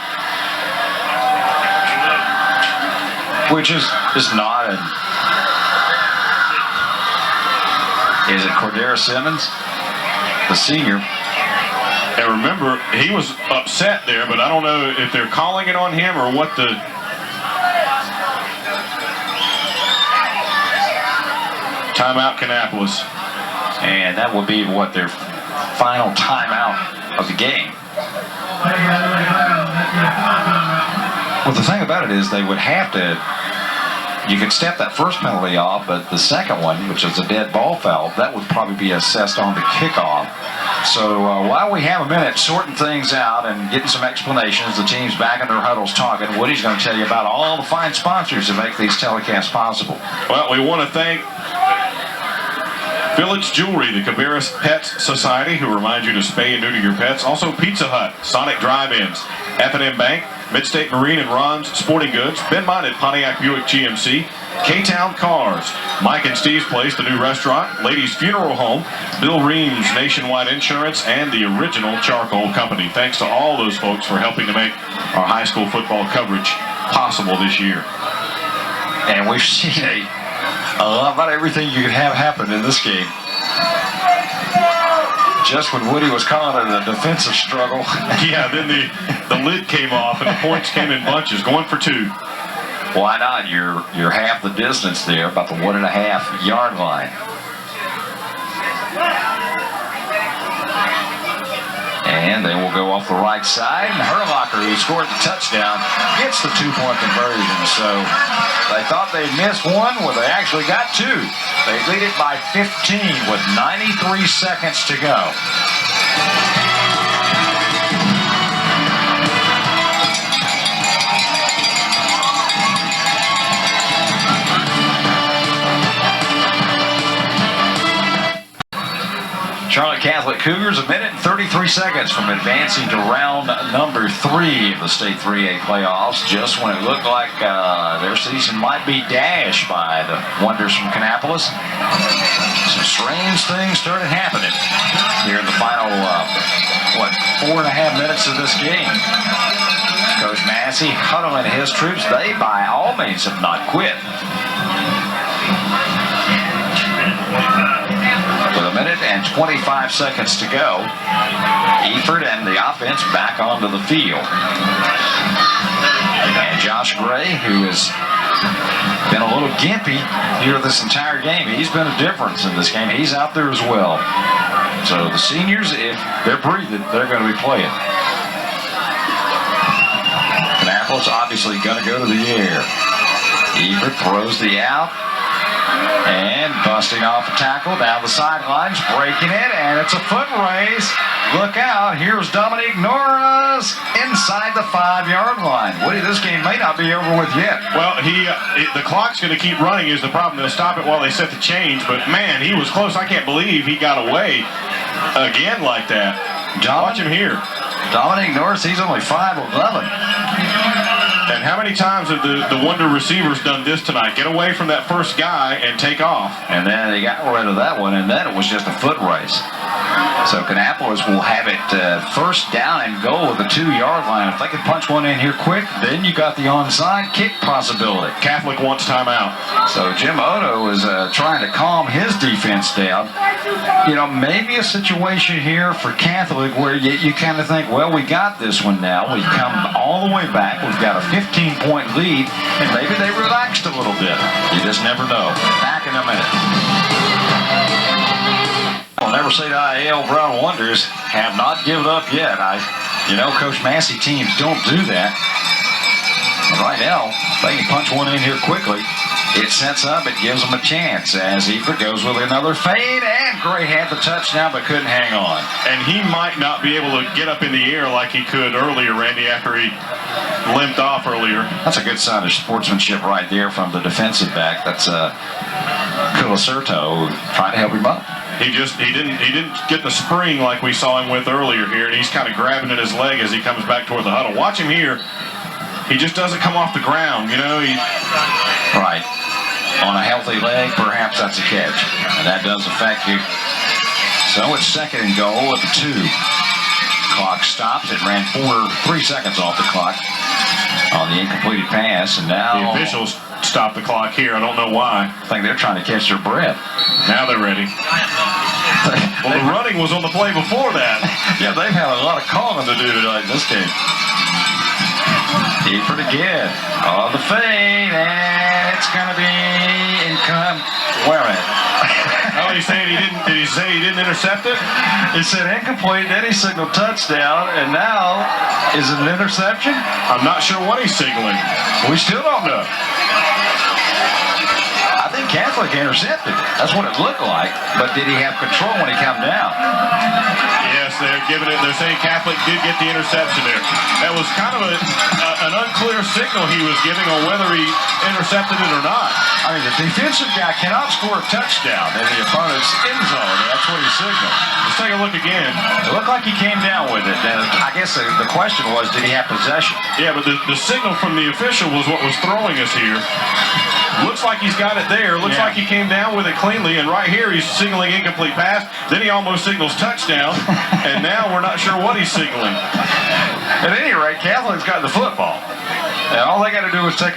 Which is not a... Is it Cordero Simmons? The senior. And remember, he was upset there, but I don't know if they're calling it on him or what the... Timeout, Kannapolis. And that would be what their final timeout of the game. Well, the thing about it is they would have to, you could step that first penalty off, but the second one, which is a dead ball foul, that would probably be assessed on the kickoff. So while we have a minute sorting things out and getting some explanations, the team's back in their huddles talking. Woody's going to tell you about all the fine sponsors that make these telecasts possible. Well, we want to thank Village Jewelry, the Cabarrus Pets Society, who remind you to spay and neuter your pets. Also Pizza Hut, Sonic Drive-Ins, F&M Bank, Midstate Marine and Ron's Sporting Goods, Ben Minot, Pontiac Buick GMC, K-Town Cars, Mike and Steve's Place, the new restaurant, Ladies Funeral Home, Bill Reams Nationwide Insurance, and the Original Charcoal Company. Thanks to all those folks for helping to make our high school football coverage possible this year. And we've seen about everything you could have happen in this game. Just when Woody was calling it a defensive struggle. Yeah, then the lid came off and the points came in bunches, going for 2. Why not? You're half the distance there, about the 1.5 yard line. And they will go off the right side. And Herlocker, who scored the touchdown, gets the 2-point conversion. So they thought they'd missed one. Well, they actually got 2. They lead it by 15 with 93 seconds to go. Charlotte Catholic Cougars a minute and 33 seconds from advancing to round number 3 of the state 3A playoffs, just when it looked like their season might be dashed by the Wonders from Kannapolis. Some strange things started happening here in the final 4.5 minutes of this game. Coach Massey huddling his troops. They by all means have not quit. With a minute and 25 seconds to go, Eford and the offense back onto the field. And Josh Gray, who has been a little gimpy here this entire game, he's been a difference in this game. He's out there as well. So the seniors, if they're breathing, they're going to be playing. Kannapolis obviously going to go to the air. Eford throws the out. And busting off a tackle down the sidelines, breaking it, and it's a foot race. Look out, here's Dominique Norris inside the 5-yard line. Woody, this game may not be over with yet. Well, the clock's going to keep running is the problem. They'll stop it while they set the change, but man, he was close. I can't believe he got away again like that. Watch him here. Dominique Norris, he's only 5'11". And how many times have the Wonder receivers done this tonight? Get away from that first guy and take off. And then they got rid of that one, and then it was just a foot race. So Kannapolis will have it first down and goal at the 2-yard line. If they can punch one in here quick, then you got the onside kick possibility. Catholic wants timeout. So Jim Odo is trying to calm his defense down. You know, maybe a situation here for Catholic where you kind of think, well, we got this one now. We've come all the way back. We've got a 15-point lead, and maybe they relaxed a little bit. You just never know. Back in a minute. I'll never say die A.L. Brown Wonders have not given up yet. Coach Massey teams don't do that. But right now, they can punch one in here quickly. It sets up, it gives them a chance as Eford goes with another fade, and Gray had the touchdown but couldn't hang on. And he might not be able to get up in the air like he could earlier, Randy, after he limped off earlier. That's a good sign of sportsmanship right there from the defensive back. That's Colacerto trying to help him up. He didn't get the spring like we saw him with earlier here, and he's kind of grabbing at his leg as he comes back toward the huddle. Watch him here. He just doesn't come off the ground, Right. On a healthy leg, perhaps that's a catch. And that does affect you. So it's second and goal at the 2. Clock stops. It ran 3 seconds off the clock on the incompleted pass. And now the officials stop the clock here. I don't know why. I think they're trying to catch their breath. Now they're ready. Well, the running was on the play before that. Yeah, they've had a lot of calling to do tonight in this game. Eford again on the fade, and it's going to be income. Wait a minute. Oh, he's saying he didn't. Did he say he didn't intercept it? He said incomplete, then he signaled touchdown, and now is it an interception? I'm not sure what he's signaling. We still don't know. I think Catholic intercepted. That's what it looked like. But did he have control when he came down? Yeah, had given it. They're saying Catholic did get the interception there. That was kind of an unclear signal he was giving on whether he intercepted it or not. I mean, the defensive guy cannot score a touchdown in the opponent's end zone. That's what he signaled. Let's take a look again. It looked like he came down with it. And I guess the question was, did he have possession? Yeah, but the signal from the official was what was throwing us here. Looks like he's got it there. Looks like he came down with it cleanly. And right here, he's signaling incomplete pass. Then he almost signals touchdown. And now we're not sure what he's signaling. At any rate, Catholic's got the football. And all they got to do is take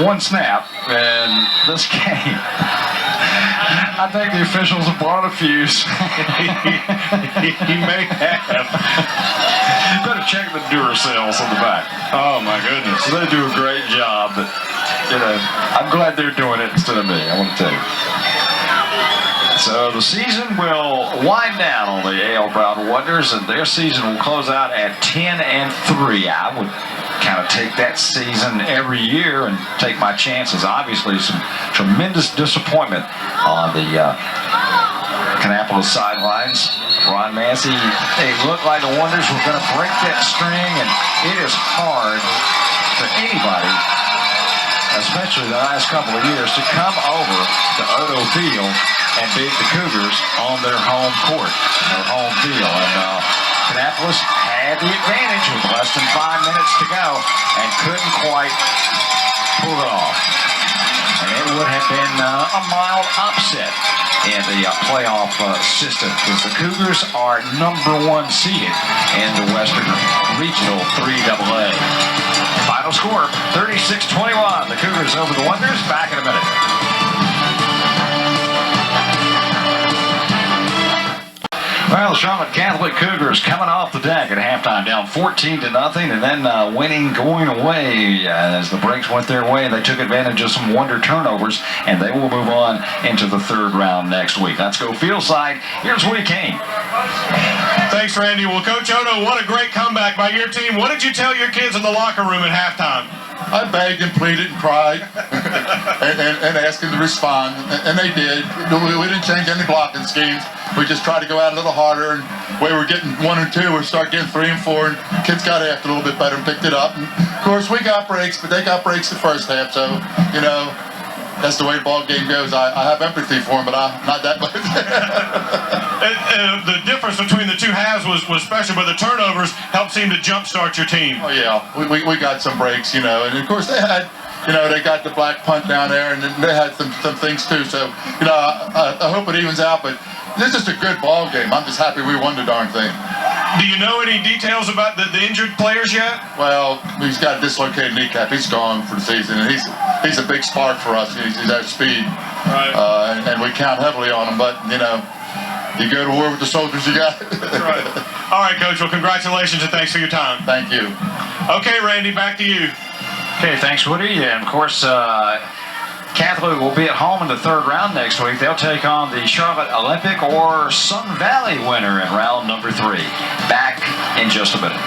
one snap, and this game, I think the officials have blown a fuse. He may have. Better check the Duracells on the back. Oh, my goodness. So they do a great job, but, I'm glad they're doing it instead of me, I want to tell you. So the season will wind down on the A.L. Brown Wonders, and their season will close out at 10-3. I would kind of take that season every year and take my chances. Obviously, some tremendous disappointment on the Kannapolis sidelines. Ron Massey, they looked like the Wonders were going to break that string, and it is hard for anybody, especially the last couple of years, to come over to Odo Field and beat the Cougars on their home court, their home field. And Kannapolis had the advantage with less than 5 minutes to go and couldn't quite pull it off. And it would have been a mild upset in the playoff system, because the Cougars are #1 seeded in the Western Regional 3AA. Final score, 36-21. The Cougars over the Wonders. Back in a minute. Well, the Charlotte Catholic Cougars coming off the deck at halftime, down 14-0, and then winning going away as the breaks went their way. They took advantage of some Wonder turnovers, and they will move on into the third round next week. Let's go field side. Here's Woody Kane. Thanks, Randy. Well, Coach Odo, what a great comeback by your team. What did you tell your kids in the locker room at halftime? I begged and pleaded and cried and asked them to respond, and they did. We didn't change any blocking schemes. We just tried to go out a little harder, and we were getting 1 and 2, we start getting 3 and 4, and kids got after a little bit better and picked it up. And of course, we got breaks, but they got breaks the first half, so, that's the way the ball game goes. I have empathy for them, but I'm not that much. The difference between the two halves was special, but the turnovers helped seem to jumpstart your team. Oh, yeah. We got some breaks, and of course they had, they got the black punt down there, and they had some things too. So, I hope it evens out, but this is a good ball game. I'm just happy we won the darn thing. Do you know any details about the injured players yet? Well, he's got a dislocated kneecap. He's gone for the season, and he's a big spark for us. He's at speed, right. And we count heavily on him. But you go to war with the soldiers you got. That's right. All right, Coach. Well, congratulations and thanks for your time. Thank you. Okay, Randy, back to you. Okay, thanks, Woody. And, of course, Catholic will be at home in the third round next week. They'll take on the Charlotte Olympic or Sun Valley winner in round number 3. Back in just a minute.